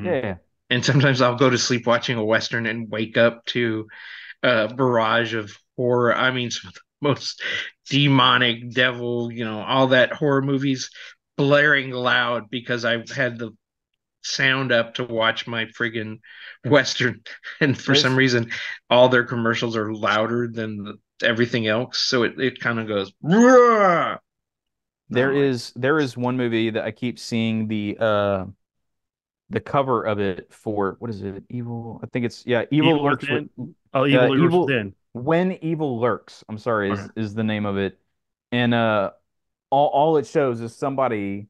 Yeah, Mhm. yeah. And sometimes I'll go to sleep watching a Western and wake up to a barrage of horror. I mean, some of the most demonic, devil, all that horror movies blaring loud because I had the sound up to watch my friggin' Western. And for some There's reason, all their commercials are louder than everything else. So it kind of goes, "Roar!" I'm like, there is one movie that I keep seeing the cover of it for what is it? Evil. I think it's yeah, Evil Evil Lurks with Within. Oh, Evil Lurks Evil Within. When Evil Lurks. I'm sorry, Okay. is the name of it. And all it shows is somebody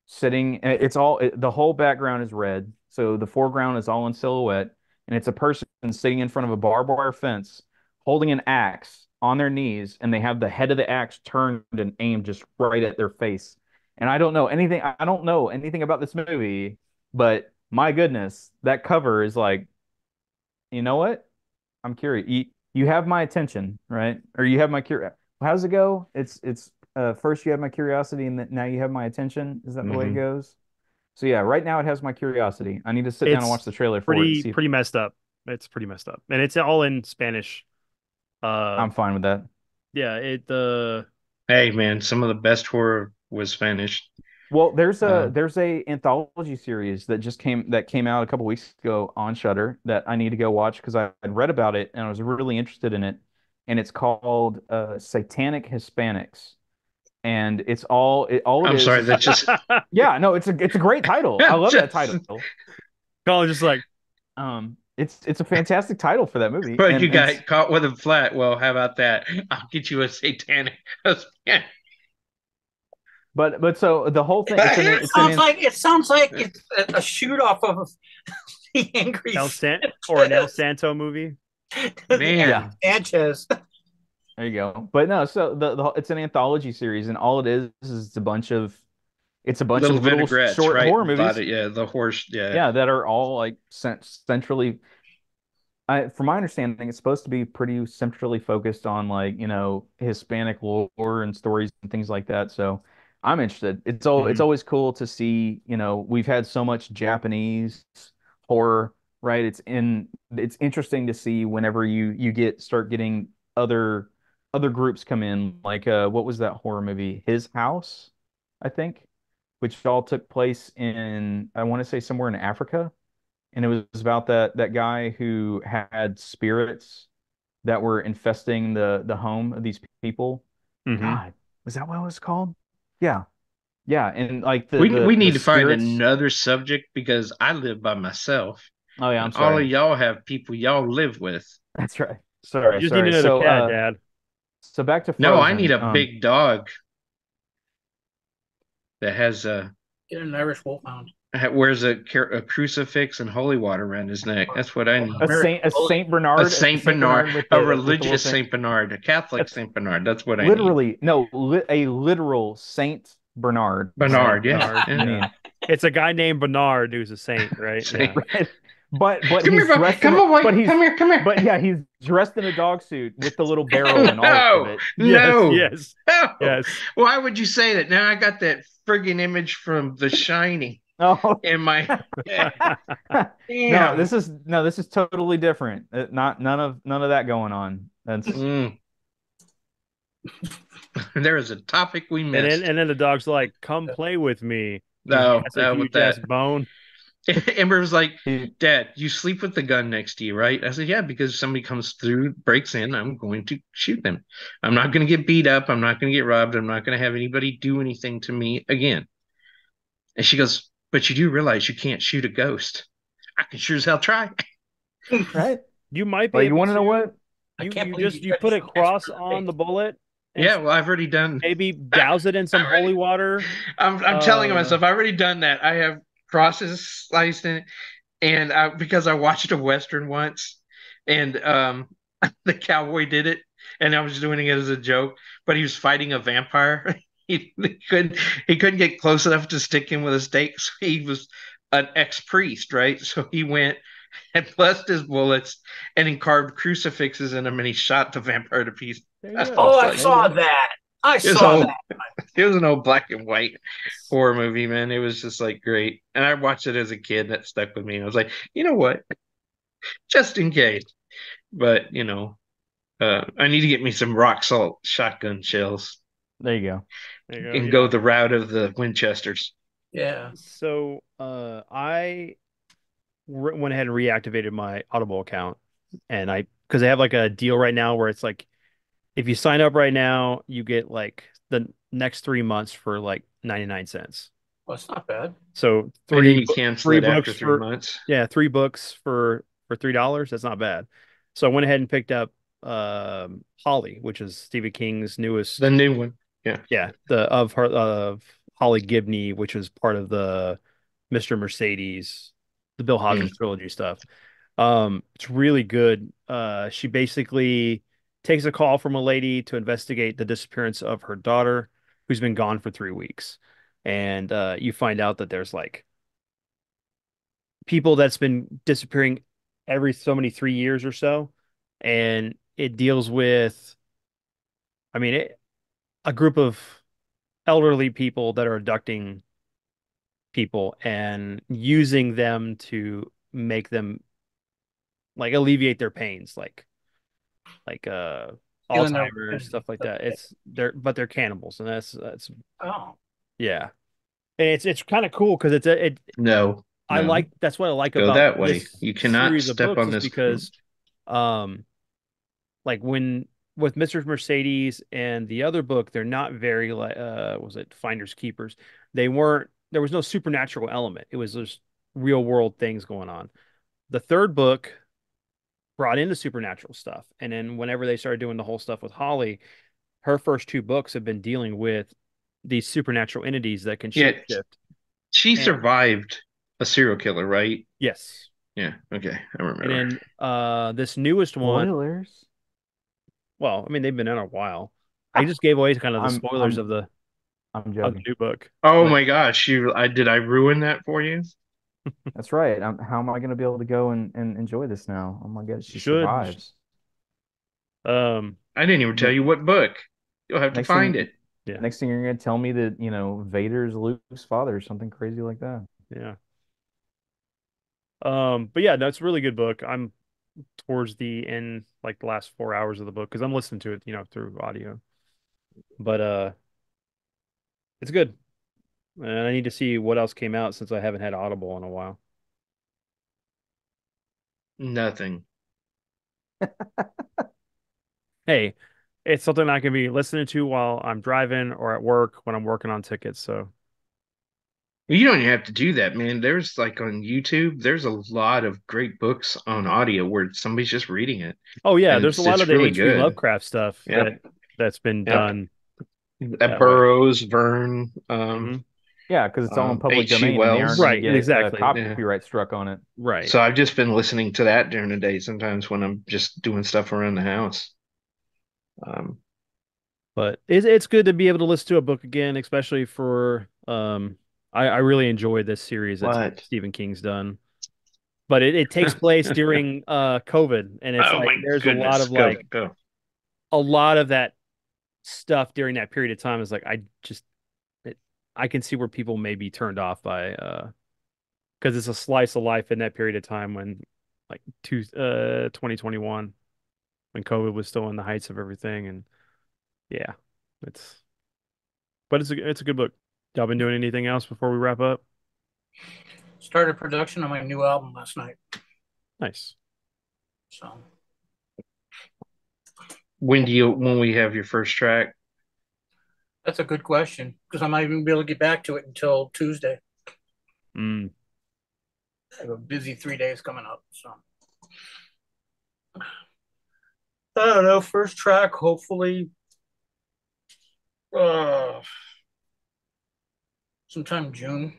sitting. The whole background is red, so the foreground is all in silhouette, and it's a person sitting in front of a barbed wire fence, holding an axe on their knees, and they have the head of the axe turned and aimed just right at their face. And I don't know anything. I don't know anything about this movie, but my goodness, that cover is like, you know what? I'm curious. You have my attention, right? Or you have my curiosity. How does it go? It's first you have my curiosity and then now you have my attention. Is that the way it mhm. goes? So yeah, right now it has my curiosity. I need to sit down and watch It's the trailer for it and pretty see if pretty messed up. It's pretty messed up, and it's all in Spanish. Uh, I'm fine with that. yeah. Hey, man, some of the best horror was Spanish. Well, Uh, there's a anthology series that came out a couple weeks ago on Shudder that I need to go watch because I'd read about it and I was really interested in it. And it's called Satanic Hispanics. And all it I'm sorry, is that just, yeah, no, it's a great title. I love that just, title. Colin's just like, It's a fantastic title for that movie. but you And got caught with a flat. Well, how about that? I'll get you a satanic husband. but so the whole thing It sounds like it's a shoot off of the Angry Or an El Sanchez. Santo movie. The Angry yeah, Man, Sanchez. there you go. But no, so it's an anthology series and all it is it's a bunch little of little vinaigrettes, short right? horror A lot movies. of, yeah, the horse, yeah. Yeah, that are all like centrally from my understanding, it's supposed to be pretty centrally focused on like, Hispanic lore and stories and things like that. So I'm interested. It's Mhm. always cool to see, we've had so much Japanese horror, right? It's interesting to see whenever you start getting other other groups come in, like what was that horror movie? His House, I think, which all took place in I want to say somewhere in Africa and it was about that guy who had spirits that were infesting the home of these people. Mhm. God, was that what it was called? Yeah, yeah, and like We the need to find spirits. another subject because I live by myself Oh yeah, I'm and all of sorry. y'all have people y'all live with. That's right. Sorry, You just need sorry. another So, cat, Dad. so back to No, I need Frozen. a big dog that has Get an Irish Wolfhound. wears a crucifix and holy water around his neck. That's what I need. A Saint Bernard, A Saint Bernard, with a with the little religious thing. Saint Bernard, a Catholic That's Saint Bernard. That's what I need. literally no, a literal Saint Bernard. Bernard, yeah. Bernard, yeah. I mean, It's a guy named Bernard who's a saint, right? Saint. Yeah. right? But Come he's here, dressed come in on, boy. but he's Come here, come here. but yeah, he's dressed in a dog suit with the little barrel and all of No, it. no, Yes. no. Yes. Why would you say that? Now I got that friggin' image from The Shining Oh in my head. no, Damn. this is totally different. Not none of that going on. That's Mm. There is a topic we missed. And then the dog's like, "Come play with me." No, That's a no, with huge ass that. bone. Amber was like, he, Dad, you sleep with the gun next to you, right? I said, yeah, because if somebody comes through, breaks in, I'm going to shoot them. I'm not going to get beat up. I'm not going to get robbed. I'm not going to have anybody do anything to me again. And she goes, but you do realize you can't shoot a ghost. I can sure as hell try. right? You might be Like, you able want to know what? I You can't you believe just you you tried to put a shoot next cross to the on face. the bullet and Yeah, well, I've already done. maybe douse it in some Already. holy water. I'm telling myself, I've already done that. I have crosses sliced in it, and because I watched a Western once, and the cowboy did it, and I was doing it as a joke, but he was fighting a vampire. He couldn't get close enough to stick him with a stake, so he was an ex-priest, right? So he went and blessed his bullets and then carved crucifixes in them, and he shot the vampire to pieces. There you I go. Oh, was I like, saw that. I it was saw old. that. It was an old black and white horror movie, man. It was just like great. And I watched it as a kid. That stuck with me. And I was like, you know what? Just in case. But, I need to get me some rock salt shotgun shells There you go. There you go. and Yeah. go the route of the Winchesters. Yeah. So I went ahead and reactivated my Audible account, and because they have like a deal right now where it's like if you sign up right now, you get like the next 3 months for like 99 cents. Well, it's not bad. So And then you three cancel three it after books 3 for months. yeah, 3 books for $3. That's not bad. So I went ahead and picked up Holly, which is Stephen King's newest. The new one. Yeah. Yeah, of Holly Gibney, which was part of the Mr. Mercedes, the Bill Hodges trilogy stuff. It's really good. She basically takes a call from a lady to investigate the disappearance of her daughter, who's been gone for 3 weeks. And you find out that there's like people that's been disappearing every so many 3 years or so. And it deals with, I mean, a group of elderly people that are abducting people and using them to make them like alleviate their pains, like Stealing their- Alzheimer's, stuff like that. They're cannibals, and that's Oh, yeah. And it's kind of cool because No. I no. like that's what I like Go about that way. this You cannot series of step books on is this. because like when with Mr. Mercedes and the other book, they're not very like was it Finders Keepers? There was no supernatural element. It was just real world things going on. The third book brought in the supernatural stuff. And then whenever they started doing the whole stuff with Holly, her first 2 books have been dealing with these supernatural entities that can Yeah. shapeshift. She And- survived a serial killer, right? Yes. Yeah. Okay. I remember. And then this newest one, Spoilers. well, I mean, they've been in a while. I just gave away kind of the I'm- spoilers I'm- of the I'm joking. new book. Oh my gosh, did I ruin that for you? That's right. How am I going to be able to go and enjoy this now? Oh my God, she Should. survives. Um, I didn't even tell you what book. You'll have to Next find thing- it. yeah, Next thing you're going to tell me that, Vader's Luke's father or something crazy like that. yeah. But yeah, no, it's a really good book. I'm towards the end, like the last 4 hours of the book, because I'm listening to it, through audio. But it's good. And I need to see what else came out since I haven't had Audible in a while. Nothing. Hey, it's something I can be listening to while I'm driving or at work when I'm working on tickets. So You don't even have to do that, man. There's like on YouTube, there's a lot of great books on audio where somebody's just reading it, Oh yeah, and there's a lot of it's the really H.P. good. Lovecraft stuff Yep, that's been yep. done That that way. Burroughs, Verne, Hmm. Yeah, because it's all in public H.G. domain, and they aren't Wells. going to Right, get exactly. Yeah. copyright struck on it. Right. So I've just been listening to that during the day sometimes when I'm just doing stuff around the house. Um, But it's good to be able to listen to a book again, especially for I really enjoyed this series that what? Stephen King's done. But it takes place during COVID, and it's Oh like my there's a lot goodness. of Go, like go. a lot of that stuff during that period of time is like it, I can see where people may be turned off by because it's a slice of life in that period of time when like 2021 when COVID was still in the heights of everything. And yeah, it's but it's a good book. Y'all been doing anything else before we wrap up? Started production on my new album last night. Nice. So When we have your first track? that's a good question because I might even be able to get back to it until Tuesday. Mm. I have a busy 3 days coming up. So I don't know. First track, hopefully, uh, sometime June,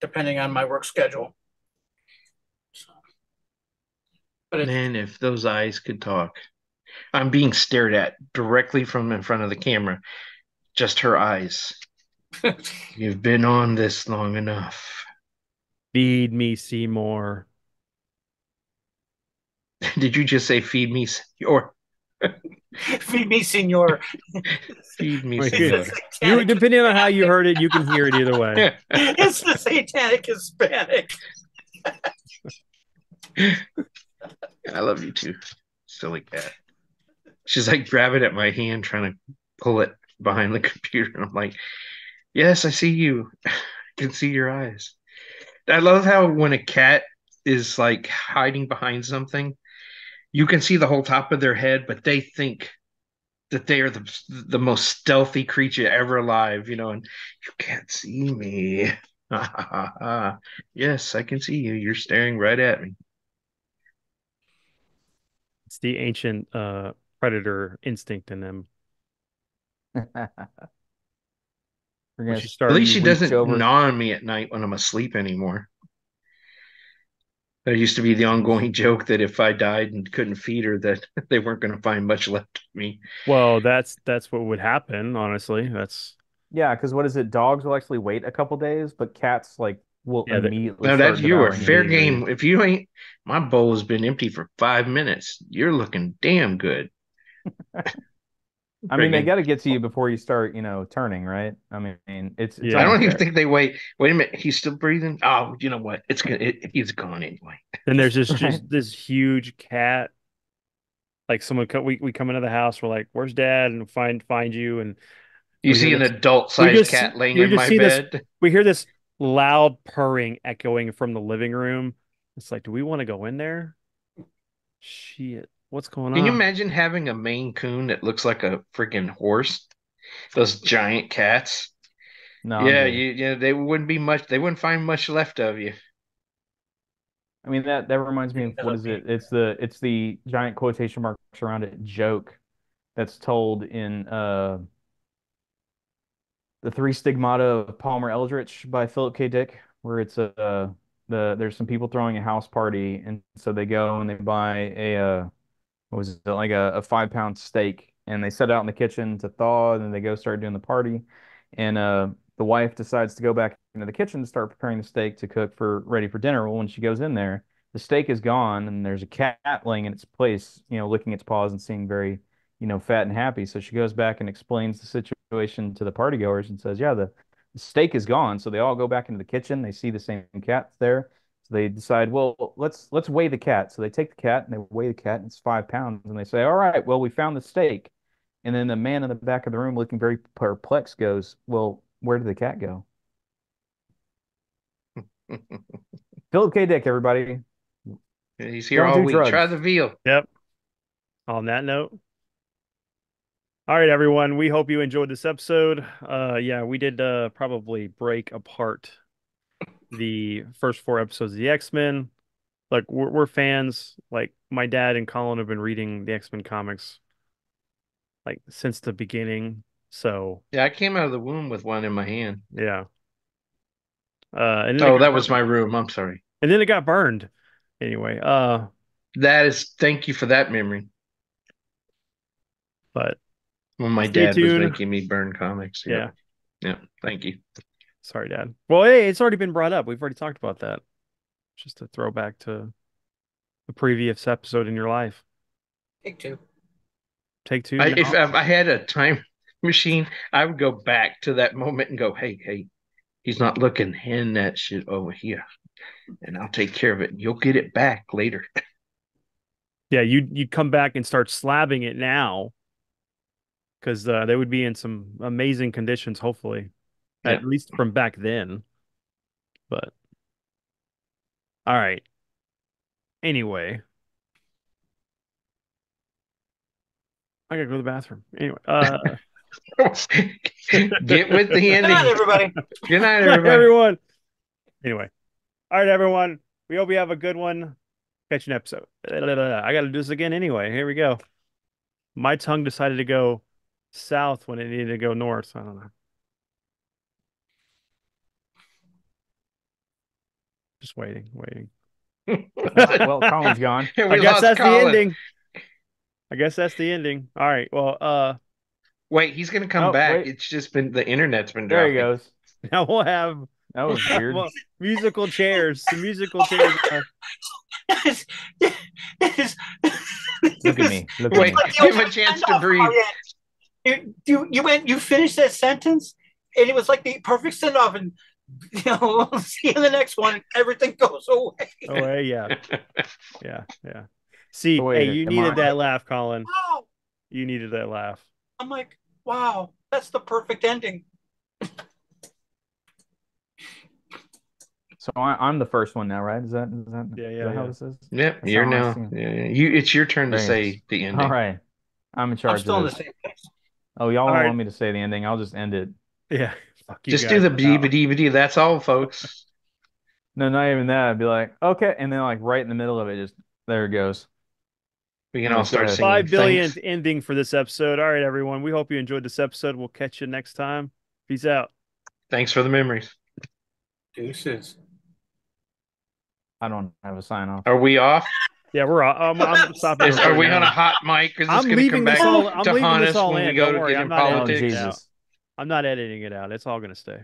depending on my work schedule. So, but Man, if those eyes could talk. I'm being stared at directly from in front of the camera. Just her eyes. You've been on this long enough. Feed me, Seymour. Did you just say feed me, senor? feed me, senor. Feed me, Like, senor. you depending on how you heard it, you can hear it either way. It's the satanic Hispanic. I love you too, silly cat. She's like grabbing at my hand, trying to pull it behind the computer. And I'm like, yes, I see you. I can see your eyes. I love how when a cat is like hiding behind something, you can see the whole top of their head, but they think that they are the most stealthy creature ever alive, and you can't see me. Yes, I can see you. You're staring right at me. It's the ancient predator instinct in them. We're When gonna she start At least slowly she reach doesn't over. gnaw on me at night when I'm asleep anymore. There used to be the ongoing joke that if I died and couldn't feed her, that they weren't going to find much left of me. Well, that's what would happen, honestly. That's Yeah, because what is it? Dogs will actually wait a couple days, but cats will yeah, immediately Now that start you are devouring fair immediately. game. If you ain't, my bowl has been empty for 5 minutes. You're looking damn good. I mean, they Friggin'. got to get to you before you start, turning, right? I mean, it's I yeah. only don't even fair. think they wait. Wait a minute. He's still breathing. Oh, you know what? It's good. He's gone anyway. Then there's just Right? just this huge cat. Like we come into the house, we're like, "Where's Dad?" And find you, and You we hear see an this. adult sized See, cat laying we in just my see this. bed. We hear this loud purring echoing from the living room. It's like, do we want to go in there? Shit, what's going Can you on? imagine having a Maine Coon that looks like a freaking horse? Those giant cats. No, I'm Yeah, good. they wouldn't be much. They wouldn't find much left of you. I mean, that reminds me of what is it? It's the giant quotation marks around it joke that's told in The Three Stigmata of Palmer Eldritch by Philip K. Dick, where it's there's some people throwing a house party, and so they go and they buy a what was it, like a 5 pound steak, and they set it out in the kitchen to thaw, and then they go start doing the party, and the wife decides to go back into the kitchen to start preparing the steak to cook for ready for dinner. Well, when she goes in there, the steak is gone, and there's a cat laying in its place, licking its paws and seeming very, fat and happy. So she goes back and explains the situation to the partygoers and says, "Yeah, the steak is gone." So they all go back into the kitchen. They see the same cat there. So they decide, well, let's weigh the cat. So they take the cat and they weigh the cat, and it's 5 pounds. And they say, all right, well, we found the steak. And then the man in the back of the room, looking very perplexed, goes, well, where did the cat go? Philip K. Dick, everybody. He's here Don't all do week. Try drugs. the veal. Yep. On that note. All right, everyone. We hope you enjoyed this episode. Yeah, we did probably break apart the first 4 episodes of the X-Men. Like we're fans. Like my dad and Colin have been reading the X-Men comics like since the beginning. So Yeah, I came out of the womb with one in my hand. yeah. And then it Oh, got that was my burned. room. I'm sorry. And then it got burned. Anyway, Thank you for that memory. but When my stay dad was tuned. making me burn comics. Yeah. Yeah. Thank you. Sorry, Dad. Well, hey, it's already been brought up. We've already talked about that. Just a throwback to the previous episode in your life. Take two. Take two. If now. I had a time machine, I would go back to that moment and go, hey, he's not looking. Hand that shit over here, and I'll take care of it. You'll get it back later. Yeah, you'd come back and start slabbing it now because they would be in some amazing conditions, hopefully, Yeah. at least from back then. But all right. Anyway, I gotta go to the bathroom. Anyway, Get with the Good night, ending. everybody. Good night, good night, everybody. everyone. Anyway, all right, everyone. We hope you have a good one. Catch you an episode. I gotta do this again anyway. Here we go. My tongue decided to go south when it needed to go north. I don't know. Just waiting. Well, Colin's gone. We I guess lost that's Colin. the ending. I guess that's the ending. All right. Well, Wait, he's gonna come Oh, back. wait. It's just been the internet's been There he dropping. goes. now we'll have That was weird. musical chairs. Some musical chairs. Look at me. Look Wait, at me. give him a chance to breathe. You finished that sentence, and it was like the perfect send off, and we'll see you in the next one. And everything goes away. Oh, yeah. See, Oh, wait, hey, you am needed I- that laugh, Colin. Wow! You needed that laugh. I'm like, wow, that's the perfect ending. So I'm the first one now, right? Is that Yeah, how yeah. this is? Yep, That's you're how I now. see it. Yeah. It's your turn to Very say nice. the ending. All right. I'm in I'm charge still in of the this. same place. Oh, y'all All don't right. want me to say the ending. I'll just end it. Yeah. Fuck you Just guys. do the Wow. beebity. That's all, folks. No, not even that. I'd be like, okay, and then like right in the middle of it, just there it goes. We can all start Okay. singing. 5 billionth Thanks. ending for this episode. All right, everyone. We hope you enjoyed this episode. We'll catch you next time. Peace out. Thanks for the memories. Deuces. I don't have a sign off. Are we off? Yeah, we're I'm stopping. Are recording we on a now. hot mic? Is this I'm going to leaving come this back all. I'm to leaving haunt this us all when we in. go Don't to worry. get I'm in not Oh, editing it politics? out. Jesus. I'm not editing it out. It's all gonna stay.